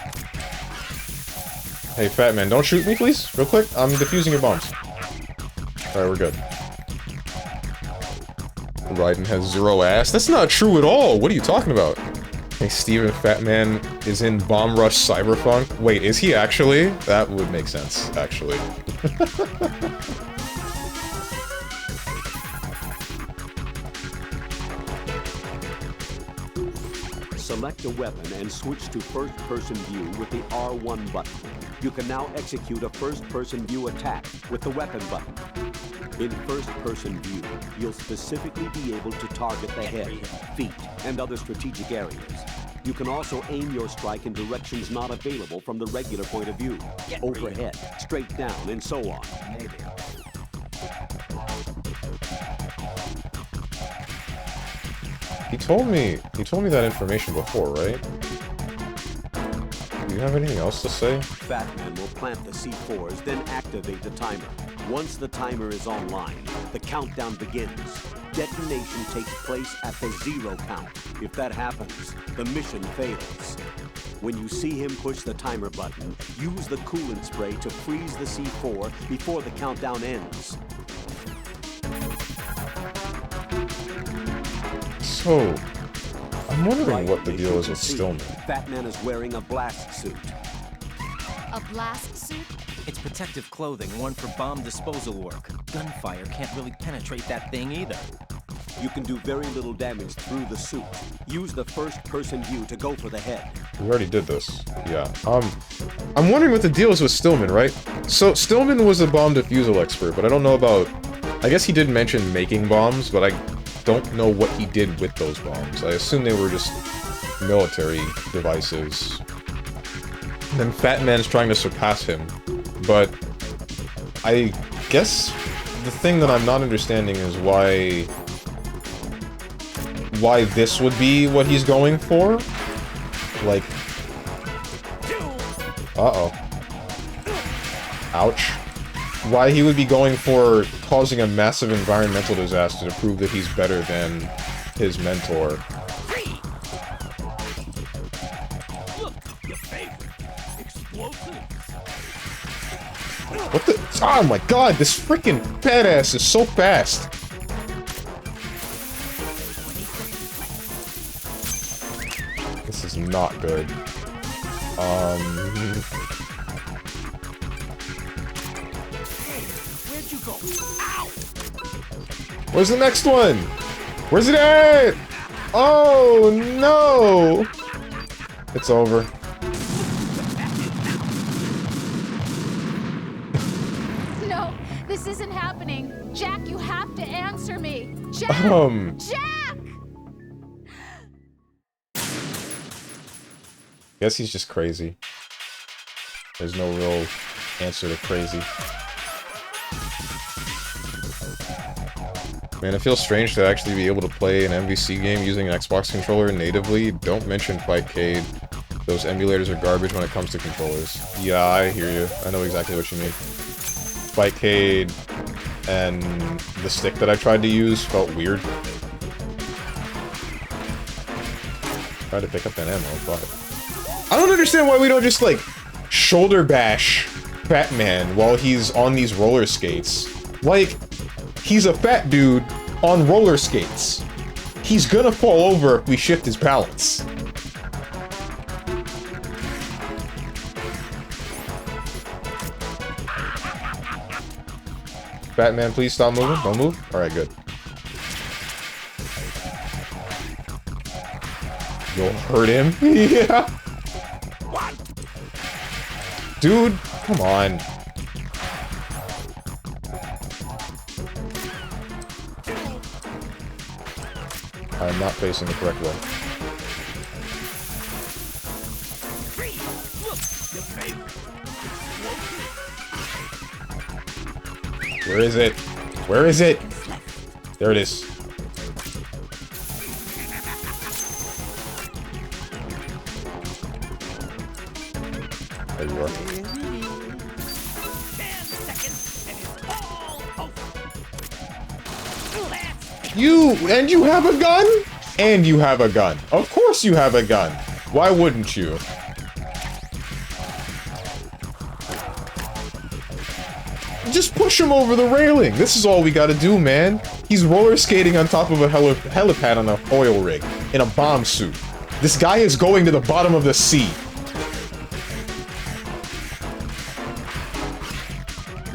Hey, fat man, don't shoot me, please? Real quick. I'm defusing your bombs. Alright, we're good. Raiden has 0 ass? That's not true at all! What are you talking about? Hey, Steven, fat man is in Bomb Rush Cyberpunk? Wait, is he actually? That would make sense, actually. Select a weapon and switch to first-person view with the R1 button. You can now execute a first-person view attack with the weapon button. In first-person view, you'll specifically be able to target the head, feet, and other strategic areas. You can also aim your strike in directions not available from the regular point of view. Overhead, straight down, and so on. He told me that information before, right? Do you have anything else to say? Batman will plant the C4s, then activate the timer. Once the timer is online, the countdown begins. Detonation takes place at the 0 count. If that happens, the mission fails. When you see him push the timer button, use the coolant spray to freeze the C4 before the countdown ends. So, I'm wondering what the deal is with Stillman. Batman is wearing a blast suit. A blast suit? It's protective clothing worn for bomb disposal work. Gunfire can't really penetrate that thing either. You can do very little damage through the suit. Use the first-person view to go for the head. We already did this. Yeah. I'm wondering what the deal is with Stillman, right? So, Stillman was a bomb defusal expert, but I don't know about... I guess he did mention making bombs, but I don't know what he did with those bombs. I assume they were just military devices. And then Fat Man's trying to surpass him, but I guess the thing that I'm not understanding is why this would be what he's going for. Like, uh-oh. Ouch. Why he would be going for causing a massive environmental disaster to prove that he's better than his mentor. What the? Oh my god, this freaking badass is so fast! This is not good. Where's the next one? Where's it at? Oh no! It's over. No, this isn't happening. Jack, you have to answer me. Jack! Jack! Guess he's just crazy. There's no real answer to crazy. Man, it feels strange to actually be able to play an MVC game using an Xbox controller natively. Don't mention Fightcade. Those emulators are garbage when it comes to controllers. Yeah, I hear you. I know exactly what you mean. Fightcade and the stick that I tried to use felt weird. Tried to pick up that ammo, but... I don't understand why we don't just, like, shoulder bash Fat Man while he's on these roller skates. Like... He's a fat dude on roller skates. He's gonna fall over if we shift his balance. Batman, please stop moving. Don't move. Alright, good. You'll hurt him? Yeah. Dude, come on. I'm not facing the correct way. Where is it? Where is it? There it is. There you are. 10 seconds and it's all over. And you have a gun? And you have a gun. Of course you have a gun. Why wouldn't you? Just push him over the railing. This is all we gotta do, man. He's roller skating on top of a helipad on an oil rig in a bomb suit. This guy is going to the bottom of the sea.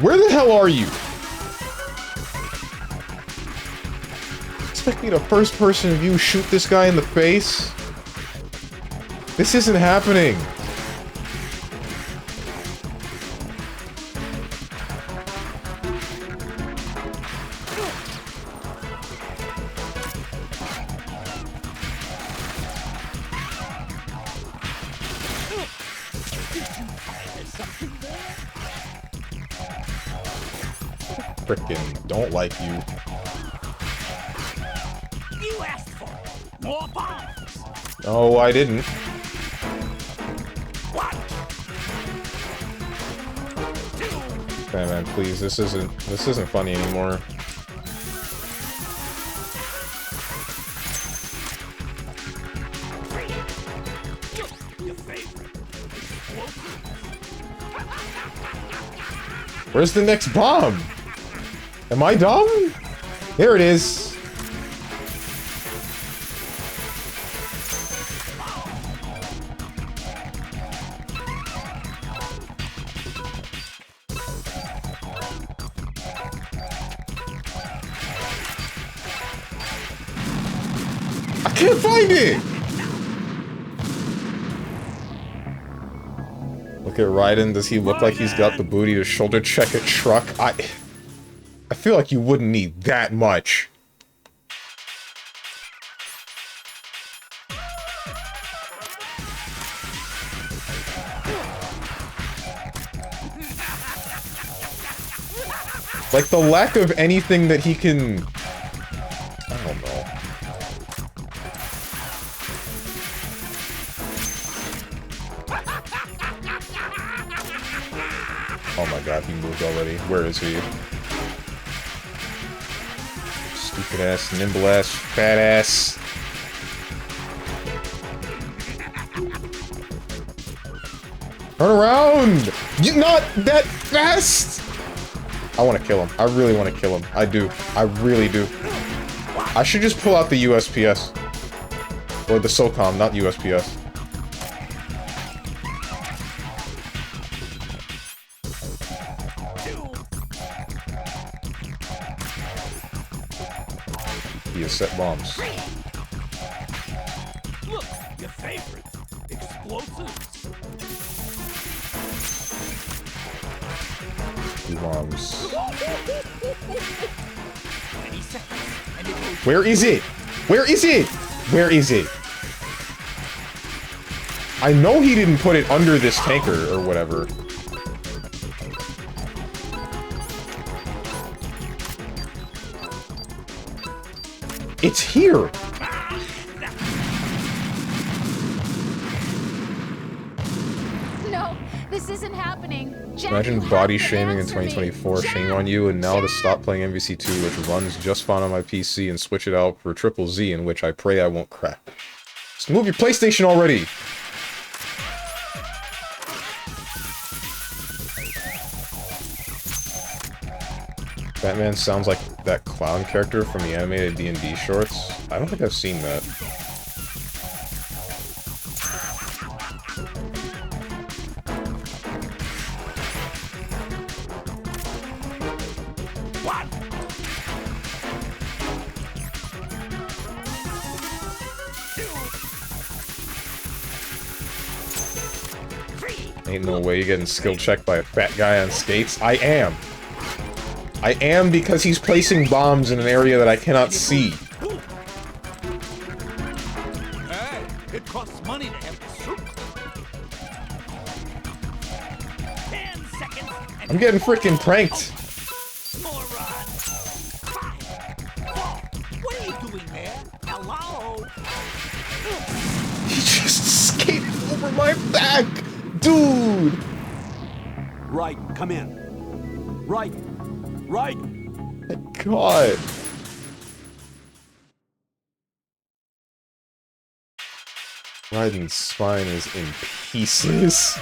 Where the hell are you? Expect me to first-person view shoot this guy in the face? This isn't happening. Frickin' don't like you. You asked for more bombs. No, I didn't. One, Okay, man, please, this isn't funny anymore. your favorite. Where's the next bomb? Am I dumb? There it is. I can't find it! Look at Raiden. Does he look like he's got the booty to shoulder check a truck? I feel like you wouldn't need that much. Like, the lack of anything that he can... I don't know. Oh my god, he moved already. Where is he? Stupid ass, nimble ass, fat ass. Turn around! You're not that fast! I want to kill him. I really want to kill him. I do. I really do. I should just pull out the USPS. Or the SOCOM, not USPS. He has set bombs. Look, your favorite. Explosives. Two bombs. 20 seconds and it will... Where is it? Where is it? Where is it? I know he didn't put it under this tanker or whatever. It's here! No, this isn't happening. Jack, Imagine you body have to shaming in answer me. 2024, Jack! shame on you, and now to stop playing MVC2, which runs just fine on my PC, and switch it out for Triple Z, in which I pray I won't crack. Just move your PlayStation already! Batman sounds like that clown character from the animated D&D shorts. I don't think I've seen that. One, Ain't no way you're getting skill checked by a fat guy on skates. I am. I am because he's placing bombs in an area that I cannot see. I'm getting freaking pranked. Moron! What are you doing there? Hello? He just skated over my back! Dude! Right, come in. Right. Right. My God. Raiden's spine is in pieces.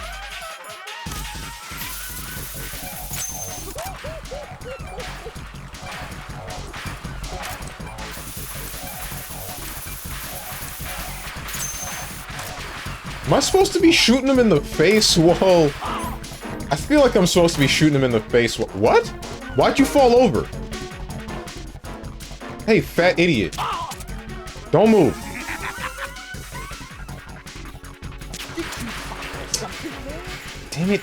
Am I supposed to be shooting him in the face? Whoa. I feel like I'm supposed to be shooting him in the face. What? Why'd you fall over? Hey, fat idiot. Don't move. Damn it.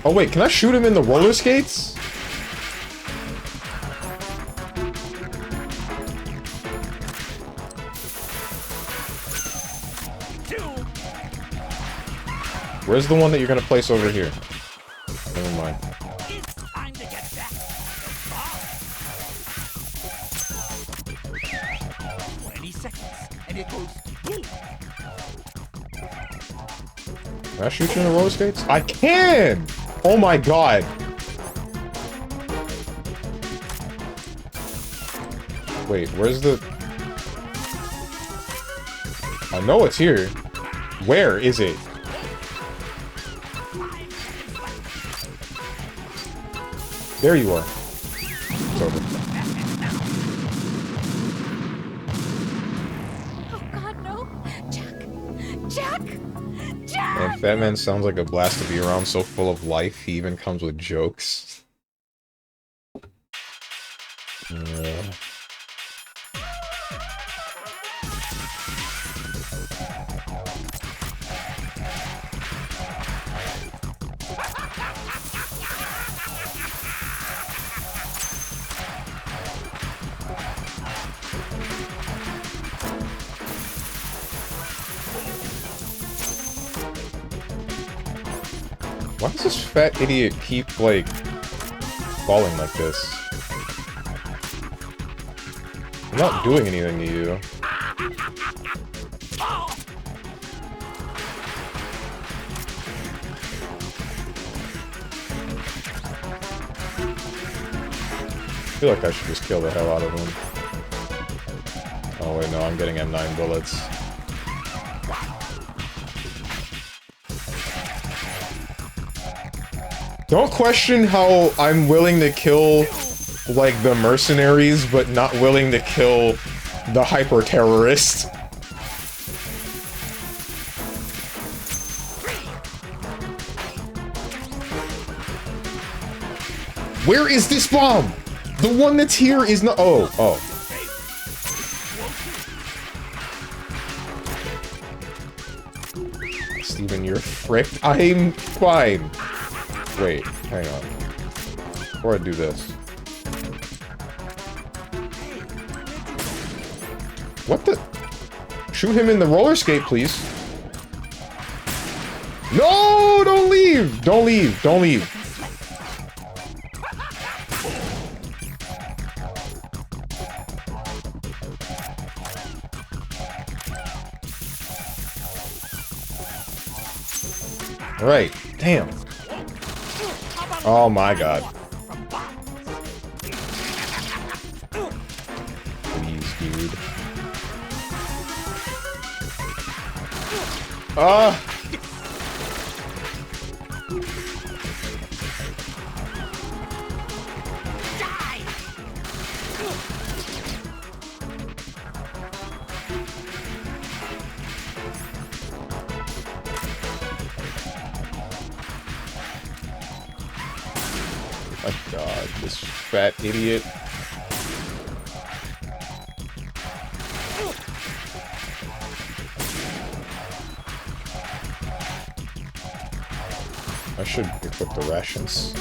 Oh wait, can I shoot him in the roller skates? Where's the one that you're gonna place over here? Never mind. It's time to get back. 20 seconds, and it goes boom. Can I shoot you in the roller skates? I can! Oh my God. Wait, where's the... I know it's here. Where is it? There you are. It's over. Oh God, no! Jack! Jack! Jack! Man, Fat Man sounds like a blast to be around, so full of life, he even comes with jokes. Why does this fat idiot keep, like, falling like this? I'm not doing anything to you. I feel like I should just kill the hell out of him. Oh wait, no, I'm getting M9 bullets. Don't question how I'm willing to kill, like, the mercenaries, but not willing to kill the hyper-terrorist. Where is this bomb? The one that's here is not- oh, oh. Steven, you're fricked. I'm fine. Wait, hang on. Before I do this. What the? Shoot him in the roller skate, please. No! Don't leave! Don't leave! Don't leave! Alright, damn. Oh my God. Please, dude. My God, this fat idiot. I should equip the rations.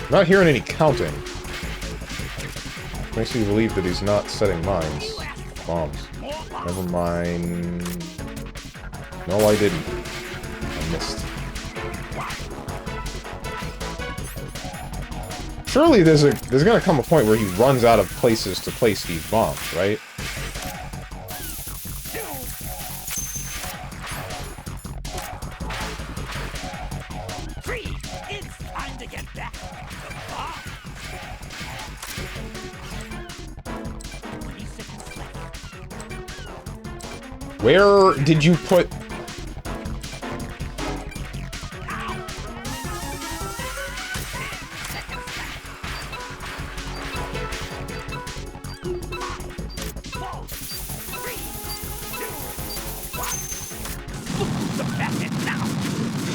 I'm not hearing any counting. Makes me believe that he's not setting mines. Bombs. Never mind. No, I didn't. I missed. Surely there's gonna come a point where he runs out of places to place these bombs, right? It's time to get back to the bomb. 20 seconds left. Where did you put...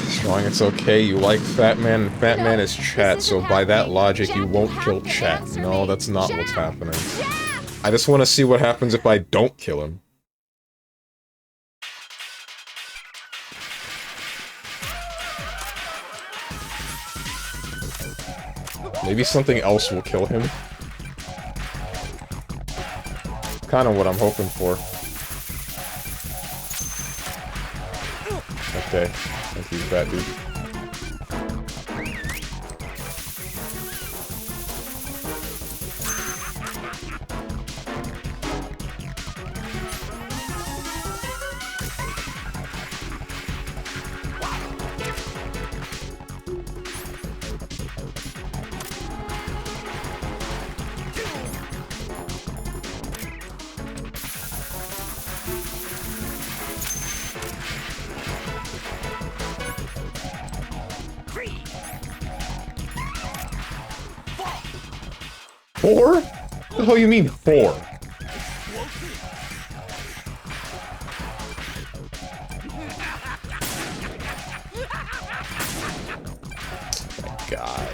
Strong, it's okay. You like Fat Man, and Fat Man is chat, so by that logic, you won't kill chat. No, that's not what's happening. I just want to see what happens if I don't kill him. Maybe something else will kill him. Kind of what I'm hoping for. Okay. Thank you, fat dude. Four? What the hell you mean, 4? God.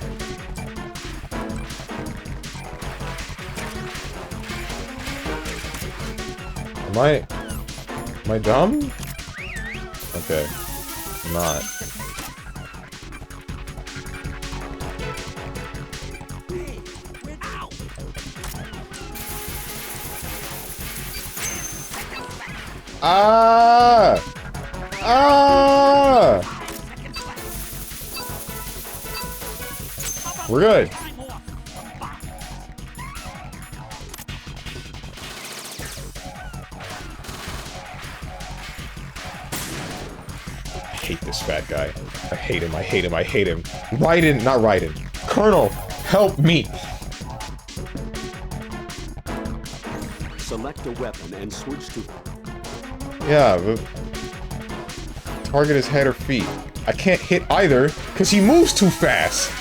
Am I dumb? Okay. I'm not. Ah! Ah! We're good. I hate this fat guy. I hate him, I hate him, I hate him. Raiden, not Raiden. Colonel, help me! Select a weapon and switch to... Yeah, but... target his head or feet. I can't hit either, because he moves too fast!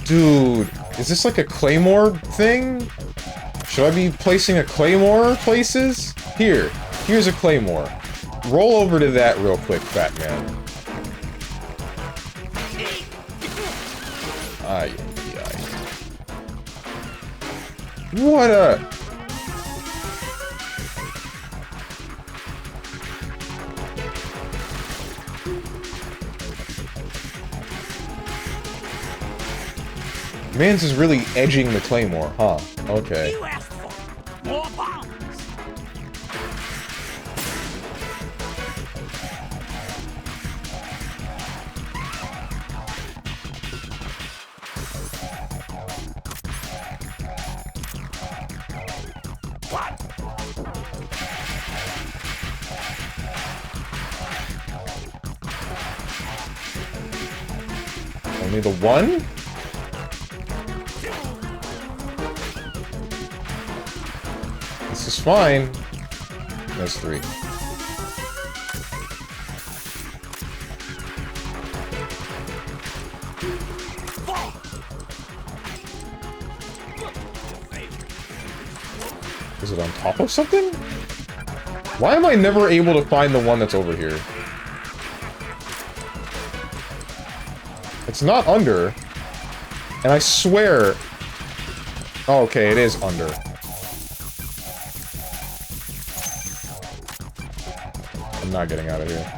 Dude, is this like a claymore thing? Should I be placing a claymore places? Here's a claymore. Roll over to that real quick, fat man. Ay, ay. What a... Mans is really edging the claymore, huh? Okay. You asked for more bombs. What? Only the one? This is fine. There's 3. Is it on top of something? Why am I never able to find the one that's over here? It's not under. And I swear... Oh, okay, it is under. I'm not getting out of here.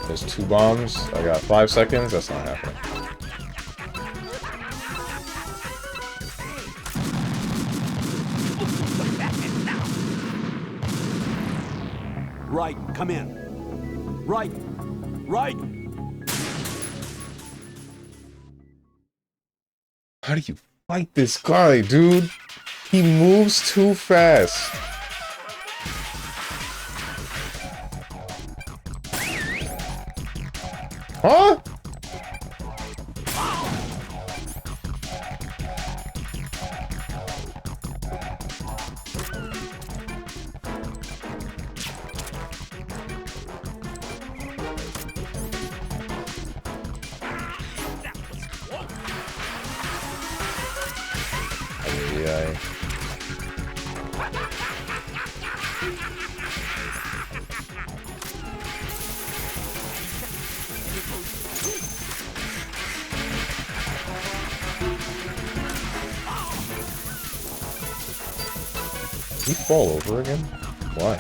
There's 2 bombs. I got 5 seconds. That's not happening. Right, come in. Right, right. How do you fight this guy, dude? He moves too fast. Huh? Yeah. Did he fall over again? Why?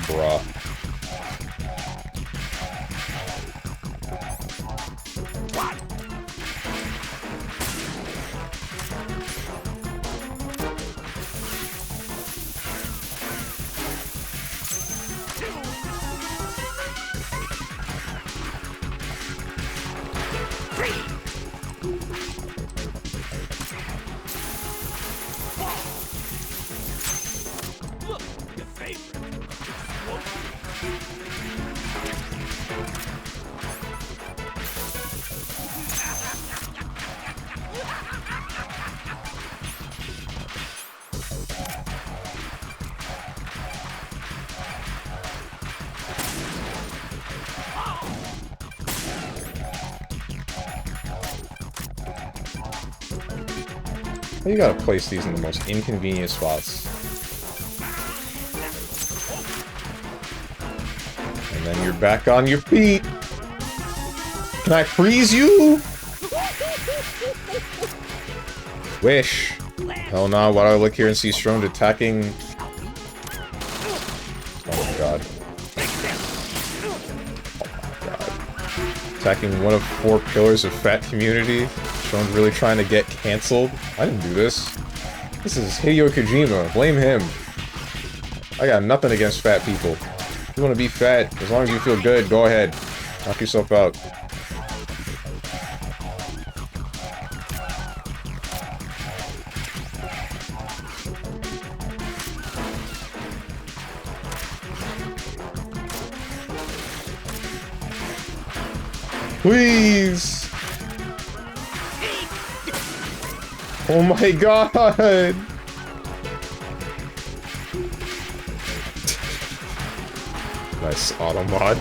Bruh. You gotta place these in the most inconvenient spots. And then you're back on your feet. Can I freeze you? Wish. Hell no, why do I look here and see Strong attacking? Oh my god. Oh my god. Attacking one of 4 pillars of fat community. Strong's really trying to get cancelled. I didn't do this. This is Hideo Kojima. Blame him. I got nothing against fat people. If you want to be fat, as long as you feel good, go ahead. Knock yourself out. Please! Oh my god! Nice auto mod.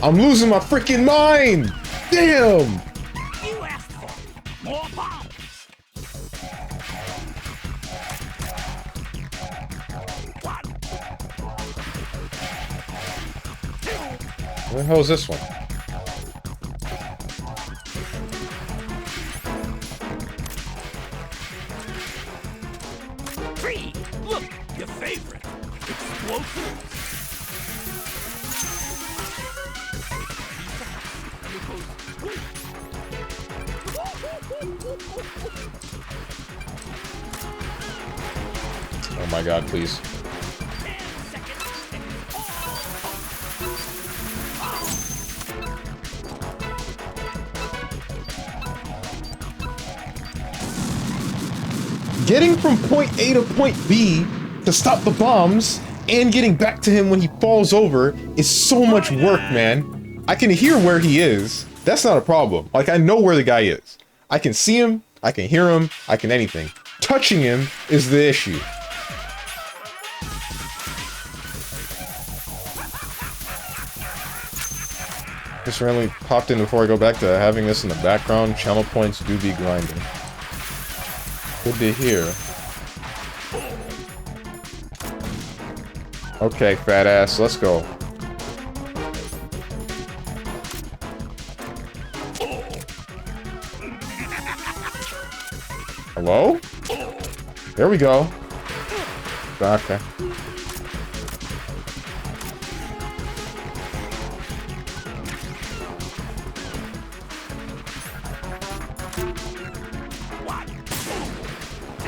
I'm losing my freaking mind! Damn! You asked for more bombs. Where the hell is this one? Three. Look, your favorite. Explosives. Oh my god, please. Getting from point A to point B to stop the bombs and getting back to him when he falls over is so much work, man. I can hear where he is. That's not a problem. Like, I know where the guy is. I can see him, I can hear him, I can anything. Touching him is the issue. Just randomly popped in before I go back to having this in the background. Channel points do be grinding. Good to hear. Okay, fat ass, let's go. Hello? There we go. Okay.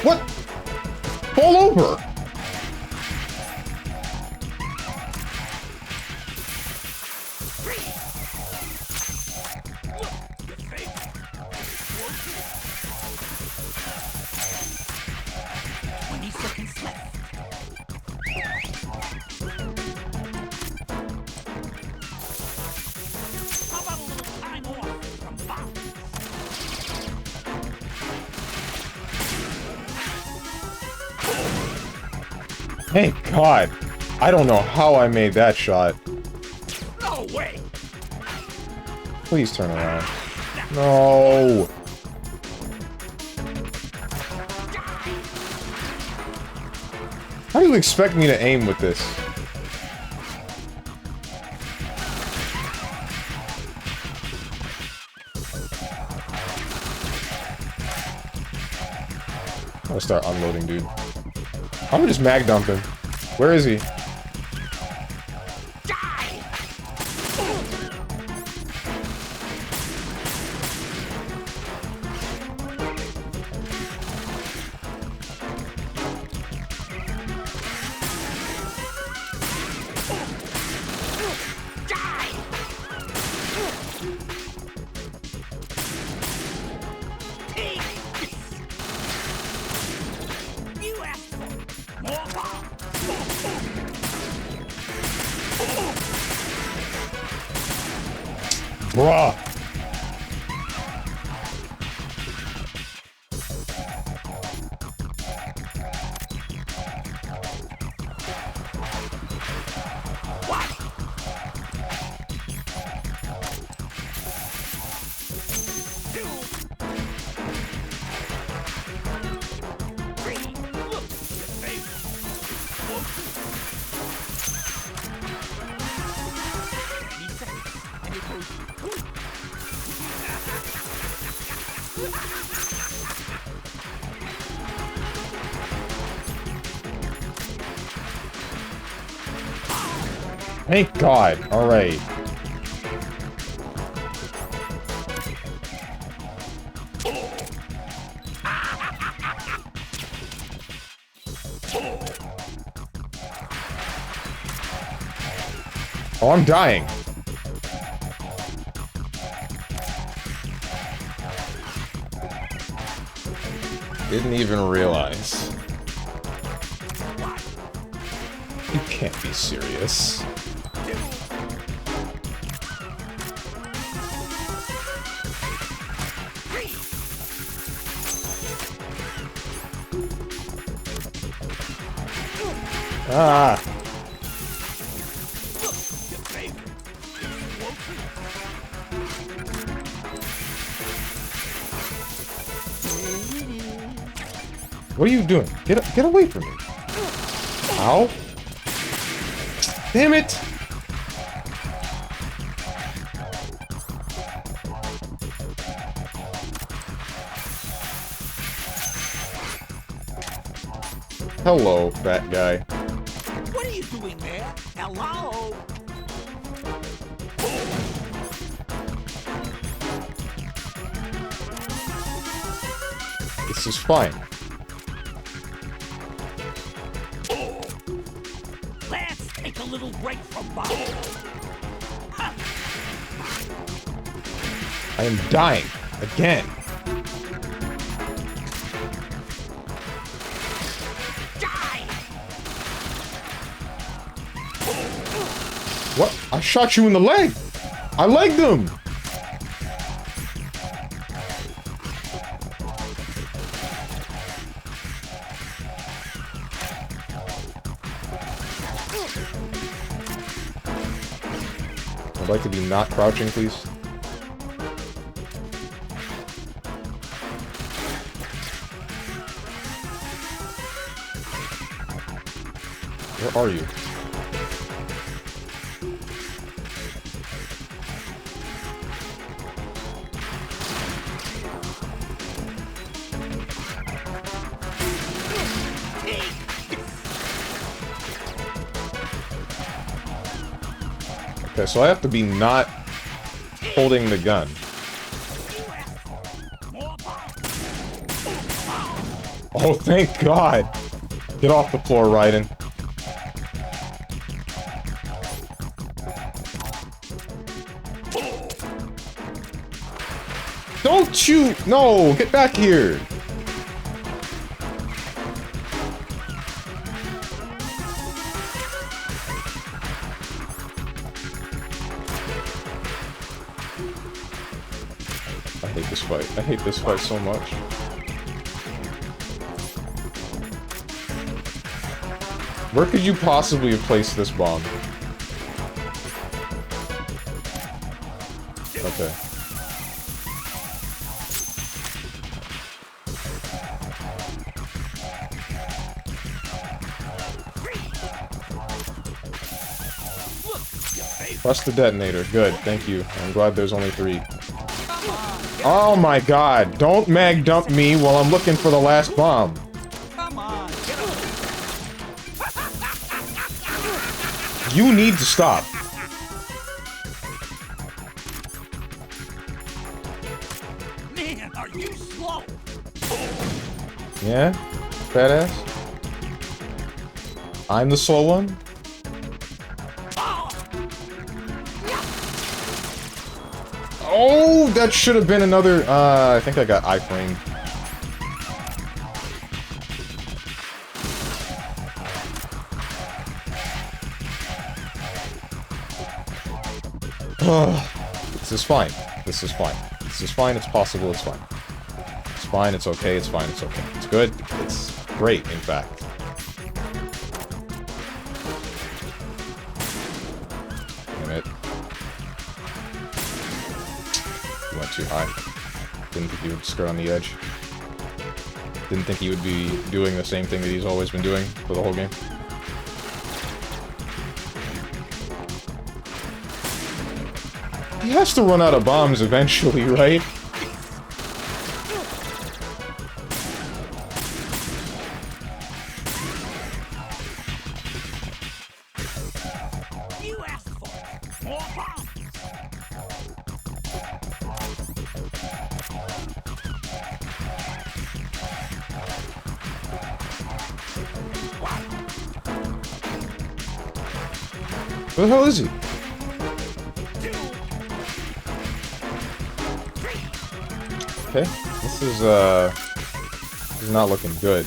What? Fall over! Thank God. I don't know how I made that shot. No way. Please turn around. No. How do you expect me to aim with this? I'm gonna start unloading, dude. I'm just mag dumping. Where is he? Bruh. Thank God. All right. Oh, I'm dying. Didn't even realize. You can't be serious. Ah. What are you doing? Get away from me. Ow. Damn it. Hello, fat guy. What are you doing there? Hello? This is fine. Let's take a little break from Bob. I am dying. Again. I shot you in the leg! I legged him! I'd like to be not crouching, please. Where are you? Okay, so I have to be not holding the gun. Oh, thank God! Get off the floor, Raiden. Don't shoot! No! Get back here! I hate this fight. I hate this fight so much. Where could you possibly have placed this bomb? Okay. Press the detonator. Good, thank you. I'm glad there's only 3. Oh my God! Don't mag dump me while I'm looking for the last bomb. You need to stop. Man, are you slow? Yeah? Badass? I'm the slow one? Oh, that should have been another, I think I got iframed. This is fine. This is fine. This is fine, it's possible, it's fine. It's fine, it's okay, it's fine, it's okay. It's good, it's great, in fact. Damn it. You went too high. Didn't think you would skirt on the edge. Didn't think he would be doing the same thing that he's always been doing for the whole game. He has to run out of bombs eventually, right? You asked for more bombs. Where the hell is he? Okay, this is not looking good.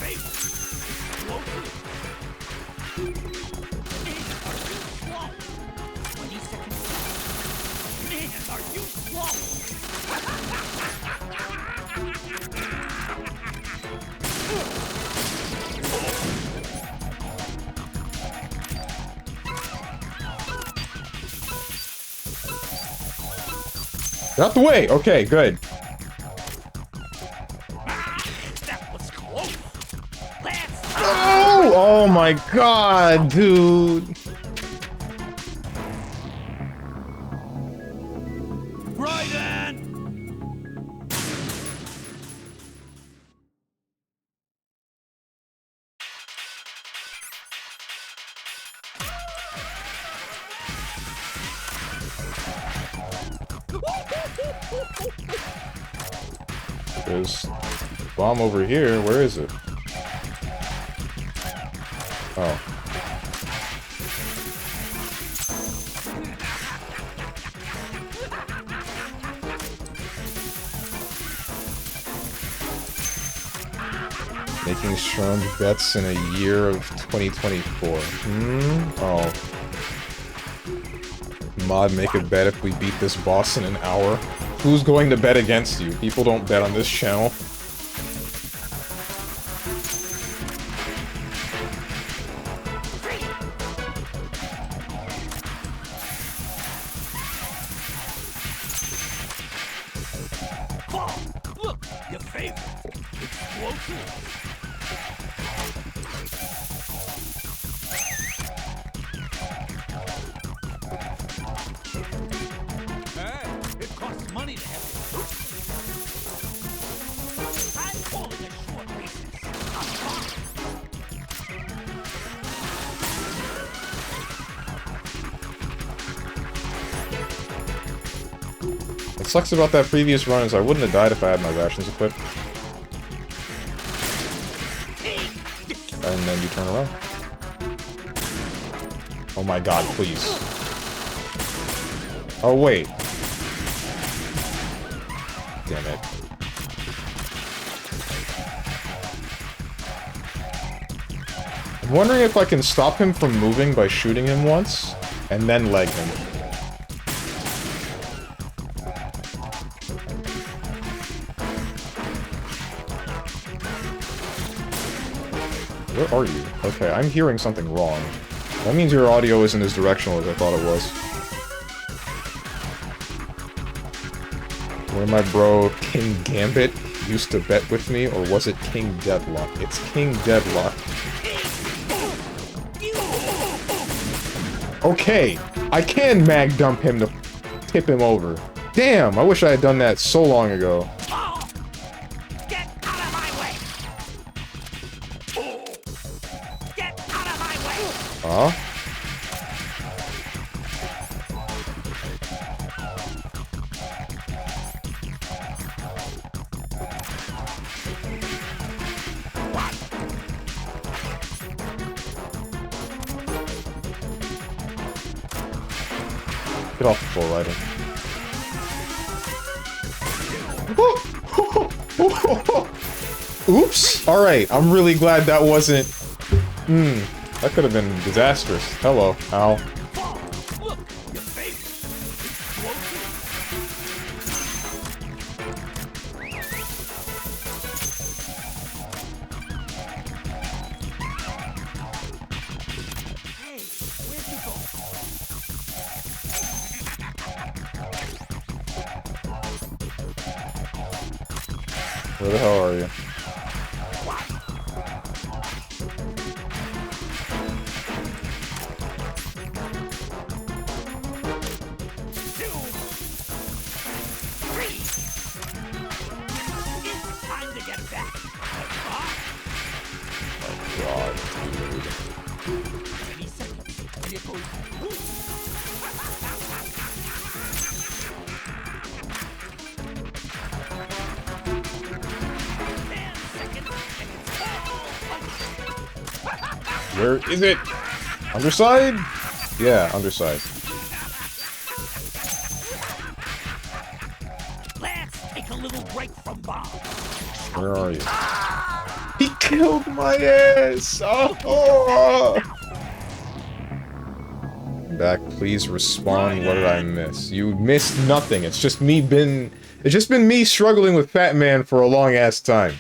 Get out the way! Okay, good. Oh! Oh my God, dude! There's a bomb over here. Where is it? Oh. Making strong bets in a year of 2024. Oh. Mod, make a bet if we beat this boss in an hour. Who's going to bet against you? People don't bet on this channel. Look, your favorite. Explosive. Hey, it costs money to have it. I'm calling it short races. What sucks about that previous run is I wouldn't have died if I had my rations equipped. And then you turn around. Oh my god, please. Oh wait. Damn it. I'm wondering if I can stop him from moving by shooting him once, and then leg him. Where are you? Okay, I'm hearing something wrong. That means your audio isn't as directional as I thought it was. Where my bro King Gambit used to bet with me, or was it King Deadlock? It's King Deadlock. Okay, I can mag dump him to tip him over. Damn, I wish I had done that so long ago. Get out of my way! Get out of my way! Huh? Get off the floor, Ryder. Oops! Alright, I'm really glad that wasn't... that could have been disastrous. Hello. Ow. Look, your face. Hey, where'd you go? Where the hell are you? Where is it? Underside? Yeah, underside. Let's take a little break from Bob. Where are you? He killed my ass! Oh! Back, please respawn. What did I miss? You missed nothing. It's just been me struggling with Fat Man for a long ass time.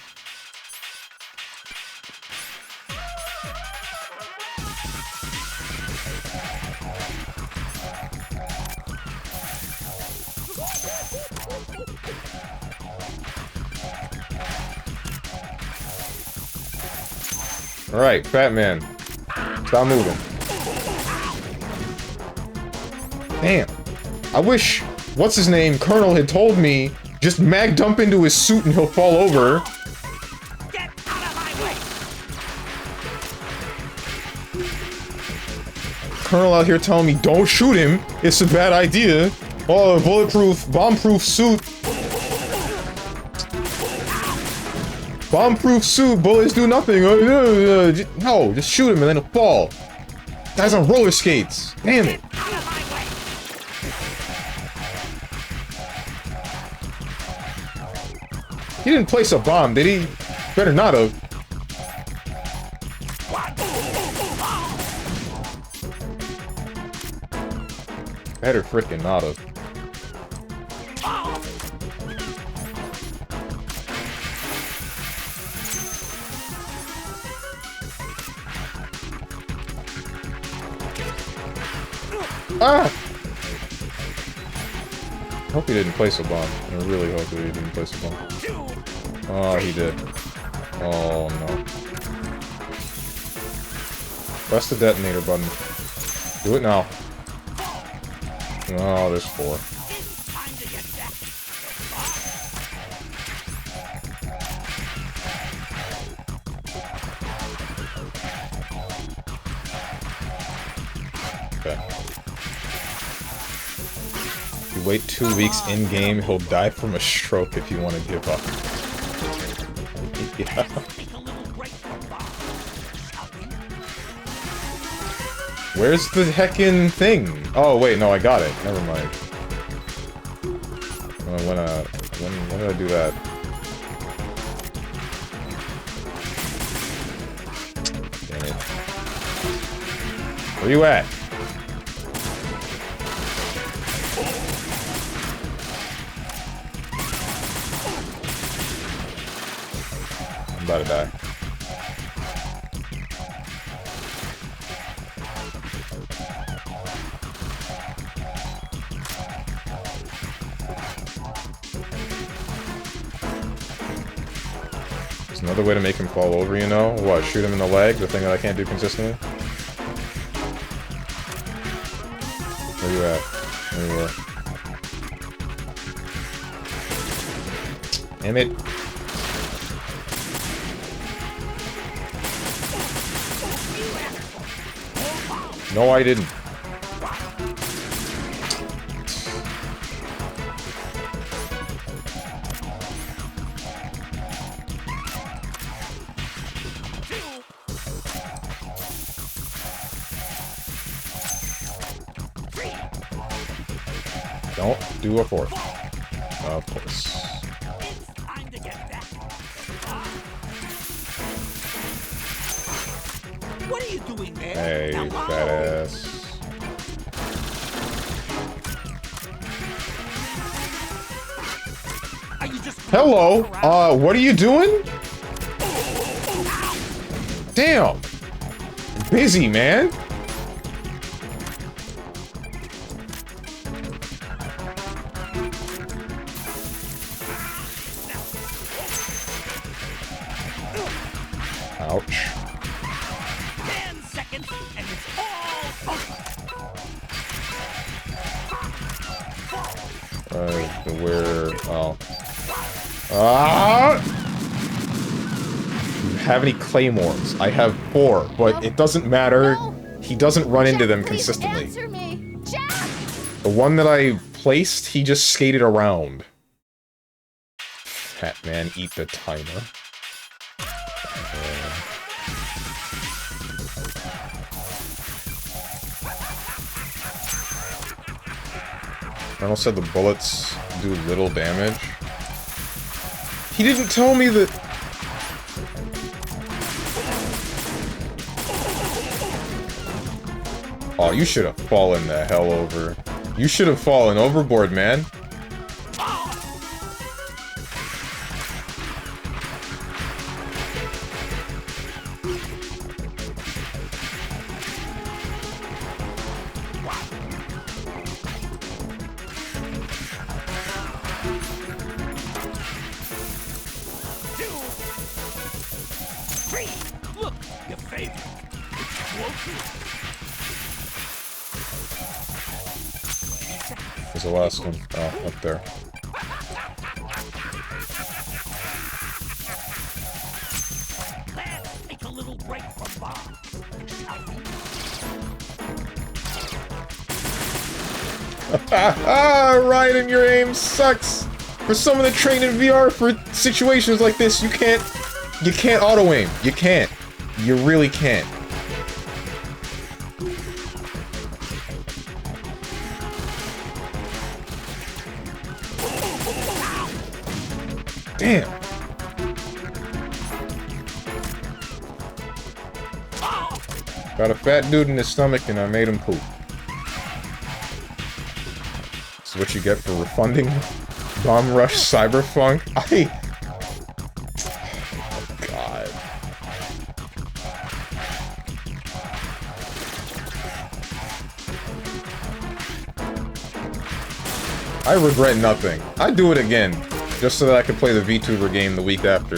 Alright, Fat Man. Stop moving. Damn. I wish, what's his name, Colonel had told me, just mag dump into his suit and he'll fall over. Get out of my way! Colonel out here telling me, don't shoot him, it's a bad idea. Oh, bulletproof, bomb-proof suit. Bomb-proof suit, bullets do nothing. No, just shoot him and then he'll fall. Guy's on roller skates. Damn it. He didn't place a bomb, did he? Better not have. Better frickin' not have. Ah! I hope he didn't place a bomb. I really hope that he didn't place a bomb. Oh, he did. Oh, no. Press the detonator button. Do it now. Oh, there's 4. Okay. If you wait 2 weeks in-game, he'll die from a stroke if you want to give up. Yeah. Where's the heckin' thing? Oh, wait, no, I got it. Never mind. When did I do that? Damn it. Where you at? I'm about to die. There's another way to make him fall over, you know? What, shoot him in the leg? The thing that I can't do consistently? Where you at? There you are. Damn it. No, I didn't. Don't do a 4th. Of course. What are you doing, man? Hey, badass. Are you just Hello. What are you doing? Damn. Busy, man. Ouch. 10 seconds and it's all over. Where? Oh. Ah! Do you have any claymores? I have 4, but it doesn't matter. No. He doesn't run into Jack, them please consistently. Answer me. Jack! The one that I placed, he just skated around. Fat man, eat the timer. Colonel said the bullets do little damage. He didn't tell me that... Oh, you should have fallen the hell over. You should have fallen overboard, man. Look, your favorite. There's the last one. Oh, up there. Let's take a little break from bombs, shall we? Ryan, your aim sucks. For someone that trained in VR for situations like this, you can't auto-aim. You can't. You really can't. Damn. Got a fat dude in his stomach and I made him poop. This is what you get for refunding Bomb Rush Cyberpunk. Oh, God. I regret nothing. I'd do it again, just so that I could play the VTuber game the week after.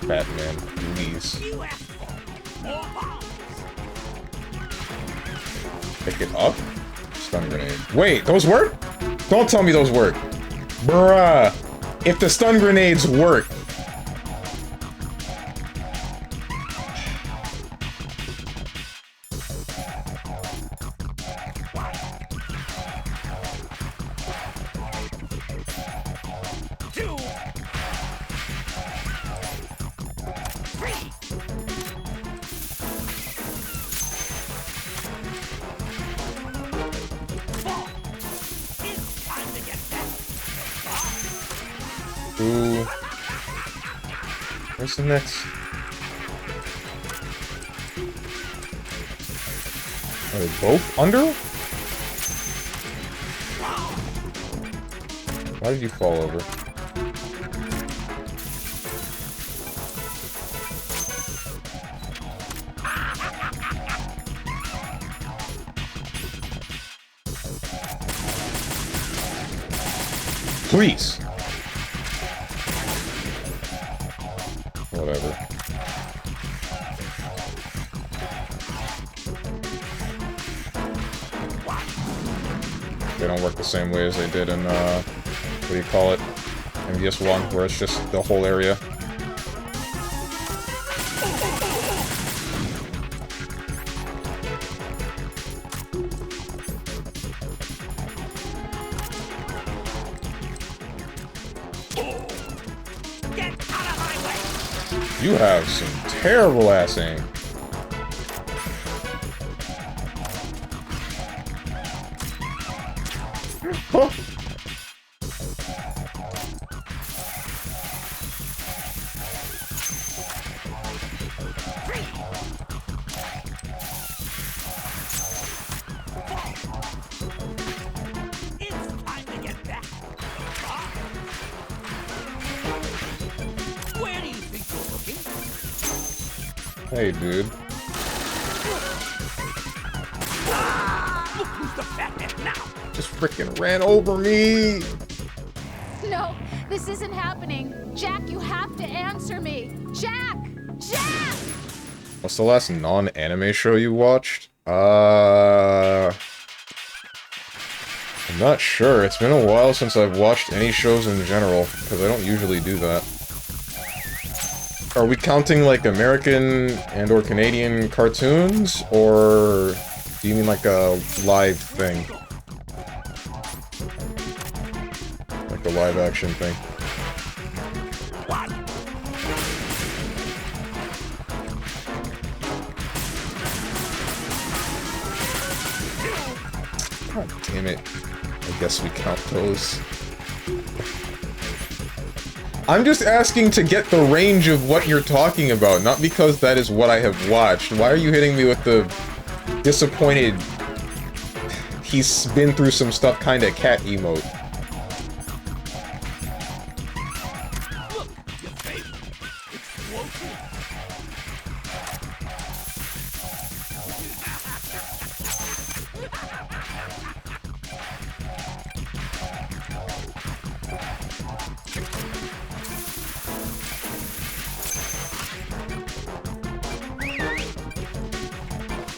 Batman, please. Pick it up? Stun grenade. Wait, those work? Don't tell me those work. Bruh. If the stun grenades work. Ooh. Where's the next? Are they both under? Why did you fall over? Please. Whatever. They don't work the same way as they did in, what do you call it? MVS1, where it's just the whole area. You have some terrible ass aim. Huh. Hey, dude. Just freaking ran over me. No, this isn't happening. Jack, you have to answer me. Jack! Jack! What's the last non-anime show you watched? I'm not sure. It's been a while since I've watched any shows in general, because I don't usually do that. Are we counting, like, American and or Canadian cartoons, or do you mean, like, a live thing? Like a live-action thing? God damn it. I guess we count those. I'm just asking to get the range of what you're talking about, not because that is what I have watched. Why are you hitting me with the disappointed, he's been through some stuff kinda cat emote?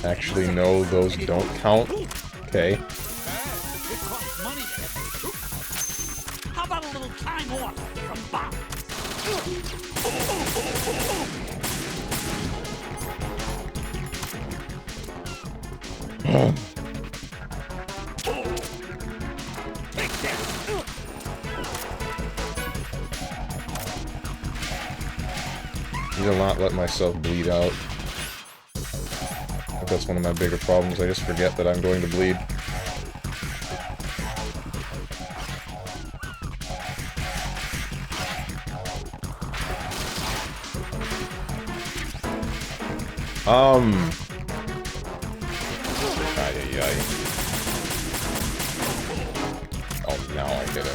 Actually, no, those don't count. Okay. How about a little time off from bombs? I will not let myself bleed out. That's one of my bigger problems. I just forget that I'm going to bleed. Ay. Oh, now I get it.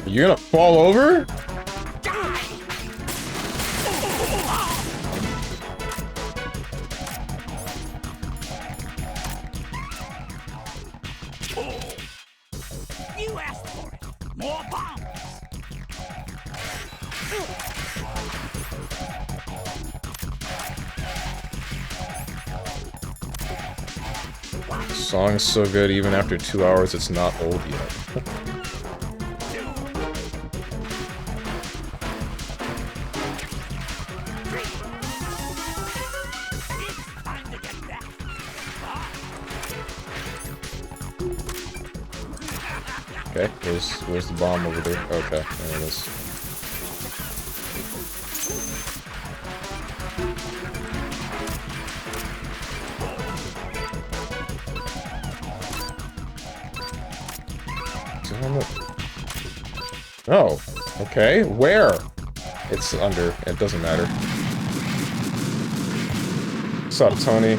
You're gonna fall over? You asked for it. More bombs. Song's so good, even after 2 hours, it's not old yet. Okay, where's the bomb over there? Okay, there it is. Oh, okay, where? It's under, it doesn't matter. What's up, Tony?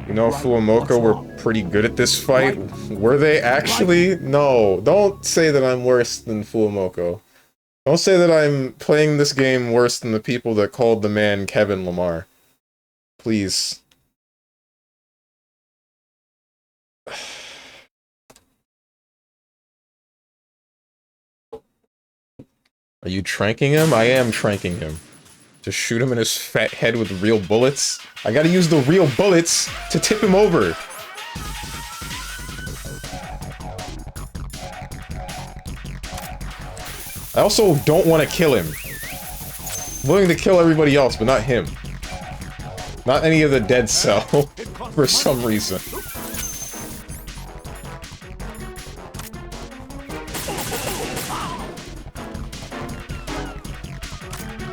You know, Fuwamoka were pretty good at this fight. Were they actually? No, don't say that I'm worse than Fuwamoka. Don't say that I'm playing this game worse than the people that called the man Kevin Lamar. Please. Are you tranking him? I am tranking him. To shoot him in his fat head with real bullets? I gotta use the real bullets to tip him over. I also don't want to kill him. I'm willing to kill everybody else, but not him. Not any of the dead cell, for some reason.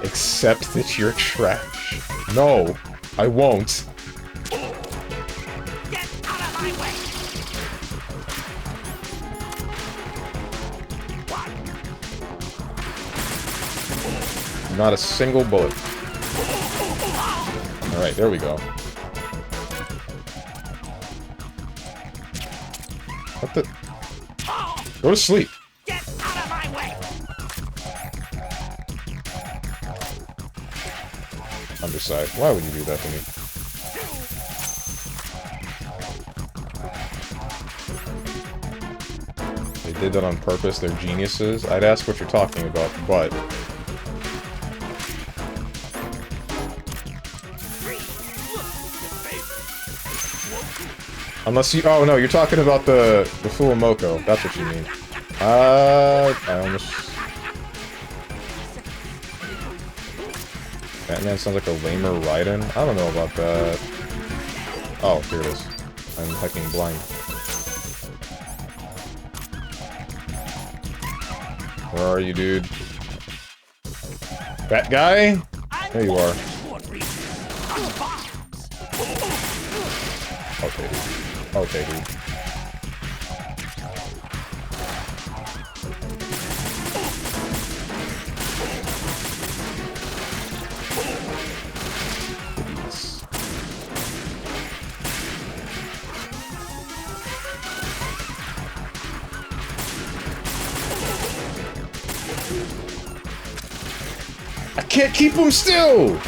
Accept that you're trash. No, I won't. Get out of my way. Not a single bullet. Alright, there we go. What the? Go to sleep. Get out of my way. Underside. Why would you do that to me? They did that on purpose. They're geniuses. I'd ask what you're talking about, but... Unless you... Oh, no, you're talking about the Fuwamoka. That's what you mean. I almost... Batman sounds like a lamer Raiden? I don't know about that. Oh, here it is. I'm hecking blind. Where are you, dude? That guy? There you are. Okay, dude. Okay, dude. I can't keep him still!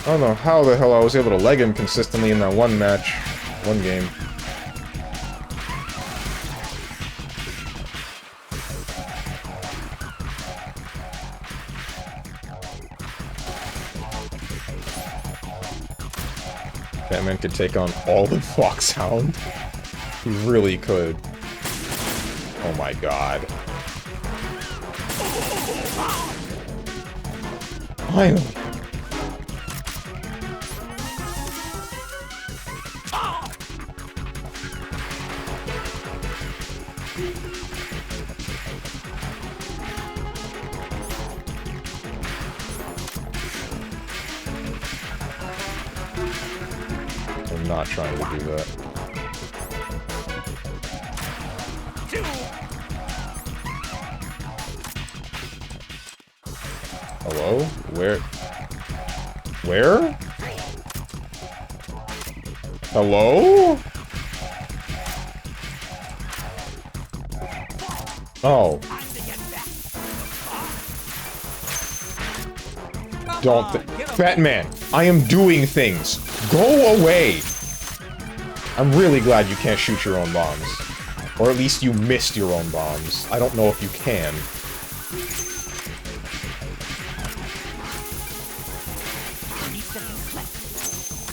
I don't know how the hell I was able to leg him consistently in that one match. One game. Batman could take on all the Foxhound. He really could. Oh my god. Finally. I'm not trying to do that. Hello? Where? Where? Hello? Oh. Don't Fat Man, I am doing things. Go away! I'm really glad you can't shoot your own bombs. Or at least you missed your own bombs. I don't know if you can.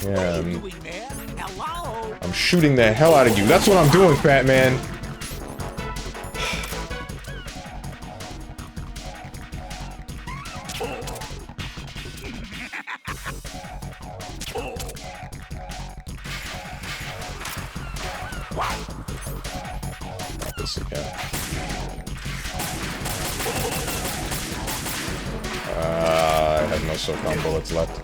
Yeah, I'm shooting the hell out of you. That's what I'm doing, Fat Man. Not this again. I have no SOCOM bullets left.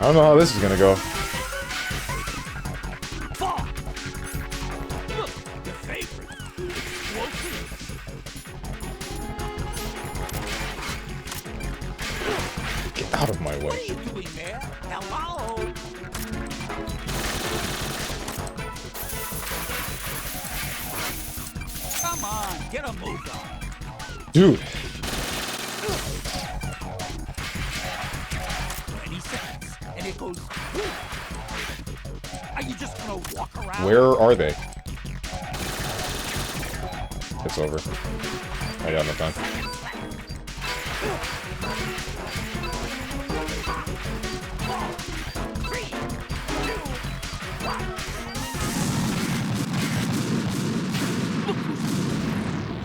I don't know how this is gonna go. Get out of my way. What are you doing there? Hello? Come on, get a move on. Dude. 20 seconds, and it goes. Are you just gonna walk around? Where are they? It's over. I got no time.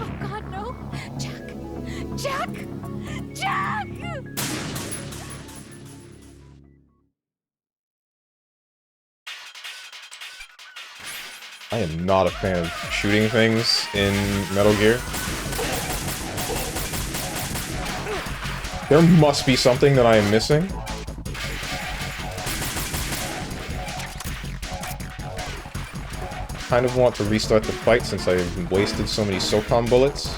Oh God, no! Jack! Jack! Jack! I am not a fan of shooting things in Metal Gear. There must be something that I am missing. Kind of want to restart the fight since I've wasted so many SOCOM bullets.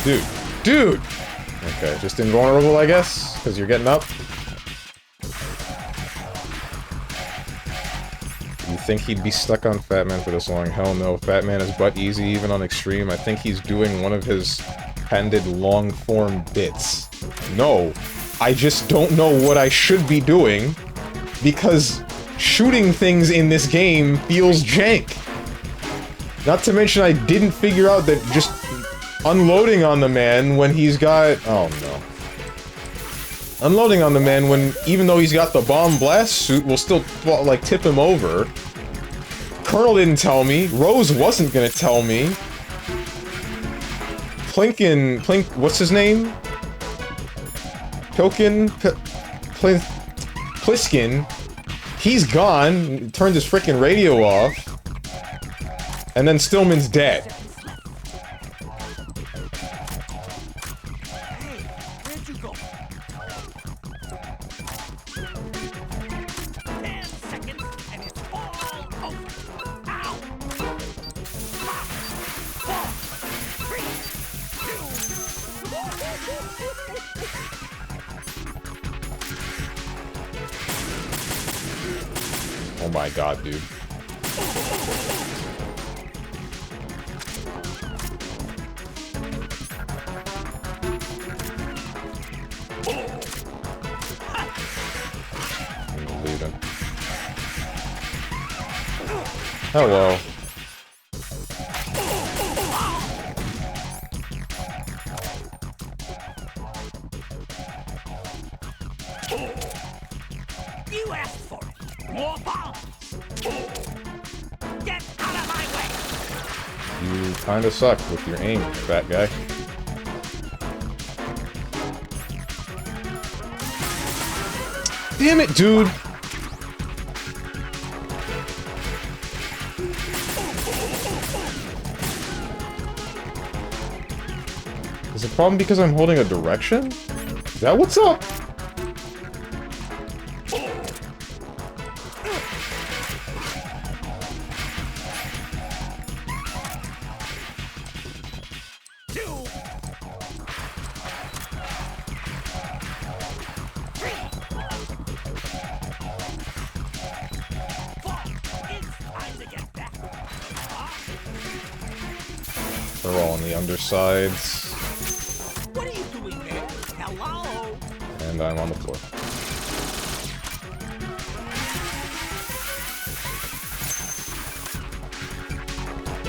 Dude. Dude! Okay, just invulnerable, I guess? Because you're getting up? You think he'd be stuck on Fat Man for this long? Hell no. Fat Man is butt easy, even on Extreme. I think he's doing one of his patented long-form bits. No. I just don't know what I should be doing, because shooting things in this game feels jank. Not to mention I didn't figure out that just unloading on the man when he's got... Oh, no. Unloading on the man when, even though he's got the bomb blast suit, will still, well, like, tip him over. Colonel didn't tell me. Rose wasn't gonna tell me. What's his name? Pliskin. He's gone. Turned his frickin' radio off. And then Stillman's dead. Oh my god, dude. I'm leaving. Hello. You asked for it. More bombs. Get out of my way. You kinda suck with your aim, fat guy. Damn it, dude! Is the problem because I'm holding a direction? Is that what's up? They're all on the undersides. What are you doing there? Hello? And I'm on the floor.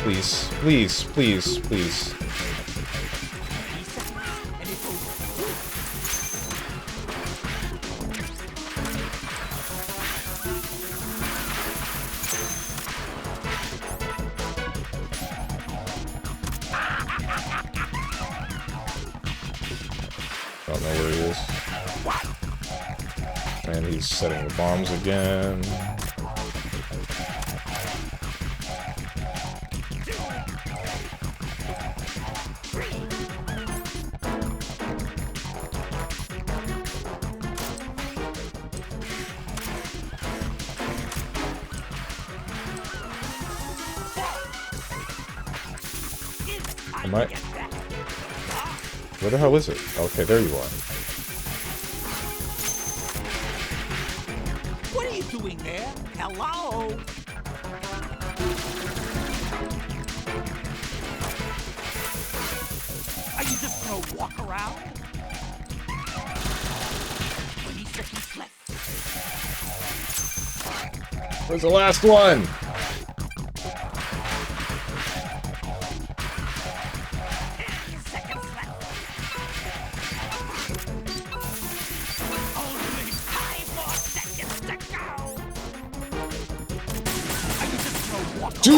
Please, please, please, please. Don't know where he is. And he's setting the bombs again. Am I? Where the hell is it? Okay, there you are. What are you doing there? Hello? Are you just gonna walk around? 20 seconds left. Where's the last one? Dude!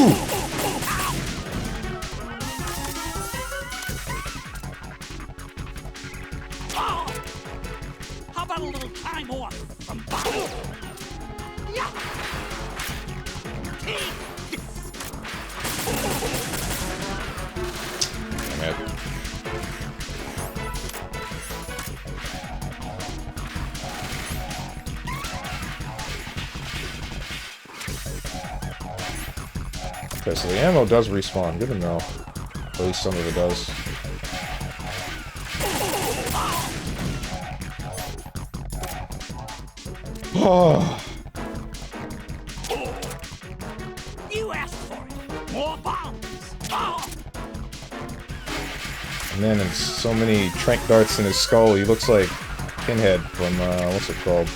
Oh! How about a little time off from bombing? Yeah! Take this! Damn it. Okay, so the ammo does respawn. Good to know. At least some of it does. Oh. You asked for it. More bombs. Oh. Man, and so many trank darts in his skull. He looks like Pinhead from, what's it called?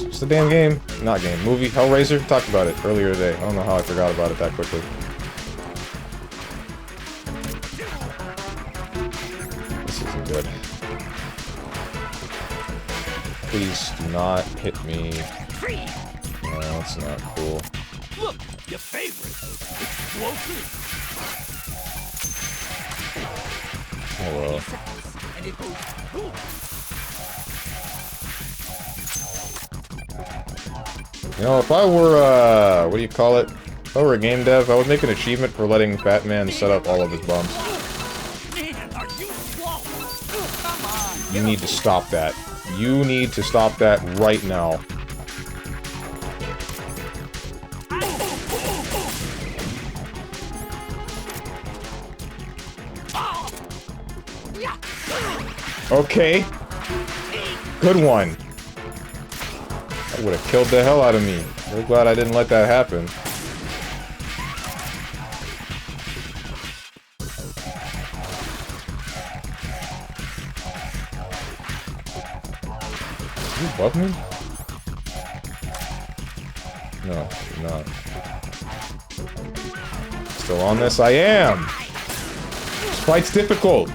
What's the damn game? Not game. Movie? Hellraiser? Talked about it earlier today. I don't know how I forgot about it that quickly. This isn't good. Please do not hit me. No, that's not cool. Look, your favorite. Explosive. Oh well. And it goes boom. You know, if I were, what do you call it? If I were a game dev, I would make an achievement for letting Batman set up all of his bombs. Man, are you slow? Come on. You need to stop that. You need to stop that right now. Okay. Good one. That would have killed the hell out of me. Real glad I didn't let that happen. You above me? No, you're not. Still on this? I am! This fight's difficult!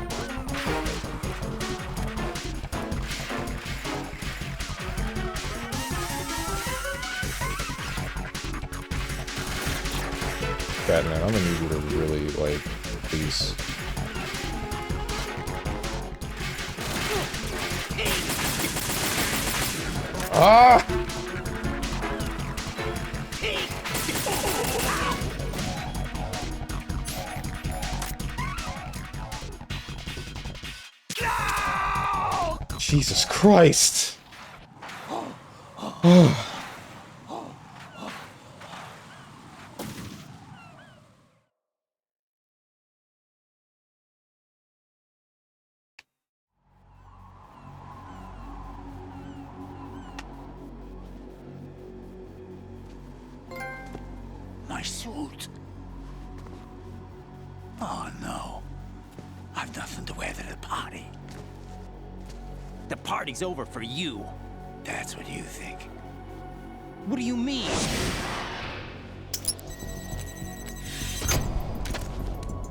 Batman, I'm gonna need you to really, like, please. Ah! Jesus Christ! My suit. Oh no. I've nothing to wear to the party. The party's over for you. That's what you think. What do you mean?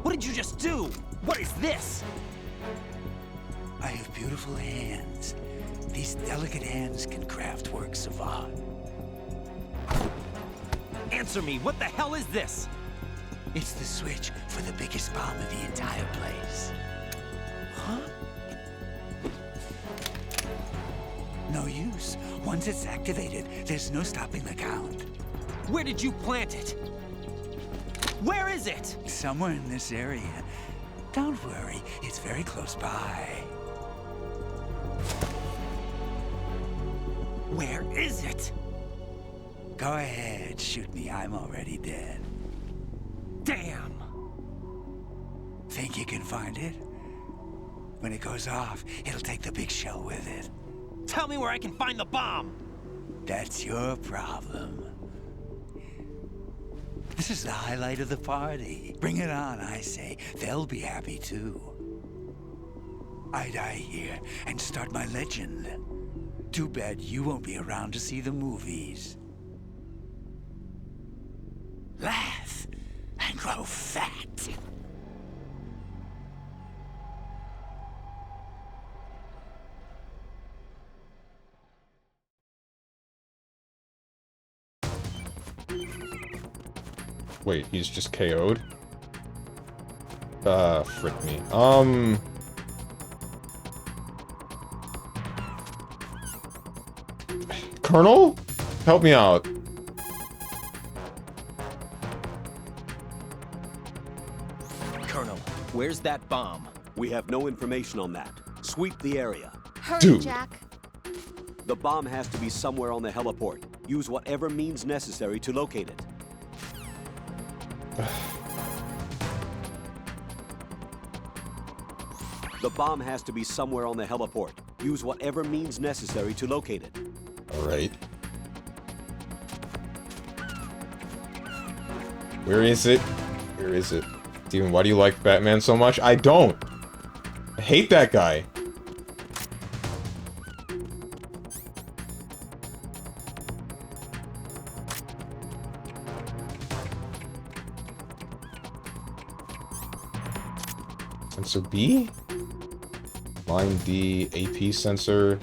What did you just do? What is this? I have beautiful hands. These delicate hands can craft works of art. Answer me, what the hell is this? It's the switch for the biggest bomb in the entire place. Huh? No use. Once it's activated, there's no stopping the count. Where did you plant it? Where is it? Somewhere in this area. Don't worry, it's very close by. Where is it? Go ahead, shoot me. I'm already dead. Damn! Think you can find it? When it goes off, it'll take the big shell with it. Tell me where I can find the bomb! That's your problem. This is the highlight of the party. Bring it on, I say. They'll be happy too. I die here and start my legend. Too bad you won't be around to see the movies. Laugh and grow fat. Wait, he's just KO'd? Frick me. Colonel? Help me out. Colonel, where's that bomb? We have no information on that. Sweep the area. Hurry, Dude. Jack. The bomb has to be somewhere on the heliport. Use whatever means necessary to locate it. The bomb has to be somewhere on the heliport. Use whatever means necessary to locate it. Alright. Where is it? Where is it? Steven, why do you like Batman so much? I don't! I hate that guy! Sensor B? Line D, AP sensor.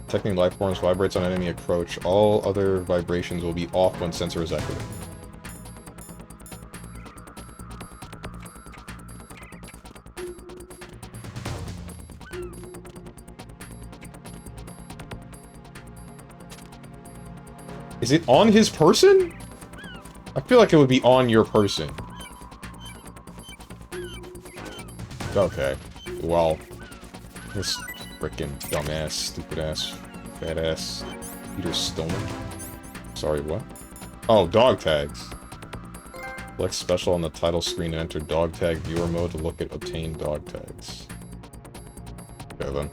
Detecting life forms vibrates on enemy approach. All other vibrations will be off when sensor is activated. Is it on his person? I feel like it would be on your person. Okay. Well, this frickin' dumbass, stupid ass, fat ass Peter Stoner. Sorry, what? Oh, dog tags. Select special on the title screen and enter dog tag viewer mode to look at obtained dog tags. Okay then.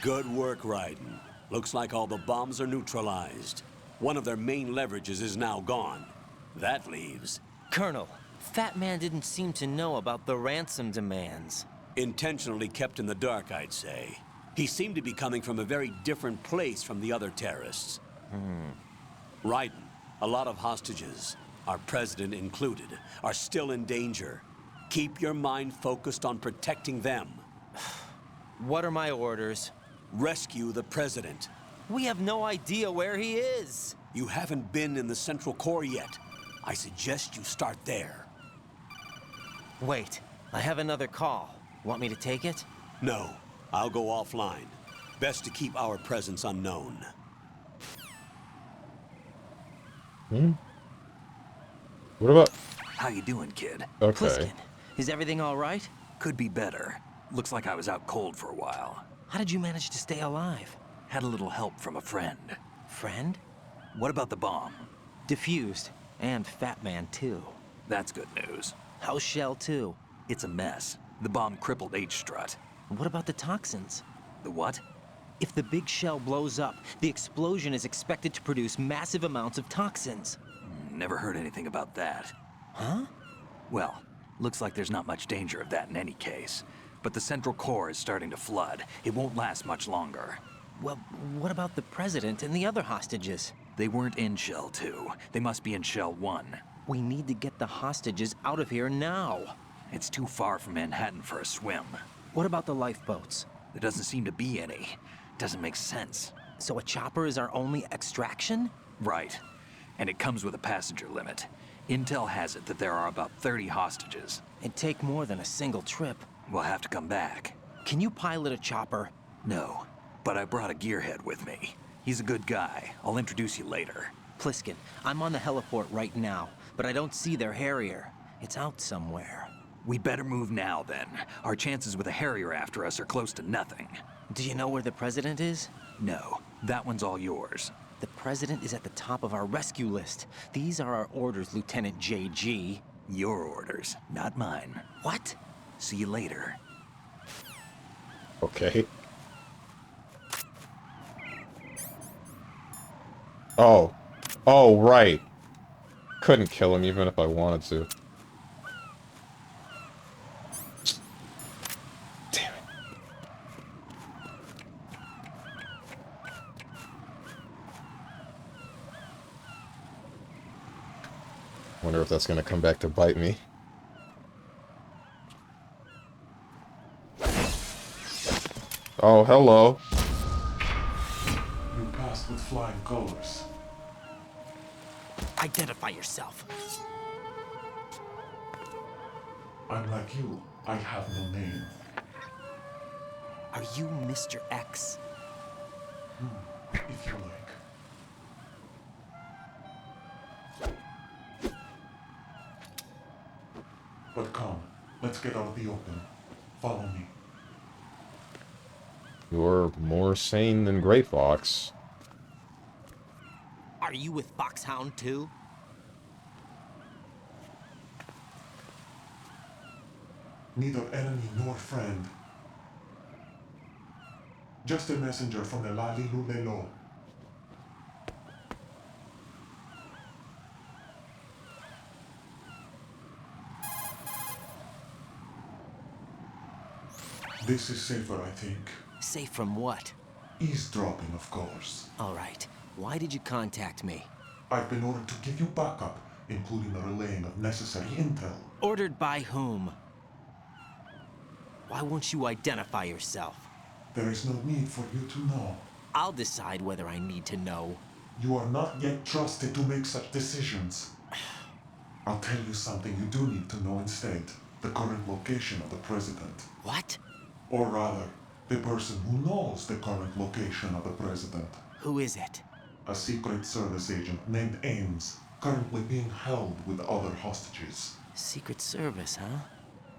Good work, Raiden. Looks like all the bombs are neutralized. One of their main leverages is now gone. That leaves... Colonel, Fat Man didn't seem to know about the ransom demands. Intentionally kept in the dark, I'd say. He seemed to be coming from a very different place from the other terrorists. Raiden, a lot of hostages, our president included, are still in danger. Keep your mind focused on protecting them. What are my orders? Rescue the president. We have no idea where he is. You haven't been in the Central Core yet. I suggest you start there. Wait, I have another call. Want me to take it? No, I'll go offline. Best to keep our presence unknown. What about... How you doing, kid? Okay. Pliskin, is everything all right? Could be better. Looks like I was out cold for a while. How did you manage to stay alive? Had a little help from a friend. Friend? What about the bomb? Diffused. And Fat Man, too. That's good news. How's Shell 2? It's a mess. The bomb crippled H-Strut. What about the toxins? The what? If the big shell blows up, the explosion is expected to produce massive amounts of toxins. Never heard anything about that. Huh? Well, looks like there's not much danger of that in any case. But the Central Core is starting to flood. It won't last much longer. Well, what about the president and the other hostages? They weren't in Shell 2. They must be in Shell 1. We need to get the hostages out of here now. It's too far from Manhattan for a swim. What about the lifeboats? There doesn't seem to be any. Doesn't make sense. So a chopper is our only extraction? Right. And it comes with a passenger limit. Intel has it that there are about 30 hostages. It'd take more than a single trip. We'll have to come back. Can you pilot a chopper? No, but I brought a gearhead with me. He's a good guy. I'll introduce you later. Pliskin, I'm on the heliport right now, but I don't see their Harrier. It's out somewhere. We better move now, then. Our chances with a Harrier after us are close to nothing. Do you know where the president is? No, that one's all yours. The president is at the top of our rescue list. These are our orders, Lieutenant JG. Your orders, not mine. What? See you later. Okay. Oh. Oh, right. Couldn't kill him even if I wanted to. Damn it. Wonder if that's gonna come back to bite me. Oh, hello. You passed with flying colors. Identify yourself. I'm like you. I have no name. Are you Mr. X? If you like. But come, let's get out of the open. Follow me. You're more sane than Grey Fox. Are you with Foxhound too? Neither enemy nor friend. Just a messenger from the Lali Lulelo. This is safer, I think. Safe from what? Eavesdropping, of course. All right. Why did you contact me? I've been ordered to give you backup, including the relaying of necessary intel. Ordered by whom? Why won't you identify yourself? There is no need for you to know. I'll decide whether I need to know. You are not yet trusted to make such decisions. I'll tell you something you do need to know instead. The current location of the president. What? Or rather, the person who knows the current location of the president. Who is it? A Secret Service agent named Ames, currently being held with other hostages. Secret Service, huh?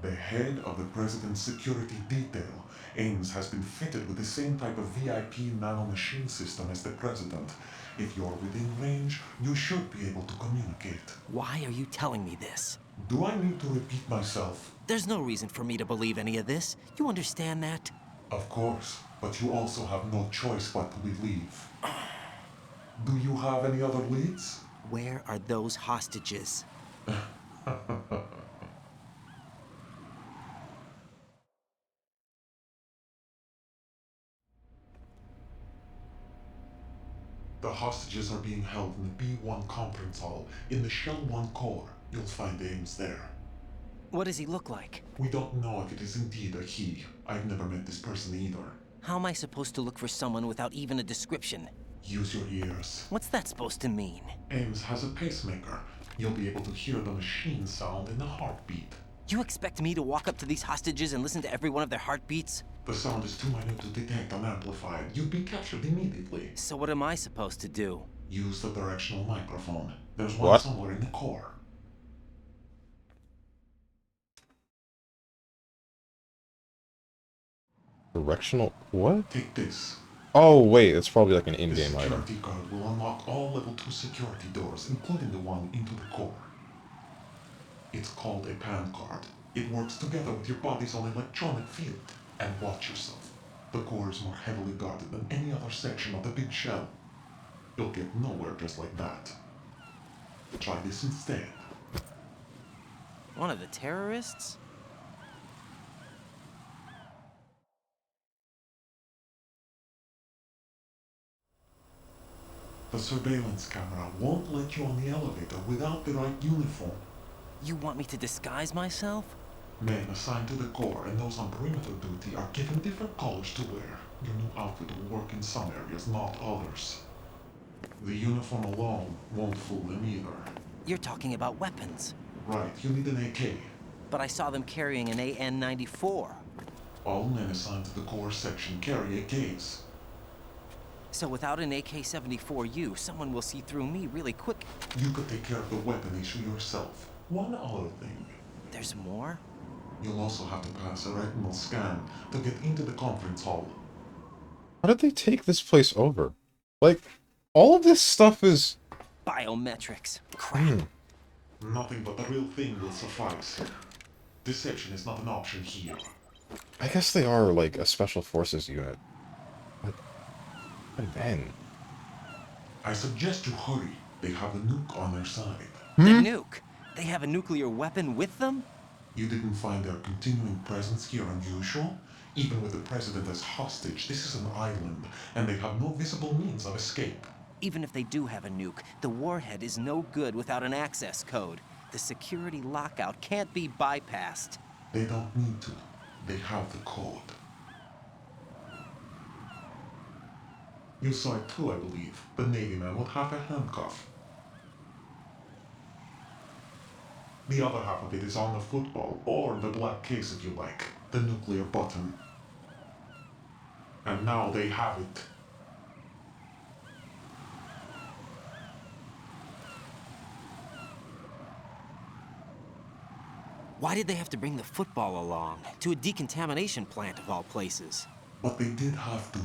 The head of the president's security detail, Ames, has been fitted with the same type of VIP nanomachine system as the president. If you're within range, you should be able to communicate. Why are you telling me this? Do I need to repeat myself? There's no reason for me to believe any of this. You understand that? Of course, but you also have no choice but to believe. Do you have any other leads? Where are those hostages? The hostages are being held in the B1 conference hall in the Shell 1 core. You'll find Ames there. What does he look like? We don't know if it is indeed a he. I've never met this person either. How am I supposed to look for someone without even a description? Use your ears. What's that supposed to mean? Ames has a pacemaker. You'll be able to hear the machine sound in the heartbeat. You expect me to walk up to these hostages and listen to every one of their heartbeats? The sound is too minute to detect unamplified. You'd be captured immediately. So what am I supposed to do? Use the directional microphone. There's one somewhere in the core. Directional what? Take this. Oh wait, it's probably like an in-game The item. security card will unlock all level 2 security doors, including the one into the core. It's called a PAN card. It works together with your body's own electronic field. And watch yourself. The core is more heavily guarded than any other section of the big shell. You'll get nowhere just like that. Try this instead. One of the terrorists? The surveillance camera won't let you on the elevator without the right uniform. You want me to disguise myself? Men assigned to the core and those on perimeter duty are given different colors to wear. Your new outfit will work in some areas, not others. The uniform alone won't fool them either. You're talking about weapons. Right, you need an AK. But I saw them carrying an AN-94. All men assigned to the core section carry AKs. So without an AK-74U, someone will see through me really quick. You could take care of the weapon issue yourself. One other thing. There's more? You'll also have to pass a retinal scan to get into the conference hall. How did they take this place over? Like, all of this stuff is... Biometrics. Crap. Nothing but the real thing will suffice. Deception is not an option here. I guess they are, like, a special forces unit. But then... I suggest you hurry. They have the nuke on their side. The nuke? They have a nuclear weapon with them? You didn't find their continuing presence here unusual? Even with the president as hostage, this is an island, and they have no visible means of escape. Even if they do have a nuke, the warhead is no good without an access code. The security lockout can't be bypassed. They don't need to. They have the code. You saw it too, I believe. The Navy man with half a handcuff. The other half of it is on the football, or the black case if you like. The nuclear button. And now they have it. Why did they have to bring the football along? To a decontamination plant of all places. But they did have to.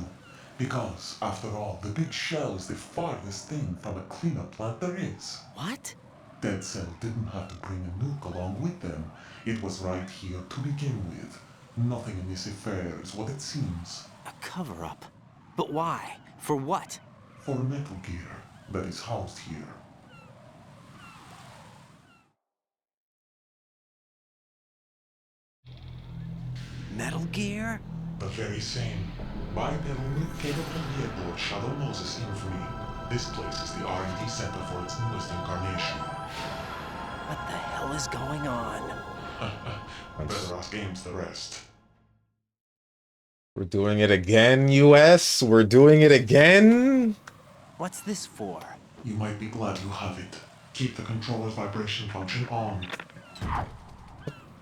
Because, after all, the big shell is the farthest thing from a cleanup plant there is. What? Dead Cell didn't have to bring a nuke along with them. It was right here to begin with. Nothing in this affair is what it seems. A cover-up? But why? For what? For Metal Gear that is housed here. Metal Gear? The very same. Bipedal nuke-capable vehicle Shadow Moses infamy. This place is the R&D center for its newest incarnation. What the hell is going on? Better ask Ames the rest. We're doing it again, US? We're doing it again? What's this for? You might be glad you have it. Keep the controller's vibration function on.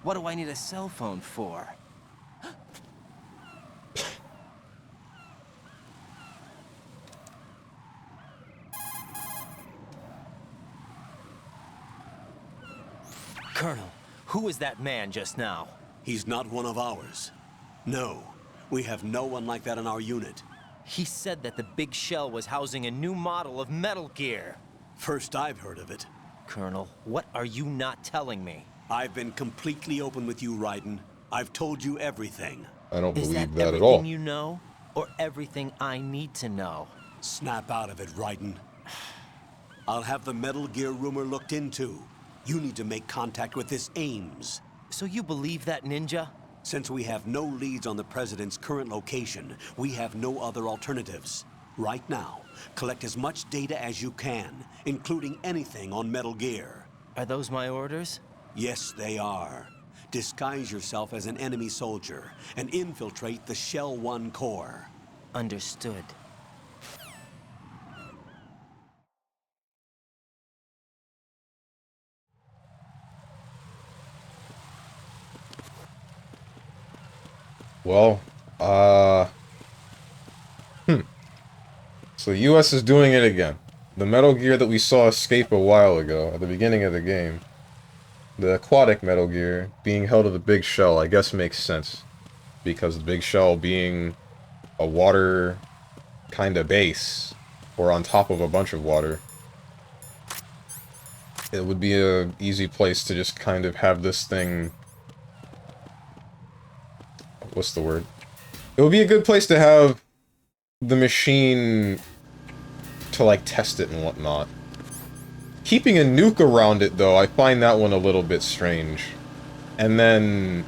What do I need a cell phone for? Colonel, who was that man just now? He's not one of ours. No, we have no one like that in our unit. He said that the big shell was housing a new model of Metal Gear. First I've heard of it. Colonel, what are you not telling me? I've been completely open with you, Raiden. I've told you everything. I don't Is believe that that at all. everything you know? Or everything I need to know? Snap out of it, Raiden. I'll have the Metal Gear rumor looked into. You need to make contact with this Ames. So you believe that, Ninja? Since we have no leads on the President's current location, we have no other alternatives. Right now, collect as much data as you can, including anything on Metal Gear. Are those my orders? Yes, they are. disguise yourself as an enemy soldier and infiltrate the Shell 1 core. Understood. Well, So the US is doing it again. The Metal Gear that we saw escape a while ago, at the beginning of the game, the aquatic Metal Gear, being held at the Big Shell, I guess makes sense. Because the Big Shell being a water kind of base, or on top of a bunch of water, it would be a easy place to just kind of have this thing... What's the word? It would be a good place to have the machine to, like, test it and whatnot. Keeping a nuke around it, though, I find that one a little bit strange. And then...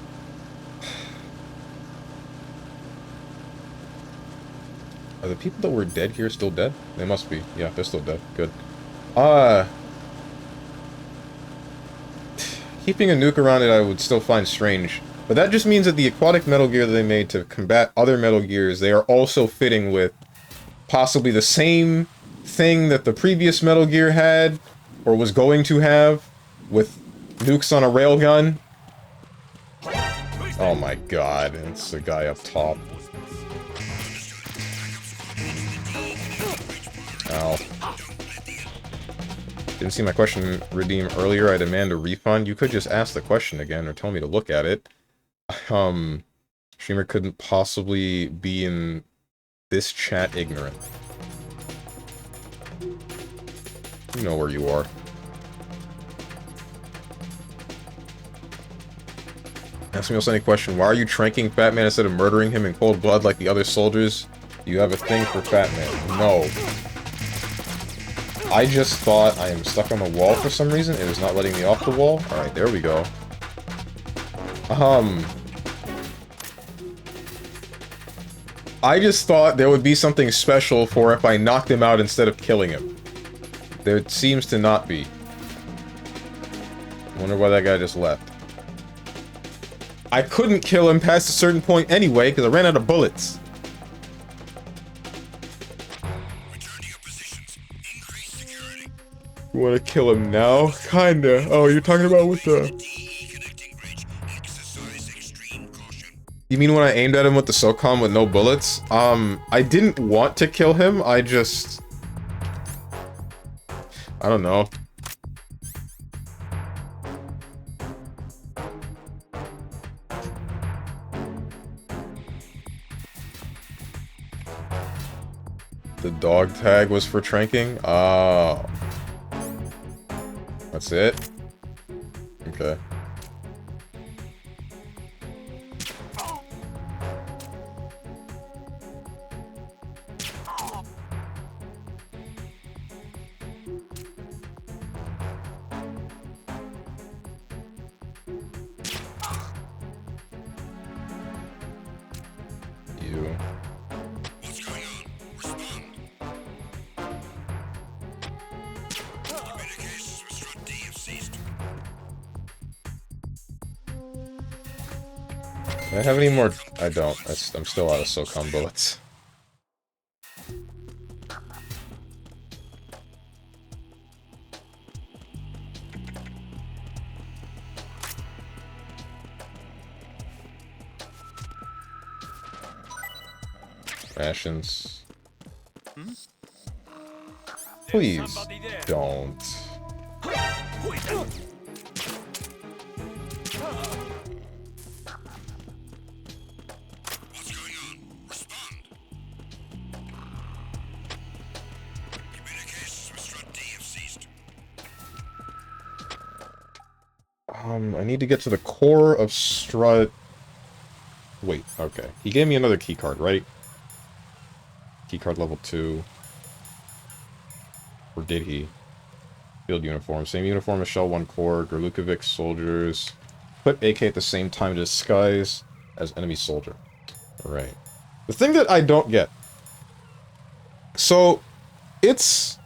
Are the people that were dead here still dead? They must be. Yeah, they're still dead. Good. Keeping a nuke around it I would still find strange. But that just means that the aquatic Metal Gear that they made to combat other Metal Gears, they are also fitting with possibly the same thing that the previous Metal Gear had, or was going to have, with nukes on a railgun. Oh my god, it's the guy up top. Ow. Didn't see my question redeem earlier. I demand a refund. You could just ask the question again, or tell me to look at it. Streamer couldn't possibly be in this chat ignorant. You know where you are. Ask me else any question. Why are you tranking Fat Man instead of murdering him in cold blood like the other soldiers? You have a thing for Fat Man. No. I just thought I am stuck on the wall for some reason. It is not letting me off the wall. Alright, there we go. I just thought there would be something special for if I knocked him out instead of killing him. There seems to not be. I wonder why that guy just left. I couldn't kill him past a certain point anyway, because I ran out of bullets. You want to kill him now? Kinda. Oh, you're talking about with the... You mean when I aimed at him with the SOCOM with no bullets? I didn't want to kill him, I just... I don't know. The dog tag was for tranking? Oh. That's it? Okay. Do I have any more? I don't. I'm still out of SOCOM bullets. Rations. Please don't. I need to get to the core of Strut. Wait, okay. He gave me another keycard, right? Keycard level 2. Or did he? Field uniform. Same uniform as Shell 1 core. Gorlukovic soldiers. Put AK at the same time to disguise as enemy soldier. Alright. The thing that I don't get. So, it's...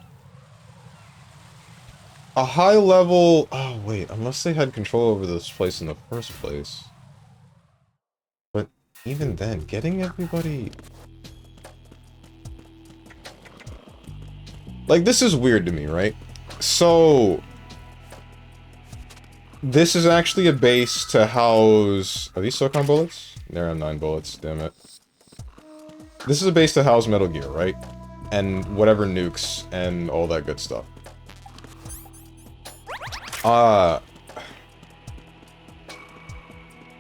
A high level... Oh, wait. Unless they had control over this place in the first place. But even then, getting everybody... Like, this is weird to me, right? So... This is actually a base to house... Are these silicon bullets? There are 9 bullets, damn it. This is a base to house Metal Gear, right? And whatever nukes and all that good stuff.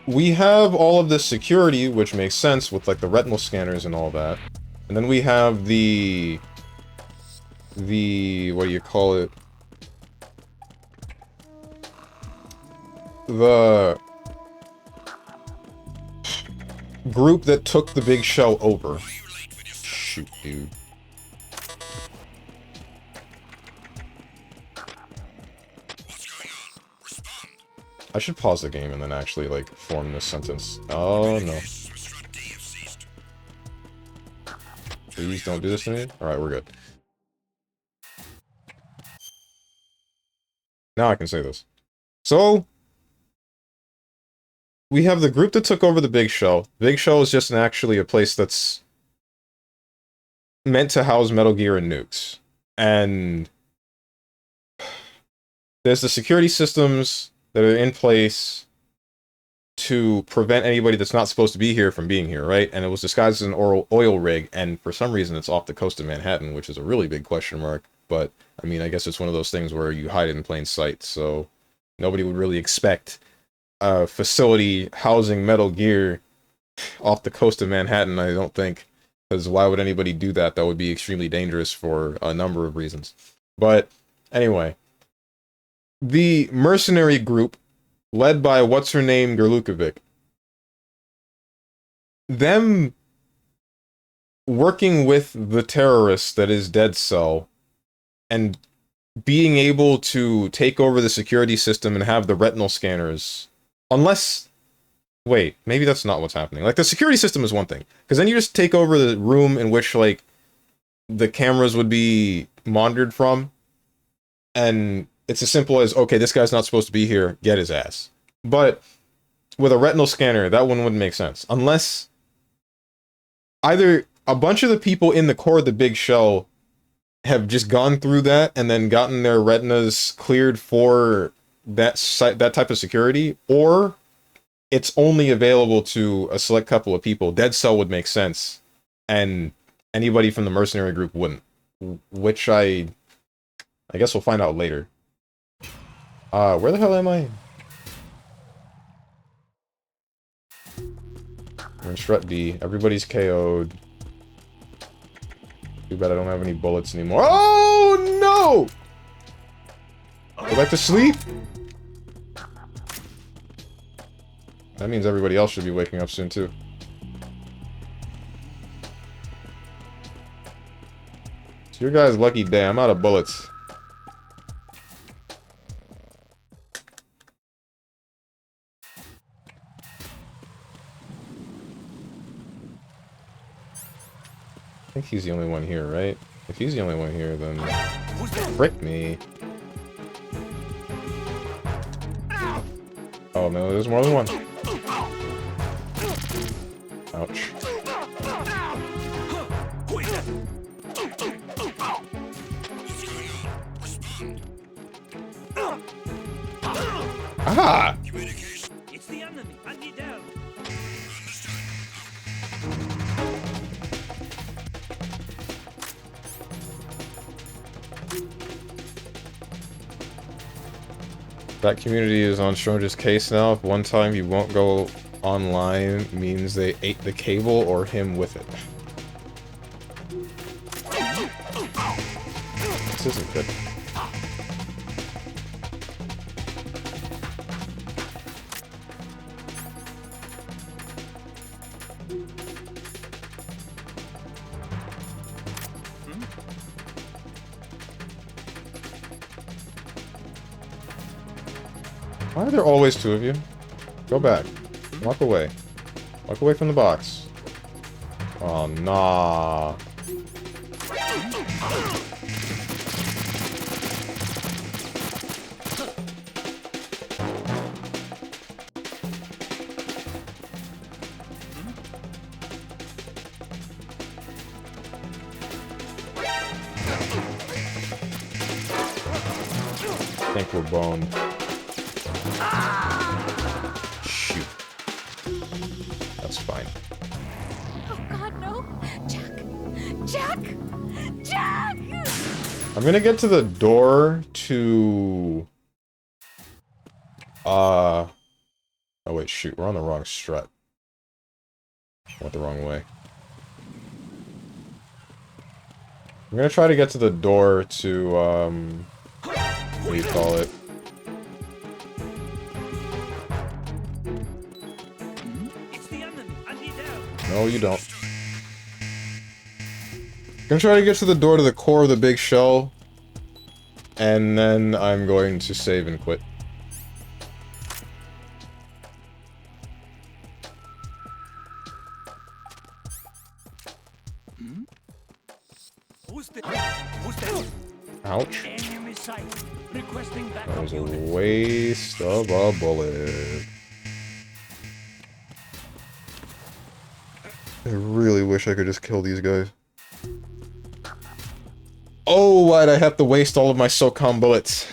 We have all of this security, which makes sense with, like, the retinal scanners and all that. And then we have the... what do you call it? The... group that took the big shell over. Shoot, dude. I should pause the game and then actually, like, form this sentence. Oh, no. Please don't do this to me. Alright, we're good. Now I can say this. So, we have the group that took over the Big Shell. Big Shell is just actually a place that's meant to house Metal Gear and nukes. And there's the security systems that are in place to prevent anybody that's not supposed to be here from being here, right? And it was disguised as an oil rig, and for some reason it's off the coast of Manhattan, which is a really big question mark. But, I mean, I guess it's one of those things where you hide it in plain sight, so nobody would really expect a facility housing Metal Gear off the coast of Manhattan, I don't think. Because why would anybody do that? That would be extremely dangerous for a number of reasons. But, anyway. The mercenary group, led by what's-her-name Gerlukovic, them working with the terrorist that is Dead Cell, and being able to take over the security system and have the retinal scanners, unless... Wait, maybe that's not what's happening. Like, the security system is one thing, because then you just take over the room in which, like, the cameras would be monitored from, and it's as simple as, okay, this guy's not supposed to be here, get his ass. But with a retinal scanner, that one wouldn't make sense. Unless either a bunch of the people in the core of the Big Shell have just gone through that and then gotten their retinas cleared for that type of security, or it's only available to a select couple of people. Dead Cell would make sense, and anybody from the mercenary group wouldn't. Which I guess we'll find out later. Where the hell am I? We're in Strut D. Everybody's KO'd. Too bad I don't have any bullets anymore. Oh, no! Go back to sleep? That means everybody else should be waking up soon, too. It's your guys' lucky day. I'm out of bullets. I think he's the only one here, right? If he's the only one here, then... Frick me. Oh no, there's more than one. Ouch. Aha! It's the enemy. I need help. That community is on Stranger's case now. If one time you won't go online means they ate the cable or him with it. This isn't good. Why are there always two of you? Go back. Walk away. Walk away from the box. Oh, nah. think we're boned. Shoot. That's fine. Oh God, no! Jack! Jack! Jack! I'm gonna get to the door to... Oh wait, shoot, we're on the wrong strut. Went the wrong way. I'm gonna try to get to the door to, what do you call it? No, you don't. I'm gonna try to get to the door to the core of the big shell, and then I'm going to save and quit. Ouch. That was a waste of a bullet. I really wish I could just kill these guys. Oh, why'd I have to waste all of my SOCOM bullets?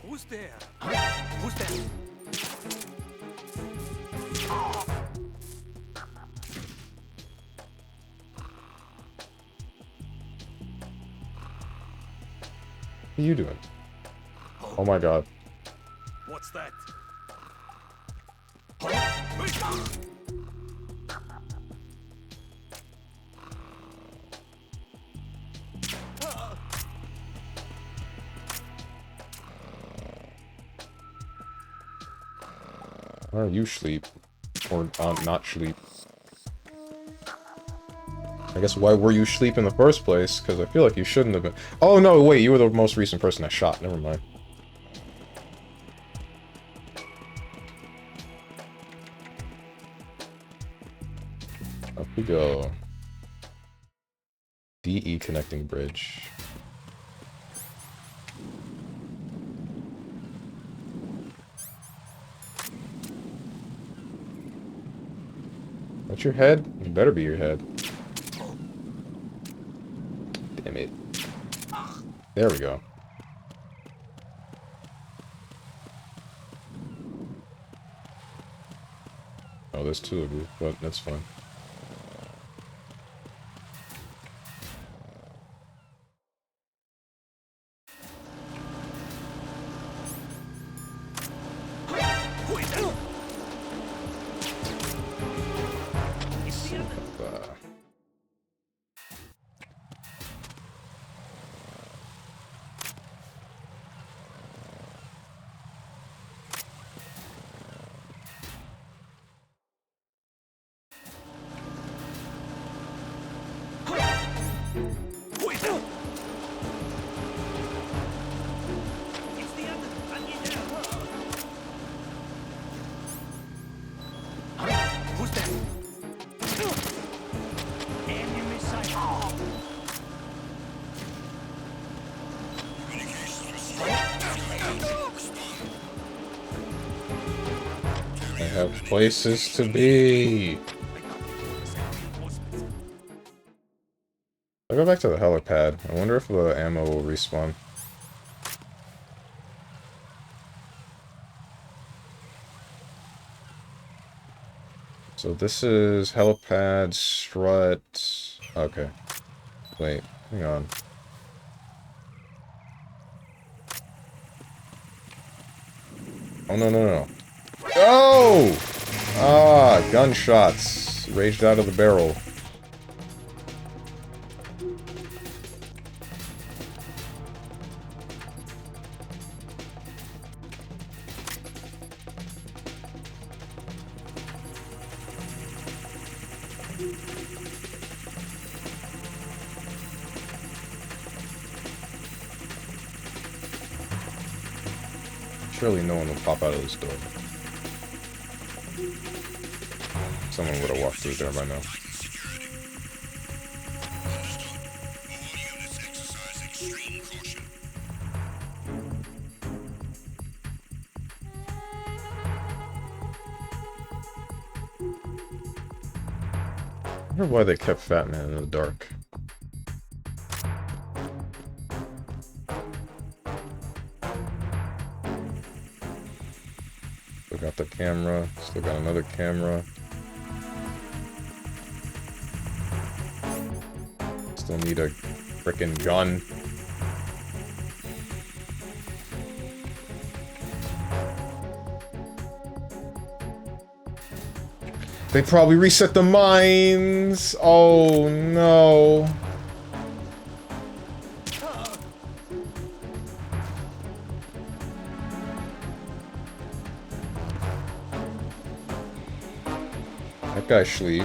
Who's there? Who's there? What are you doing? Oh my god. What's that? Why are you sleep? Or not sleep? I guess why were you sleep in the first place? Because I feel like you shouldn't have been. Oh no, wait, you were the most recent person I shot. Never mind. Up we go. DE connecting bridge. That's your head? It better be your head. Damn it. There we go. Oh, there's two of you, but that's fine. Places to be. I'll go back to the helipad. I wonder if the ammo will respawn. So this is helipad, strut. Okay. Wait, hang on. Oh no no no. Oh! Ah, gunshots. Raged out of the barrel. Surely no one will pop out of this door. Someone would have walked through there by now. I wonder why they kept Fat Man in the dark. Still got the camera. Still got another camera. Still need a frickin' gun. They probably reset the mines! Oh no. That guy's asleep.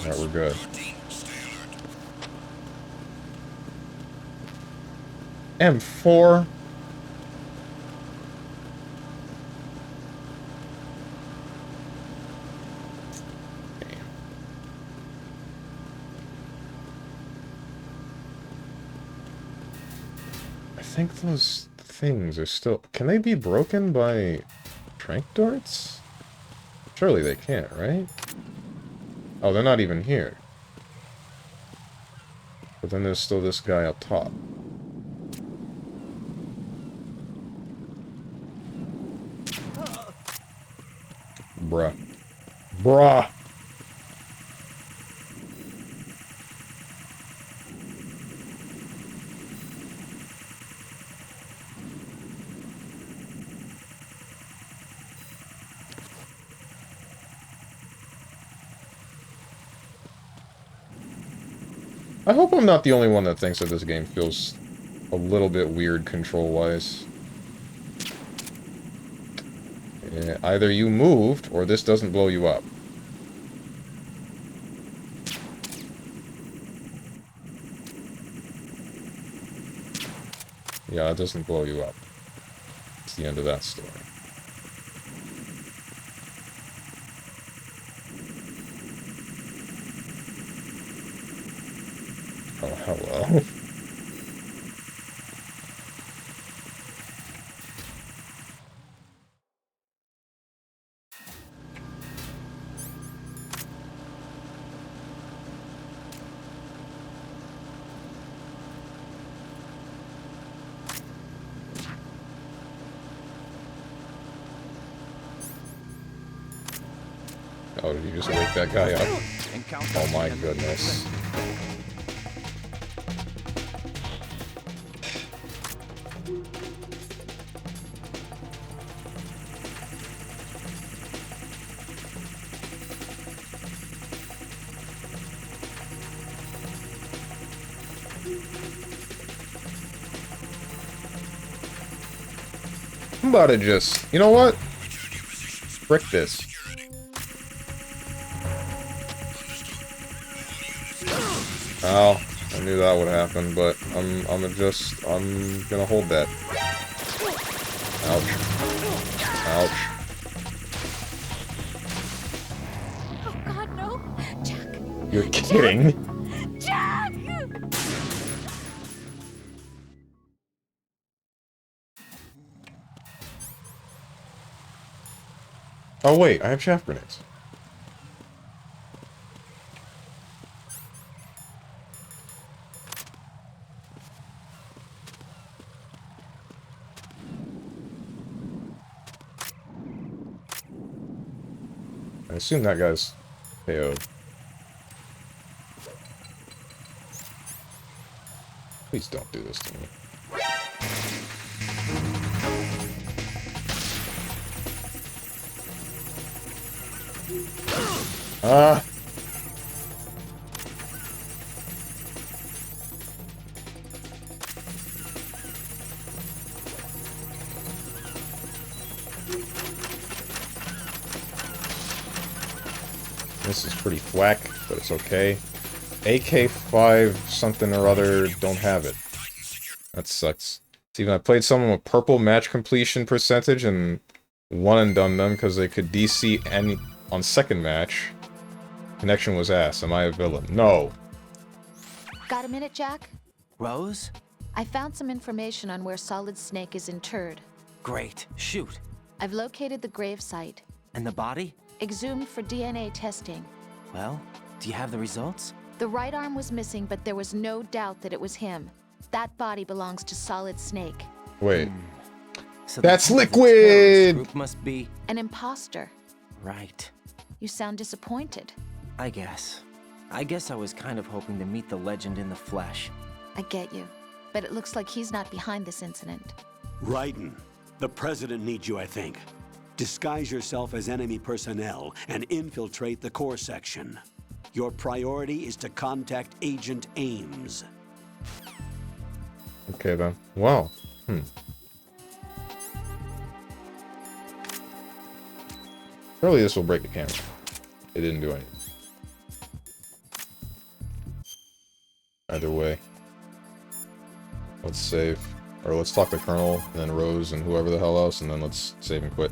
Alright, we're good. M4? I think those things are still... Can they be broken by trank darts? Surely they can't, right? Oh, they're not even here. But then there's still this guy up top. Bruh. Bruh! I hope I'm not the only one that thinks that this game feels a little bit weird control-wise. Yeah, either you moved, or this doesn't blow you up. Yeah, it doesn't blow you up. It's the end of that story. Oh, hello. Oh, did you just wake that guy up? Oh my goodness. I'm about to just... You know what? Frick this. Oh, I knew that would happen, but I'm gonna hold that. Ouch. Ouch. Oh God, no! Jack! You're kidding? Jack! Oh wait, I have chaff grenades. I assume that guy's KO'd. Please don't do this to me. Ah! This is pretty thwack, but it's okay. AK-5 something or other, don't have it. That sucks. Steven, I played someone with purple match completion percentage and one and done them because they could DC any on second match. Connection was ass. Am I a villain? No. Got a minute, Jack? Rose? I found some information on where Solid Snake is interred. Great. Shoot. I've located the grave site. And the body? Exhumed for DNA testing. Well, do you have the results? The right arm was missing, but there was no doubt that it was him. That body belongs to Solid Snake. Wait. So That's the head of the Liquid! terrorist group must be An imposter. right. You sound disappointed. I guess I was kind of hoping to meet the legend in the flesh. I get you. But it looks like he's not behind this incident. Raiden, the president needs you, I think. Disguise yourself as enemy personnel and infiltrate the core section. Your priority is to contact Agent Ames. Okay then. Wow. Surely this will break the camera. It didn't do anything. Either way. Let's save. Or let's talk to Colonel, and then Rose, and whoever the hell else, and then let's save and quit.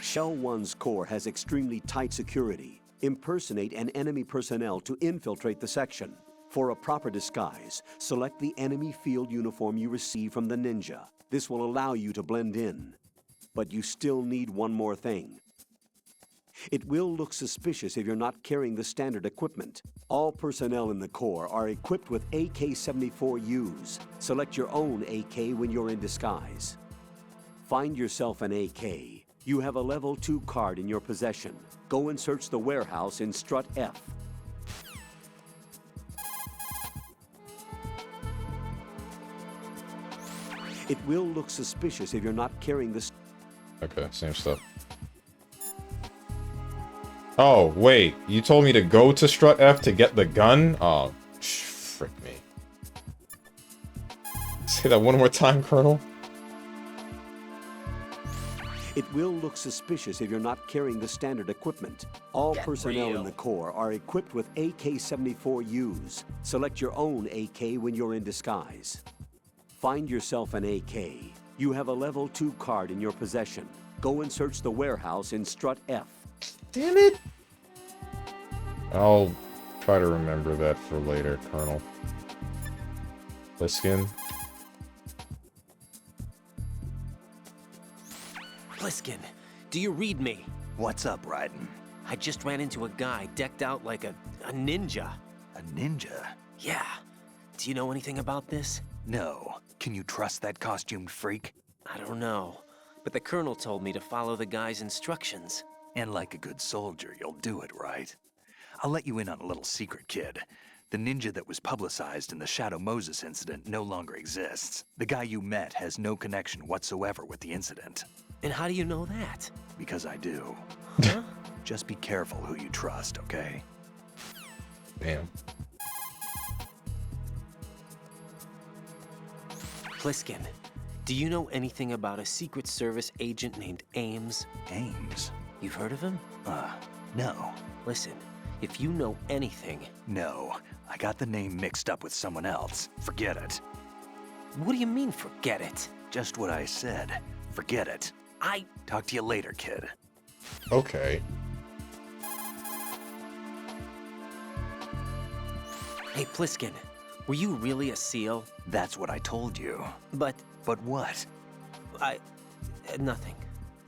Shell 1's core has extremely tight security. Impersonate an enemy personnel to infiltrate the section. For a proper disguise, select the enemy field uniform you receive from the ninja. This will allow you to blend in. But you still need one more thing. It will look suspicious if you're not carrying the standard equipment. All personnel in the Corps are equipped with AK-74Us. Select your own AK when you're in disguise. Find yourself an AK. You have a level 2 card in your possession. Go and search the warehouse in Strut F. It will look suspicious if you're not carrying the... Okay, same stuff. Oh, wait. You told me to go to Strut F to get the gun? Oh, frick me. Say that one more time, Colonel. It will look suspicious if you're not carrying the standard equipment. All personnel in the Corps are equipped with AK-74Us. Select your own AK when you're in disguise. Find yourself an AK. You have a level 2 card in your possession. Go and search the warehouse in Strut F. Damn it! I'll try to remember that for later, Colonel. Pliskin. Pliskin, do you read me? What's up, Raiden? I just ran into a guy decked out like a ninja. A ninja? Yeah. Do you know anything about this? No. Can you trust that costumed freak? I don't know. But the colonel told me to follow the guy's instructions. And like a good soldier, you'll do it, right? I'll let you in on a little secret, kid. The ninja that was publicized in the Shadow Moses incident no longer exists. The guy you met has no connection whatsoever with the incident. And how do you know that? Because I do. Huh? Just be careful who you trust, okay? Damn. Pliskin, do you know anything about a Secret Service agent named Ames? Ames? You've heard of him? No. Listen, if you know anything... No. I got the name mixed up with someone else. Forget it. What do you mean, forget it? Just what I said. Forget it. Talk to you later, kid. Okay. Hey, Pliskin, were you really a SEAL? That's what I told you. But what? Nothing.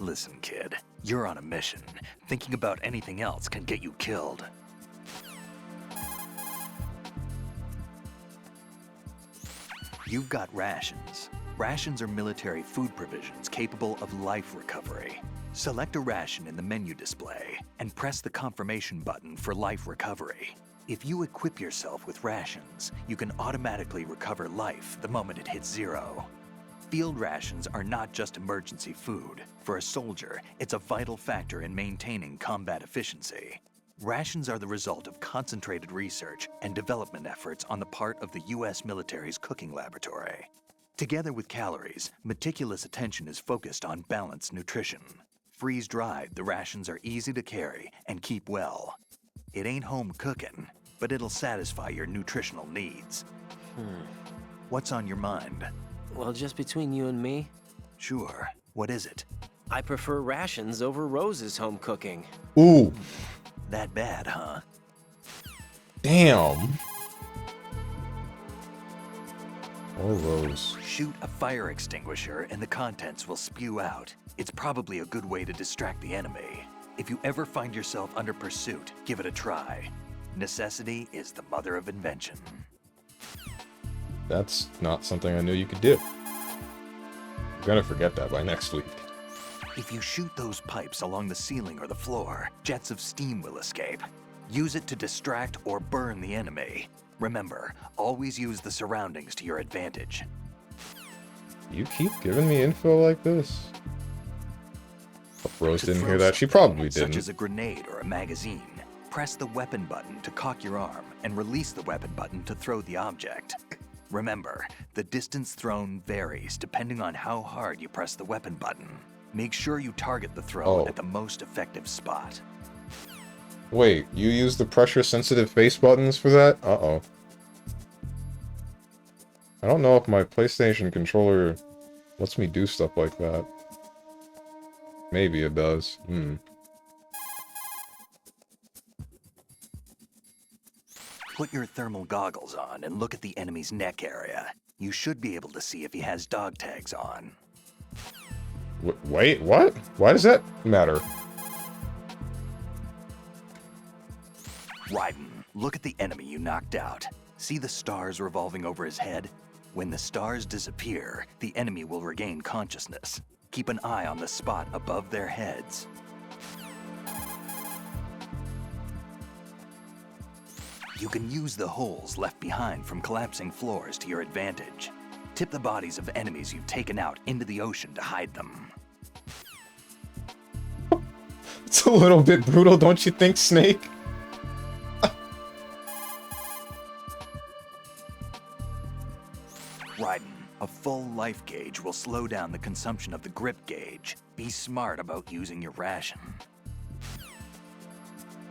Listen, kid. You're on a mission. Thinking about anything else can get you killed. You've got rations. Rations are military food provisions capable of life recovery. Select a ration in the menu display and press the confirmation button for life recovery. If you equip yourself with rations, you can automatically recover life the moment it hits 0. Field rations are not just emergency food. For a soldier, it's a vital factor in maintaining combat efficiency. Rations are the result of concentrated research and development efforts on the part of the U.S. military's cooking laboratory. Together with calories, meticulous attention is focused on balanced nutrition. Freeze-dried, the rations are easy to carry and keep well. It ain't home cooking, but it'll satisfy your nutritional needs. What's on your mind? Well, just between you and me. Sure. What is it? I prefer rations over Rose's home cooking. Ooh. That bad, huh? Damn. Or Rose. Shoot a fire extinguisher and the contents will spew out. It's probably a good way to distract the enemy. If you ever find yourself under pursuit, give it a try. Necessity is the mother of invention. That's not something I knew you could do. I'm gonna forget that by next week. If you shoot those pipes along the ceiling or the floor, jets of steam will escape. Use it to distract or burn the enemy. Remember, always use the surroundings to your advantage. You keep giving me info like this? Hope Rose didn't hear that. She probably didn't. Such as a grenade or a magazine. Press the weapon button to cock your arm and release the weapon button to throw the object. Remember, the distance thrown varies depending on how hard you press the weapon button. Make sure you target the throw at the most effective spot. Wait, you use the pressure-sensitive face buttons for that? Uh-oh. I don't know if my PlayStation controller lets me do stuff like that. Maybe it does. Put your thermal goggles on and look at the enemy's neck area. You should be able to see if he has dog tags on. Wait, what? Why does that matter? Raiden, look at the enemy you knocked out. See the stars revolving over his head? When the stars disappear, the enemy will regain consciousness. Keep an eye on the spot above their heads. You can use the holes left behind from collapsing floors to your advantage. Tip the bodies of enemies you've taken out into the ocean to hide them. It's a little bit brutal, don't you think, Snake? Raiden, a full life gauge will slow down the consumption of the grip gauge. Be smart about using your ration.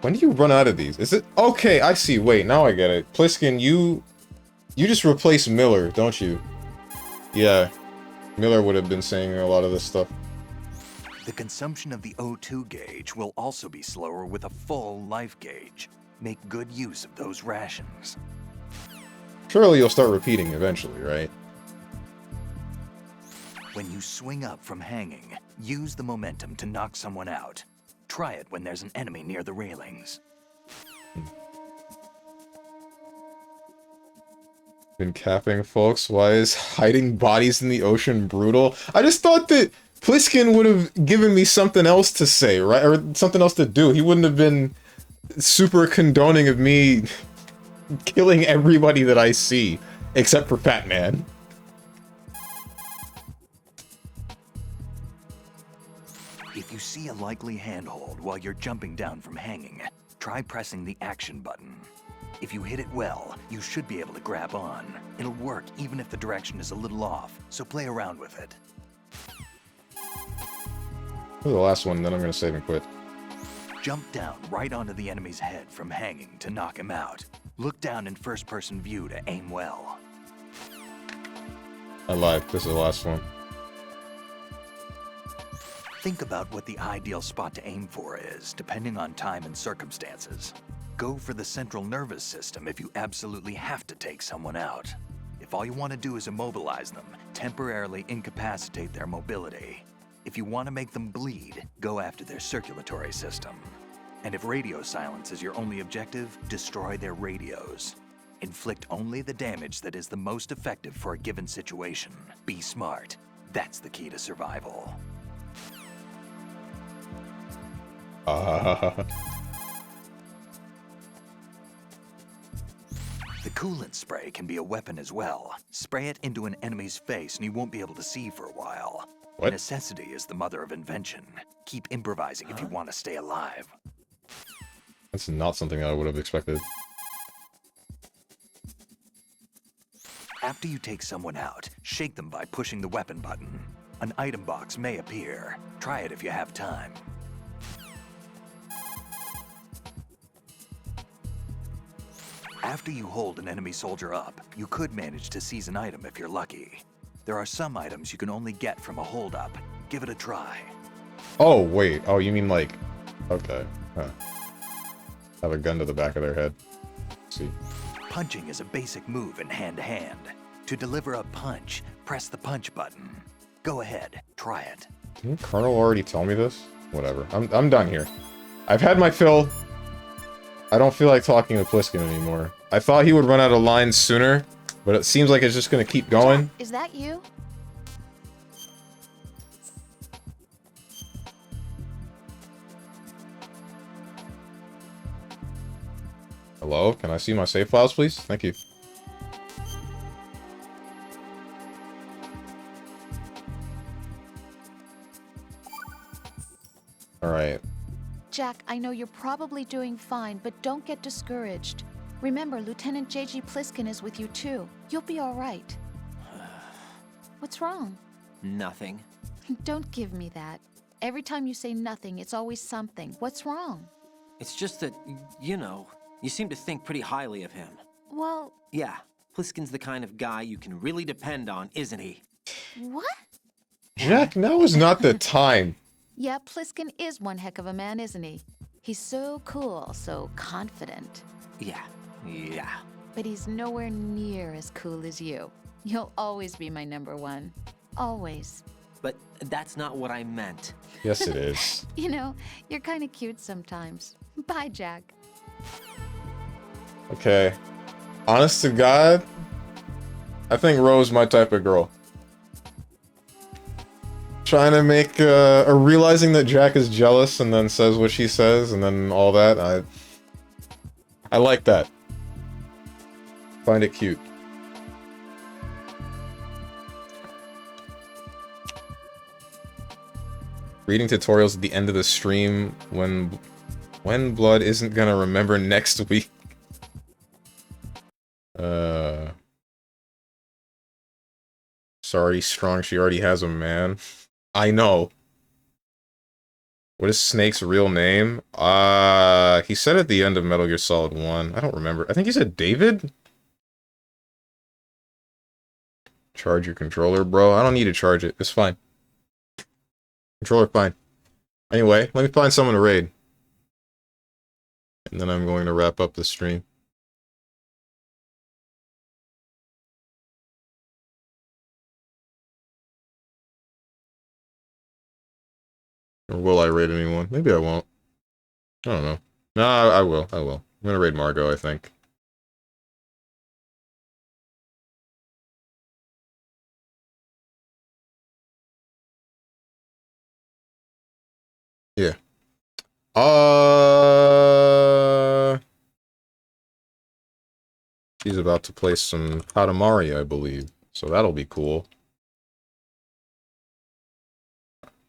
When do you run out of these? Is it... Okay, I see. Wait, now I get it. Pliskin, you just replace Miller, don't you? Yeah. Miller would have been saying a lot of this stuff. The consumption of the O2 gauge will also be slower with a full life gauge. Make good use of those rations. Surely you'll start repeating eventually, right? When you swing up from hanging, use the momentum to knock someone out. Try it when there's an enemy near the railings. Been capping, folks. Why is hiding bodies in the ocean brutal? I just thought that Pliskin would have given me something else to say, right? Or something else to do. He wouldn't have been super condoning of me killing everybody that I see, except for Fat Man. If you see a likely handhold while you're jumping down from hanging, try pressing the action button. If you hit it well, you should be able to grab on. It'll work even if the direction is a little off, so play around with it. The last one, then I'm gonna save and quit. Jump down right onto the enemy's head from hanging to knock him out. Look down in first-person view to aim well. I lied. This is the last one. Think about what the ideal spot to aim for is, depending on time and circumstances. Go for the central nervous system if you absolutely have to take someone out. If all you want to do is immobilize them, temporarily incapacitate their mobility. If you want to make them bleed, go after their circulatory system. And if radio silence is your only objective, destroy their radios. Inflict only the damage that is the most effective for a given situation. Be smart. That's the key to survival. The coolant spray can be a weapon as well. Spray it into an enemy's face and you won't be able to see for a while. What? Necessity is the mother of invention. Keep improvising if you want to stay alive. That's not something I would have expected. After you take someone out, shake them by pushing the weapon button. An item box may appear. Try it if you have time. After you hold an enemy soldier up, you could manage to seize an item if you're lucky. There are some items you can only get from a hold-up. Give it a try. Oh, wait. Oh, you mean like... Okay. Huh. Have a gun to the back of their head. Let's see. Punching is a basic move in hand-to-hand. To deliver a punch, press the punch button. Go ahead, try it. Didn't Colonel already tell me this? Whatever. I'm done here. I've had my fill. I don't feel like talking to Pliskin anymore. I thought he would run out of lines sooner, But it seems like it's just gonna keep going. Jack, is that you? Hello? Can I see my save files, please? Thank you. Alright. Jack, I know you're probably doing fine, but don't get discouraged. Remember, Lieutenant J.G. Pliskin is with you too. You'll be all right. What's wrong? Nothing. Don't give me that. Every time you say nothing, it's always something. What's wrong? It's just that, you know, you seem to think pretty highly of him. Well... Yeah, Pliskin's the kind of guy you can really depend on, isn't he? What? Jack, now is not the time. Yeah, Pliskin is one heck of a man, isn't he? He's so cool, so confident. Yeah. But he's nowhere near as cool as you. You'll always be my number one. Always. But that's not what I meant. Yes, it is. You know, you're kind of cute sometimes. Bye, Jack. Okay. Honest to God, I think Ro's my type of girl. Trying to make, realizing that Jack is jealous and then says what she says and then all that, I like that. Find it cute. Reading tutorials at the end of the stream when Blood isn't gonna remember next week. Sorry, Strong, she already has a man. I know. What is Snake's real name? He said at the end of Metal Gear Solid 1. I don't remember. I think he said David? Charge your controller, bro. I don't need to charge it. It's fine. Controller fine. Anyway, let me find someone to raid. And then I'm going to wrap up the stream. Or will I raid anyone? Maybe I won't. I don't know. No, I will. I will. I'm gonna raid Margot, I think. Yeah. She's about to play some Katamari, I believe. So that'll be cool.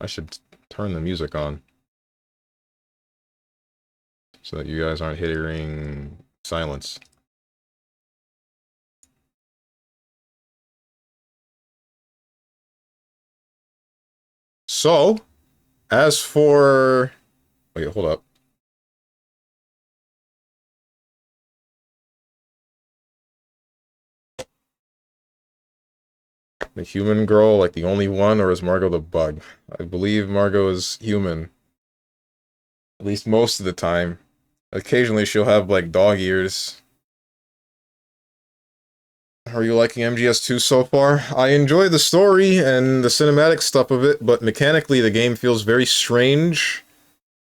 I should turn the music on. So that you guys aren't hearing silence. So, as for... Wait, hold up. The human girl, like the only one, or is Margot the bug? I believe Margot is human. At least most of the time. Occasionally she'll have, like, dog ears. Are you liking MGS2 so far? I enjoy the story and the cinematic stuff of it, but mechanically the game feels very strange.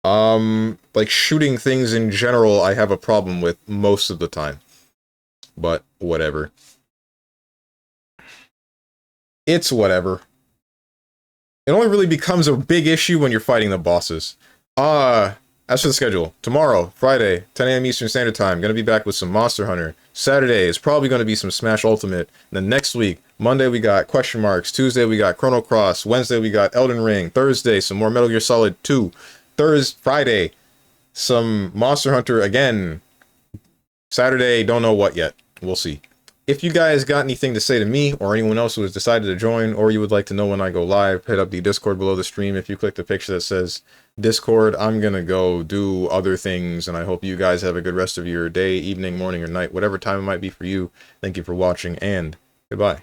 Like, shooting things in general I have a problem with most of the time. But, whatever. It's whatever. It only really becomes a big issue when you're fighting the bosses. As for the schedule, tomorrow, Friday, 10 a.m. Eastern Standard Time, gonna be back with some Monster Hunter. Saturday is probably gonna be some Smash Ultimate. And then next week, Monday we got Question Marks. Tuesday we got Chrono Cross. Wednesday we got Elden Ring. Thursday, some more Metal Gear Solid 2. Friday, some Monster Hunter again. Saturday, don't know what yet. We'll see. If you guys got anything to say to me, or anyone else who has decided to join, or you would like to know when I go live, hit up the Discord below the stream. If you click the picture that says Discord, I'm gonna go do other things, and I hope you guys have a good rest of your day, evening, morning, or night, whatever time it might be for you. Thank you for watching, and goodbye.